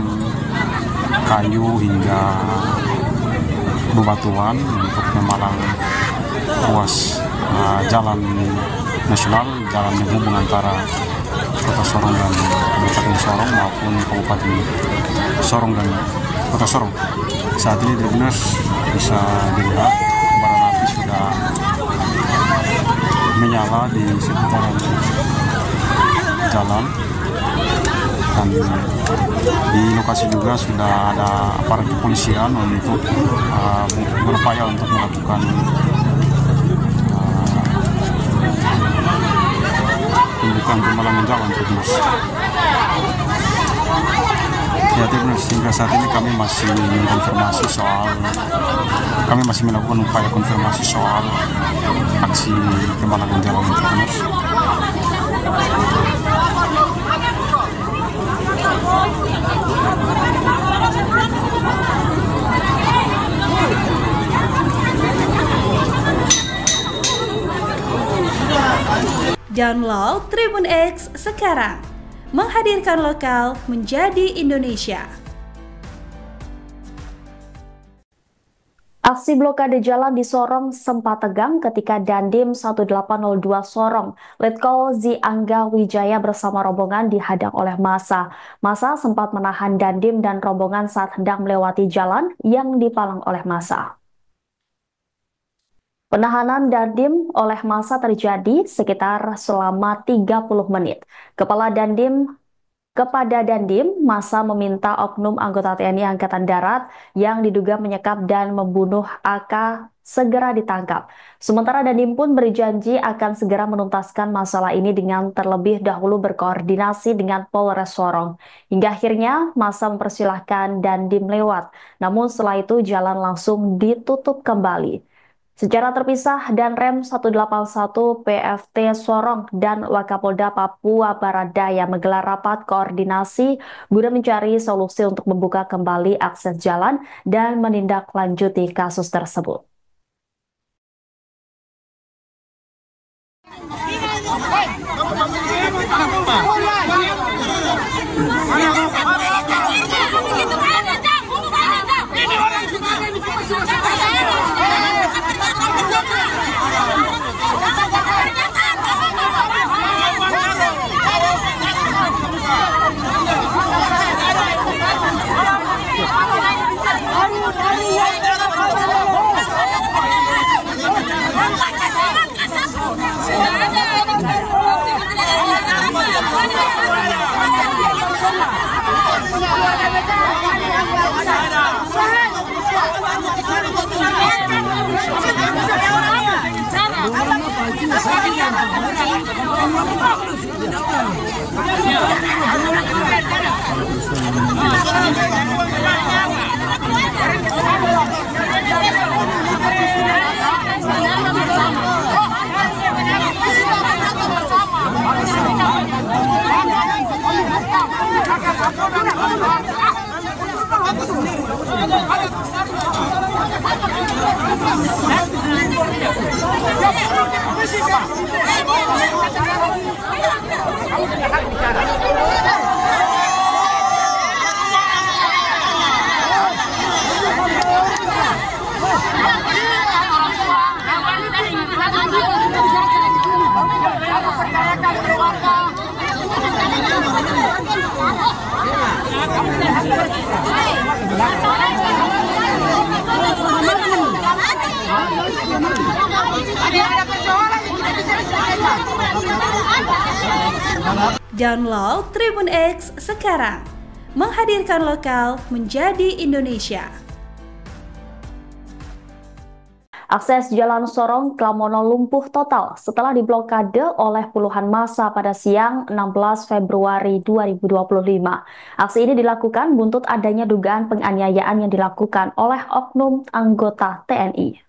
C: kayu hingga bebatuan untuk memalang ruas jalan nasional, jalan menghubung antara Kota Sorong dan Kabupaten Sorong maupun Kabupaten Sorong dan Kota Sorong. Saat ini Tribuners bisa dilihat kobaran api sudah menyala di sekitaran jalan, dan di lokasi juga sudah ada aparat kepolisian untuk berupaya untuk melakukan pembukaan pemalangan jalan Tribuners. Ya Tribuners, hingga saat ini kami masih melakukan upaya konfirmasi soal aksi pemalangan jalan Tribuners.
B: Download Tribun X sekarang, menghadirkan lokal menjadi Indonesia.
A: Aksi blokade jalan di Sorong sempat tegang ketika Dandim 1802 Sorong, Letkol Zi Angga Wijaya bersama rombongan dihadang oleh massa. Massa sempat menahan Dandim dan rombongan saat hendak melewati jalan yang dipalang oleh massa. Penahanan Dandim oleh massa terjadi sekitar selama 30 menit. Kepada Dandim, massa meminta oknum anggota TNI Angkatan Darat yang diduga menyekap dan membunuh AK segera ditangkap. Sementara Dandim pun berjanji akan segera menuntaskan masalah ini dengan terlebih dahulu berkoordinasi dengan Polres Sorong. Hingga akhirnya massa mempersilahkan Dandim lewat, namun setelah itu jalan langsung ditutup kembali. Secara terpisah, Danrem 181 PFT Sorong dan Wakapolda Papua Barat Daya menggelar rapat koordinasi guna mencari solusi untuk membuka kembali akses jalan dan menindaklanjuti kasus tersebut.
B: Download Tribun X sekarang, menghadirkan lokal menjadi Indonesia.
A: Akses Jalan Sorong Klamono lumpuh total setelah diblokade oleh puluhan massa pada siang 16 Februari 2025. Aksi ini dilakukan buntut adanya dugaan penganiayaan yang dilakukan oleh oknum anggota TNI.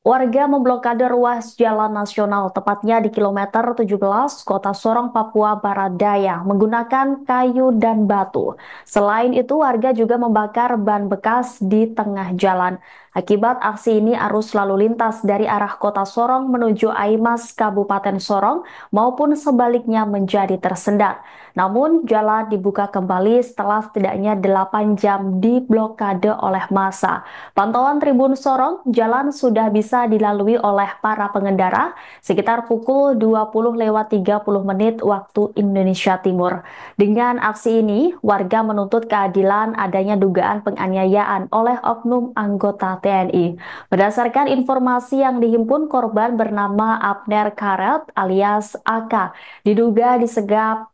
A: Warga memblokade ruas jalan nasional, tepatnya di kilometer 17 Kota Sorong, Papua Barat Daya, menggunakan kayu dan batu. Selain itu, warga juga membakar ban bekas di tengah jalan. Akibat aksi ini, arus lalu lintas dari arah Kota Sorong menuju Aimas, Kabupaten Sorong, maupun sebaliknya menjadi tersendat. Namun, jalan dibuka kembali setelah setidaknya 8 jam diblokade oleh massa. Pantauan Tribun Sorong, jalan sudah bisa dilalui oleh para pengendara sekitar pukul 20:30 waktu Indonesia Timur. Dengan aksi ini, warga menuntut keadilan adanya dugaan penganiayaan oleh oknum anggota TNI. Berdasarkan informasi yang dihimpun, korban bernama Abner Karet alias AK diduga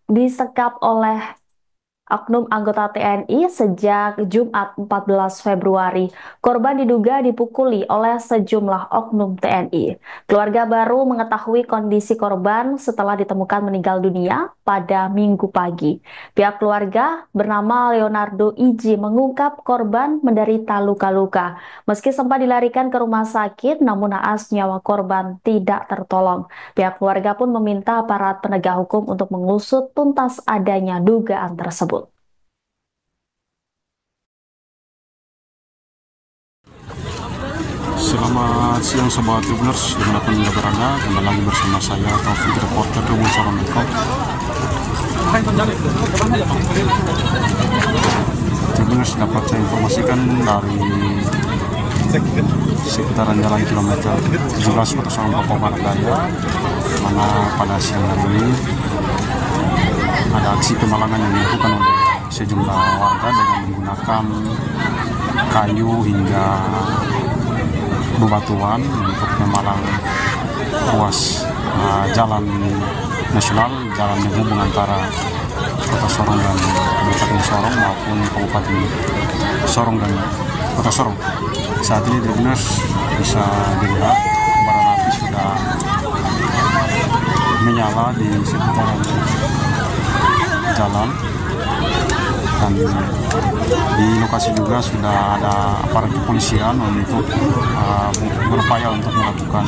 A: disekap oleh oknum anggota TNI sejak Jumat 14 Februari. Korban diduga dipukuli oleh sejumlah oknum TNI. Keluarga baru mengetahui kondisi korban setelah ditemukan meninggal dunia pada Minggu pagi. Pihak keluarga bernama Leonardo Iji mengungkap korban menderita luka-luka. Meski sempat dilarikan ke rumah sakit, namun naas nyawa korban tidak tertolong. Pihak keluarga pun meminta aparat penegak hukum untuk mengusut tuntas adanya dugaan tersebut.
C: Selamat siang Sobat Tribuners, dimanapun Anda berada, kembali lagi bersama saya Taufik, reporter Tribun Sorong. Tribuners dapat saya informasikan dari sekitaran jalan kilometer 17 Kota Sorong Papua Barat Daya, mana pada siang hari ini ada aksi pemalangan yang dilakukan oleh sejumlah warga dengan menggunakan kayu hingga bebatuan untuk memalang ruas jalan nasional, jalan penghubung antara Kota Sorong dan Kabupaten Sorong maupun Kabupaten Sorong dan Kota Sorong. Saat ini Tribuners bisa dilihat kobaran api sudah menyala di sekitaran jalan, dan di lokasi juga sudah ada aparat kepolisian untuk berupaya untuk melakukan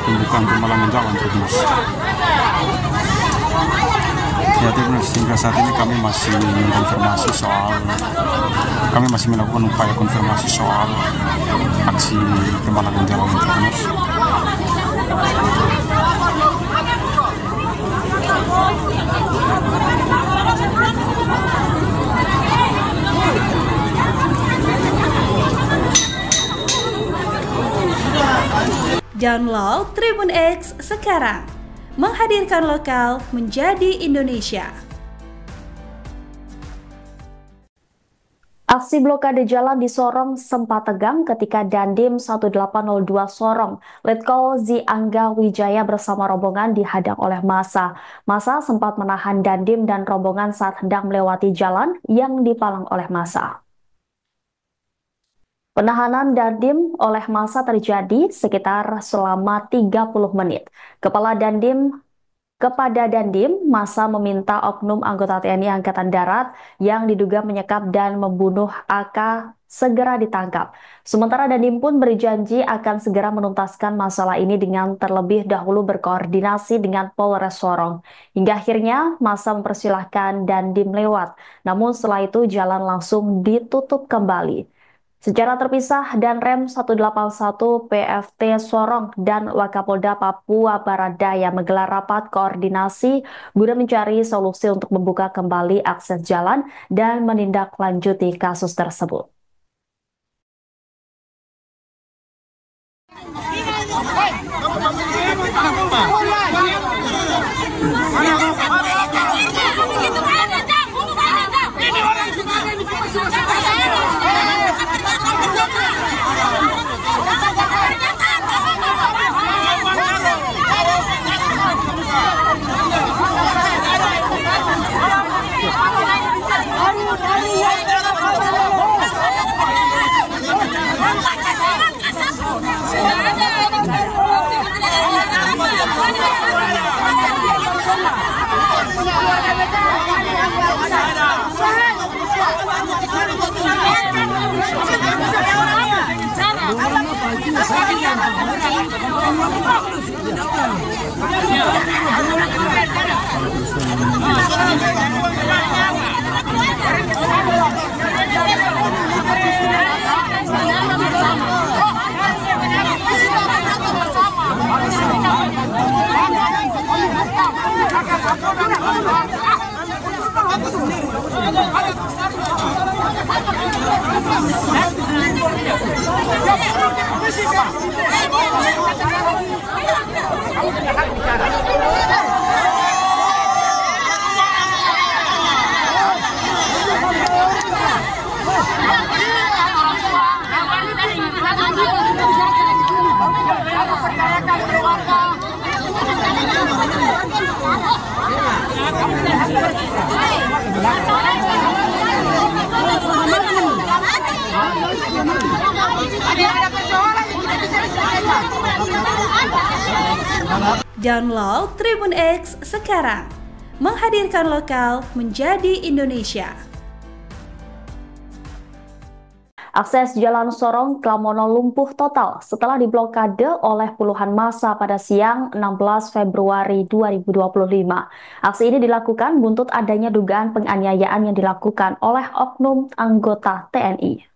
C: tindakan pemalangan jalan. Tribuners. Ya Tribuners, hingga saat ini kami masih melakukan upaya konfirmasi soal aksi pemalangan jalan. Tribuners.
B: Download Tribun X sekarang, menghadirkan lokal menjadi Indonesia.
A: Aksi blokade jalan di Sorong sempat tegang ketika Dandim 1802 Sorong, Letkol Zi Angga Wijaya bersama rombongan dihadang oleh massa. Massa sempat menahan Dandim dan rombongan saat hendak melewati jalan yang dipalang oleh massa. Penahanan Dandim oleh massa terjadi sekitar selama 30 menit. Kepada Dandim, massa meminta oknum anggota TNI Angkatan Darat yang diduga menyekap dan membunuh AK segera ditangkap. Sementara Dandim pun berjanji akan segera menuntaskan masalah ini dengan terlebih dahulu berkoordinasi dengan Polres Sorong. Hingga akhirnya massa mempersilahkan Dandim lewat, namun setelah itu jalan langsung ditutup kembali. Secara terpisah, Danrem 181 PFT Sorong dan Wakapolda Papua Barat Daya menggelar rapat koordinasi guna mencari solusi untuk membuka kembali akses jalan dan menindaklanjuti kasus tersebut.
B: Download Tribun X sekarang, menghadirkan lokal menjadi Indonesia.
A: Akses Jalan Sorong Klamono lumpuh total setelah diblokade oleh puluhan massa pada siang 16 Februari 2025. Aksi ini dilakukan buntut adanya dugaan penganiayaan yang dilakukan oleh oknum anggota TNI.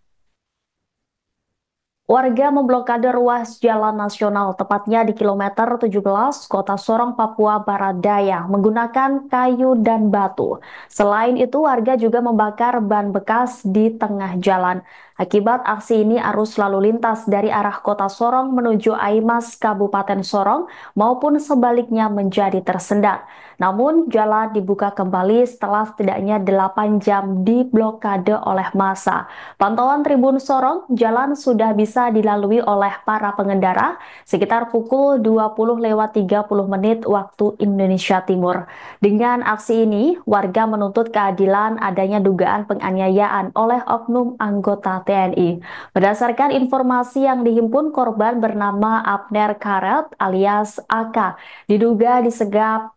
A: Warga memblokade ruas jalan nasional, tepatnya di kilometer 17, Kota Sorong, Papua Barat Daya, menggunakan kayu dan batu. Selain itu, warga juga membakar ban bekas di tengah jalan. Akibat aksi ini, arus lalu lintas dari arah Kota Sorong menuju Aimas, Kabupaten Sorong, maupun sebaliknya menjadi tersendat. Namun, jalan dibuka kembali setelah setidaknya 8 jam diblokade oleh massa. Pantauan Tribun Sorong, jalan sudah bisa dilalui oleh para pengendara sekitar pukul 20:30 waktu Indonesia Timur. Dengan aksi ini, warga menuntut keadilan adanya dugaan penganiayaan oleh oknum anggota TNI. Berdasarkan informasi yang dihimpun, korban bernama Abner Karet alias AK diduga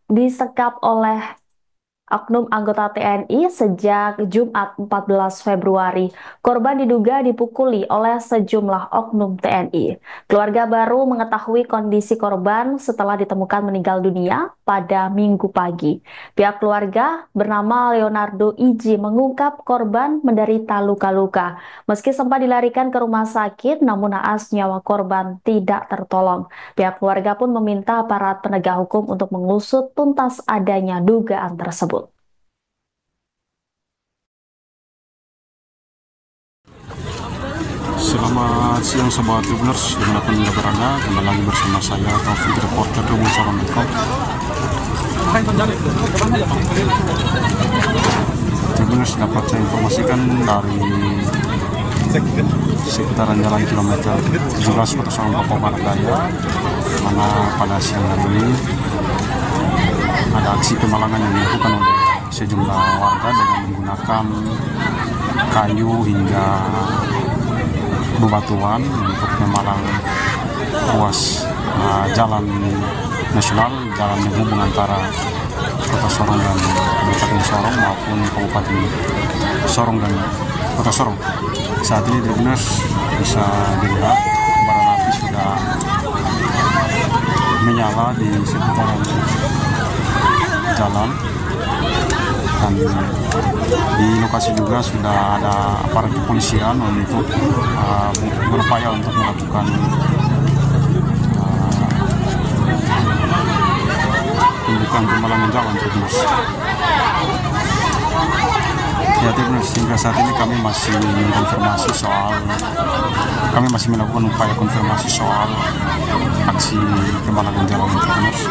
A: disekap oleh oknum anggota TNI sejak Jumat 14 Februari. Korban diduga dipukuli oleh sejumlah oknum TNI. Keluarga baru mengetahui kondisi korban setelah ditemukan meninggal dunia pada Minggu pagi. Pihak keluarga bernama Leonardo Iji mengungkap korban menderita luka-luka. Meski sempat dilarikan ke rumah sakit, namun naas nyawa korban tidak tertolong. Pihak keluarga pun meminta aparat penegak hukum untuk mengusut tuntas adanya dugaan tersebut.
C: Selamat siang Sobat Tribuners, dimanapun Anda berada, kembali lagi bersama saya Taufik, reporter Tribun Sorong.com. Tribuners, dapat saya informasikan dari sekitaran jalan kilometer 17 Kota Sorong, Papua Barat Daya, mana pada siang hari ini ada aksi pemalangan yang dilakukan oleh sejumlah warga dengan menggunakan kayu hingga bebatuan untuk memalang ruas jalan nasional, jalan menghubung antara Kota Sorong dan Kabupaten Sorong maupun Kabupaten Sorong dan Kota Sorong. Saat ini Tribuners bisa dilihat kobaran api sudah menyala di sekitaran jalan, dan di lokasi juga sudah ada aparat kepolisian untuk berupaya untuk melakukan pembukaan pemalangan jalan Tribuners. Ya Tribuners, hingga saat ini kami masih melakukan upaya konfirmasi soal aksi pemalangan jalan Tribuners.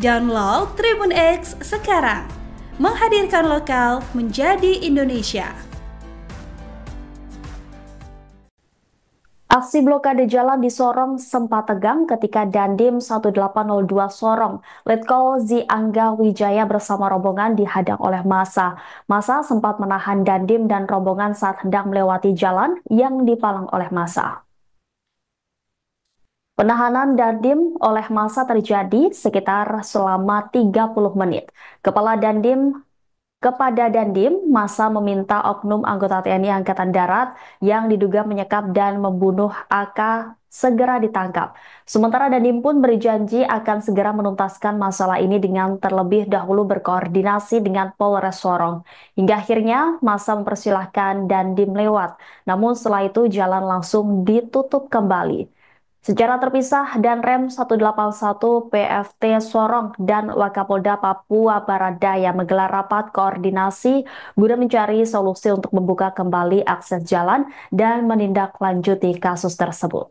B: Download Tribun X sekarang, menghadirkan lokal menjadi Indonesia.
A: Aksi blokade jalan di Sorong sempat tegang ketika Dandim 1802 Sorong, Letkol Zi Angga Wijaya bersama rombongan dihadang oleh massa. Massa sempat menahan Dandim dan rombongan saat hendak melewati jalan yang dipalang oleh massa. Penahanan Dandim oleh massa terjadi sekitar selama 30 menit. Kepada Dandim, massa meminta oknum anggota TNI Angkatan Darat yang diduga menyekap dan membunuh AK segera ditangkap. Sementara Dandim pun berjanji akan segera menuntaskan masalah ini dengan terlebih dahulu berkoordinasi dengan Polres Sorong. Hingga akhirnya massa mempersilahkan Dandim lewat, namun setelah itu jalan langsung ditutup kembali. Secara terpisah, Danrem 181 PFT Sorong dan Wakapolda Papua Barat Daya menggelar rapat koordinasi guna mencari solusi untuk membuka kembali akses jalan dan menindaklanjuti kasus tersebut.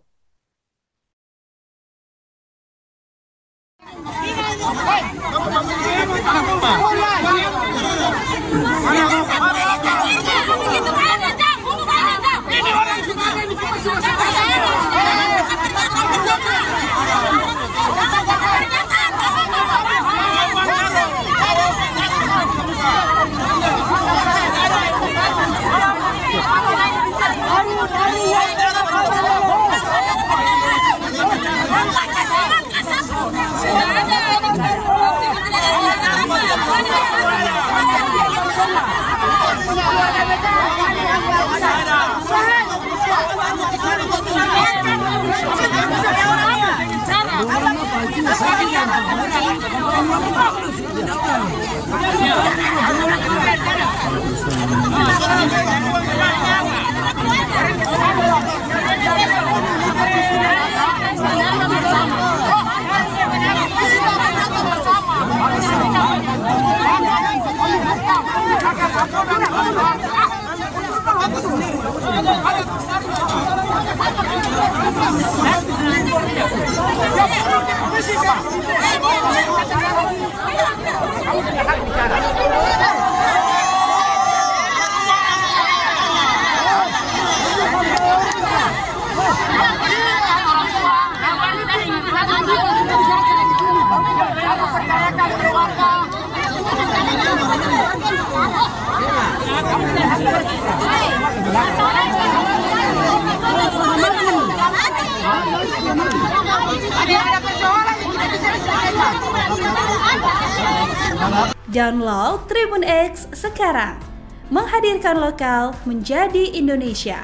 B: Download Tribun X sekarang. Menghadirkan lokal menjadi Indonesia.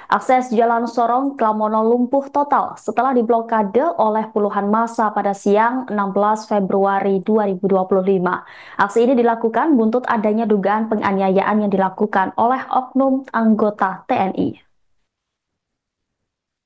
A: Akses Jalan Sorong Klamono lumpuh total setelah diblokade oleh puluhan massa pada siang 16 Februari 2025. Aksi ini dilakukan buntut adanya dugaan penganiayaan yang dilakukan oleh oknum anggota TNI.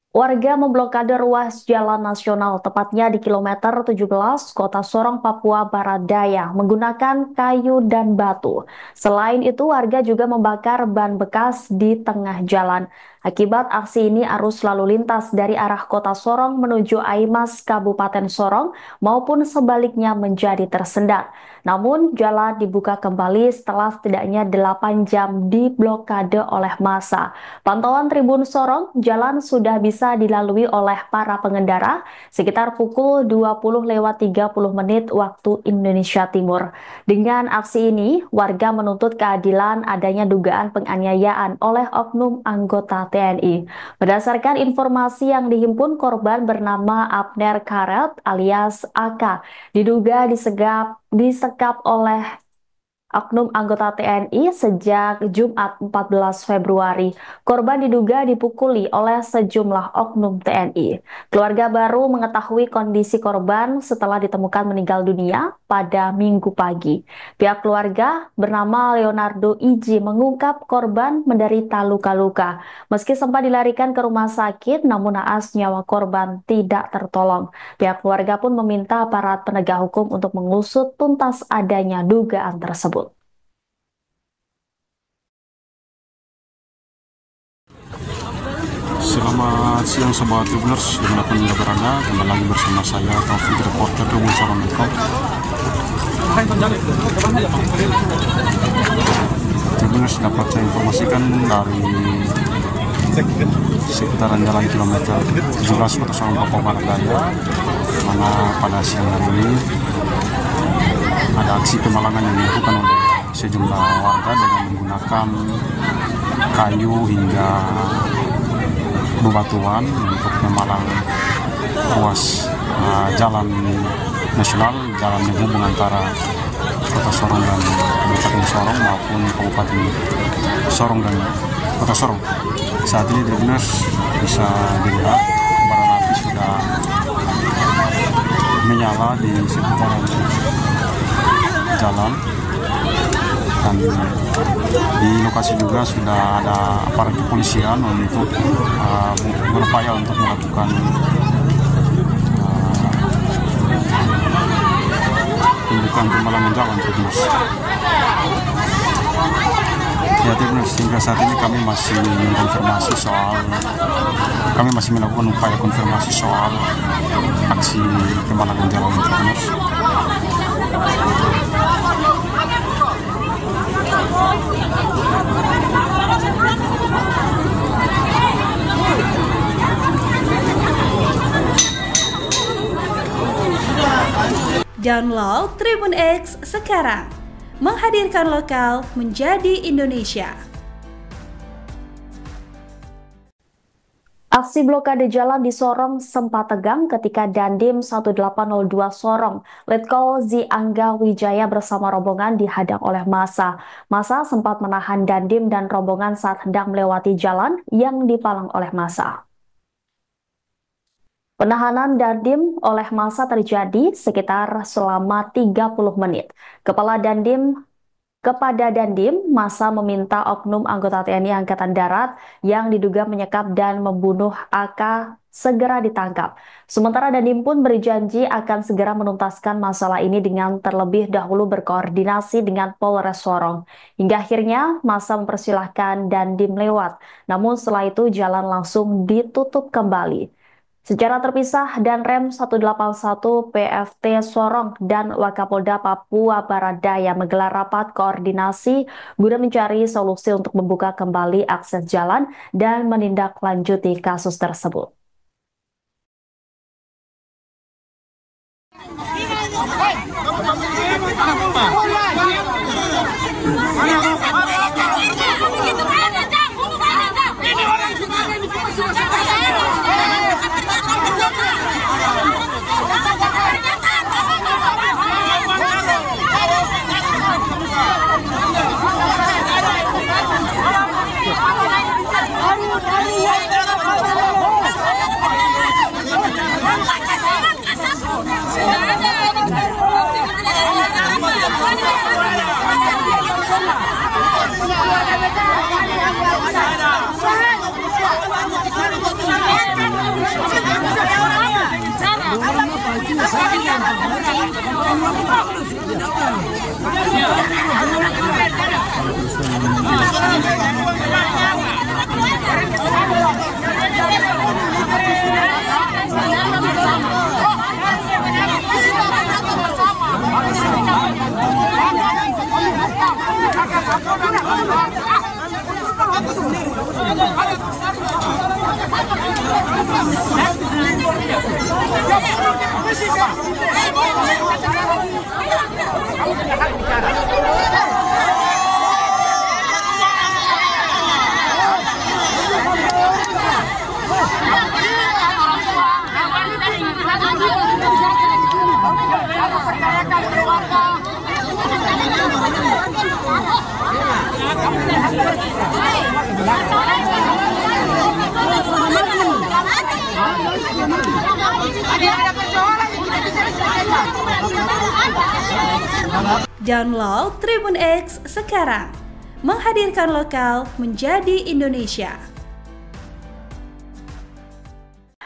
A: Warga memblokade ruas jalan nasional, tepatnya di kilometer 17 Kota Sorong, Papua Barat Daya, menggunakan kayu dan batu. Selain itu, warga juga membakar ban bekas di tengah jalan. Akibat aksi ini, arus lalu lintas dari arah Kota Sorong menuju Aimas, Kabupaten Sorong, maupun sebaliknya menjadi tersendat. Namun, jalan dibuka kembali setelah setidaknya 8 jam diblokade oleh massa. Pantauan Tribun Sorong, jalan sudah bisa dilalui oleh para pengendara sekitar pukul 20:30 waktu Indonesia Timur. Dengan aksi ini, warga menuntut keadilan adanya dugaan penganiayaan oleh oknum anggota TNI. Berdasarkan informasi yang dihimpun, korban bernama Abner Karet alias AK diduga disekap oleh oknum anggota TNI sejak Jumat 14 Februari. Korban diduga dipukuli oleh sejumlah oknum TNI. Keluarga baru mengetahui kondisi korban setelah ditemukan meninggal dunia pada Minggu pagi. Pihak keluarga bernama Leonardo Iji mengungkap korban menderita luka-luka. Meski sempat dilarikan ke rumah sakit, namun naas nyawa korban tidak tertolong. Pihak keluarga pun meminta aparat penegak hukum untuk mengusut tuntas adanya dugaan tersebut.
C: Selamat siang Sobat Tribuners, dimanapun Anda berada, kembali lagi bersama saya Taufik, reporter Tribun Sorong. Tribuners, dapat saya informasikan dari sekitaran jalan kilometer 17 Kota Sorong, Papua Barat Daya, mana pada siang hari ini ada aksi pemalangan yang dilakukan oleh sejumlah warga dengan menggunakan kayu hingga bebatuan untuk memalang ruas jalan nasional, jalan menghubung antara Kota Sorong dan Kabupaten Sorong maupun Kabupaten Sorong dan Kota Sorong. Saat ini Tribuners bisa dilihat kobaran api sudah menyala di sekitaran jalan, dan di lokasi juga sudah ada aparat kepolisian untuk berupaya untuk melakukan pembukaan pemalangan jalan Tribuners. Ya Tribuners, hingga saat ini kami masih melakukan upaya konfirmasi soal aksi pemalangan jalan Tribuners.
B: Download Tribun X sekarang. Menghadirkan lokal menjadi Indonesia.
A: Aksi blokade jalan di Sorong sempat tegang ketika Dandim 1802 Sorong, Letkol Zi Angga Wijaya bersama rombongan dihadang oleh massa. Massa sempat menahan Dandim dan rombongan saat hendak melewati jalan yang dipalang oleh massa. Penahanan Dandim oleh massa terjadi sekitar selama 30 menit. Kepada Dandim, massa meminta oknum anggota TNI Angkatan Darat yang diduga menyekap dan membunuh AK segera ditangkap. Sementara Dandim pun berjanji akan segera menuntaskan masalah ini dengan terlebih dahulu berkoordinasi dengan Polres Sorong. Hingga akhirnya massa mempersilahkan Dandim lewat, namun setelah itu jalan langsung ditutup kembali. Secara terpisah, Danrem 181 PFT Sorong dan Wakapolda Papua Barat Daya menggelar rapat koordinasi guna mencari solusi untuk membuka kembali akses jalan dan menindaklanjuti kasus tersebut.
B: Download Tribun X sekarang, menghadirkan lokal menjadi Indonesia.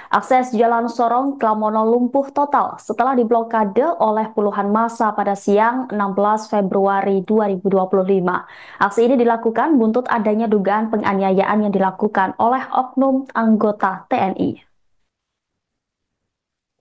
A: Akses Jalan Sorong Klamono lumpuh total setelah diblokade oleh puluhan massa pada siang 16 Februari 2025. Aksi ini dilakukan buntut adanya dugaan penganiayaan yang dilakukan oleh oknum anggota TNI.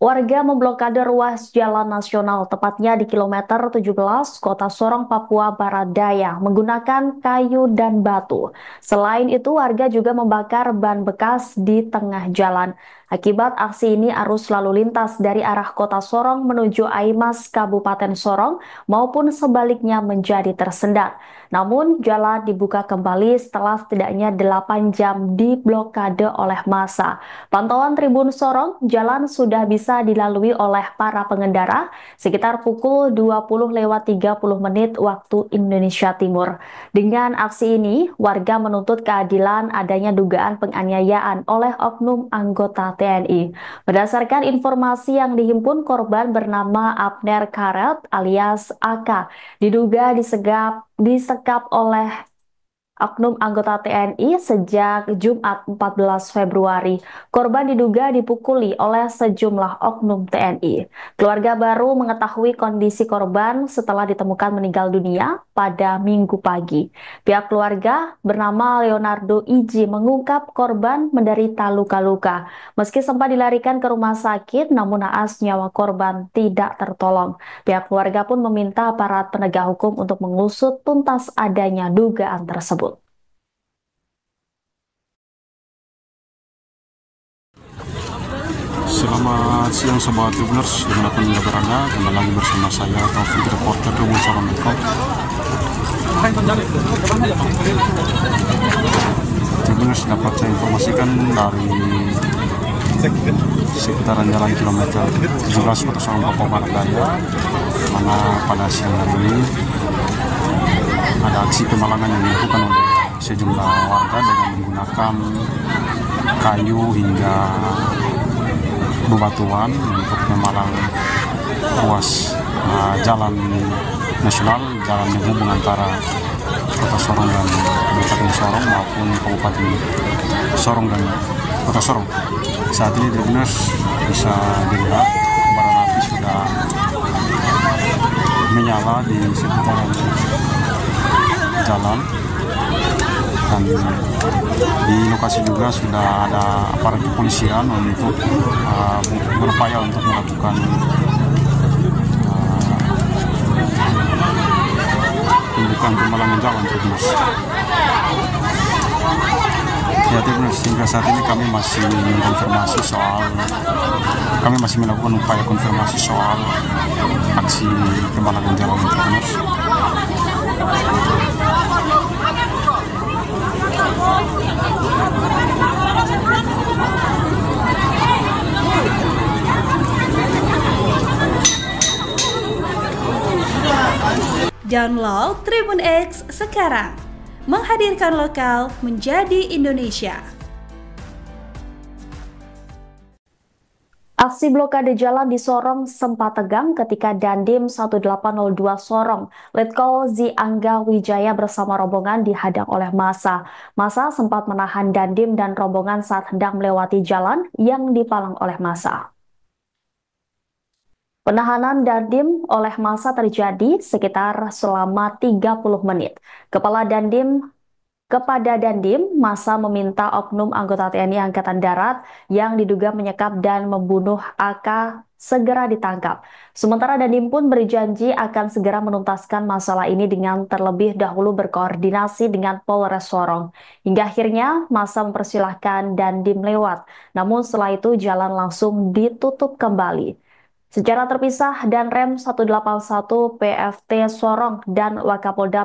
A: Warga memblokade ruas jalan nasional, tepatnya di kilometer 17, Kota Sorong, Papua Barat Daya, menggunakan kayu dan batu. Selain itu, warga juga membakar ban bekas di tengah jalan. Akibat aksi ini, arus lalu lintas dari arah Kota Sorong menuju Aimas, Kabupaten Sorong, maupun sebaliknya menjadi tersendat. Namun, jalan dibuka kembali setelah setidaknya 8 jam diblokade oleh massa. Pantauan Tribun Sorong, jalan sudah bisa dilalui oleh para pengendara sekitar pukul 20:30 waktu Indonesia Timur. Dengan aksi ini, warga menuntut keadilan adanya dugaan penganiayaan oleh oknum anggota TNI. Berdasarkan informasi yang dihimpun, korban bernama Abner Karet alias AK diduga disekap oleh oknum anggota TNI sejak Jumat 14 Februari. Korban diduga dipukuli oleh sejumlah oknum TNI. Keluarga baru mengetahui kondisi korban setelah ditemukan meninggal dunia pada Minggu pagi. Pihak keluarga bernama Leonardo Iji mengungkap korban menderita luka-luka. Meski sempat dilarikan ke rumah sakit, namun naas nyawa korban tidak tertolong. Pihak keluarga pun meminta aparat penegak hukum untuk mengusut tuntas adanya dugaan tersebut.
C: Selamat siang Sobat Tribuners, dimanapun Anda berada, kembali lagi bersama saya Taufik, reporter Tribun Sorong.com. Tribuners, dapat saya informasikan dari sekitaran jalan kilometer 17 Kota Sorong, Papua Barat Daya, mana pada siang hari ini ada aksi pemalangan yang dilakukan oleh sejumlah warga dengan menggunakan kayu hingga bebatuan untuk memalang ruas jalan nasional, jalan menghubung antara Kota Sorong dan Kabupaten Sorong maupun Kabupaten Sorong dan Kota Sorong. Saat ini Tribuners bisa dilihat kobaran api sudah menyala di sekitaran jalan, dan di lokasi juga sudah ada aparat kepolisian untuk berupaya untuk melakukan tindakan pemalangan jalan Tribuners. Ya Tribuners, hingga saat ini kami masih melakukan upaya konfirmasi soal aksi pemalangan jalan Tribuners.
B: Download Tribun X sekarang, menghadirkan lokal menjadi Indonesia.
A: Aksi blokade jalan di Sorong sempat tegang ketika Dandim 1802 Sorong, Letkol Zi Angga Wijaya bersama rombongan dihadang oleh massa. Massa sempat menahan Dandim dan rombongan saat hendak melewati jalan yang dipalang oleh massa. Penahanan Dandim oleh massa terjadi sekitar selama 30 menit. Kepala Dandim Kepada Dandim, massa meminta oknum anggota TNI Angkatan Darat yang diduga menyekap dan membunuh AK segera ditangkap. Sementara Dandim pun berjanji akan segera menuntaskan masalah ini dengan terlebih dahulu berkoordinasi dengan Polres Sorong. Hingga akhirnya massa mempersilahkan Dandim lewat, namun setelah itu jalan langsung ditutup kembali. Secara terpisah, Danrem 181 PFT Sorong dan Wakapolda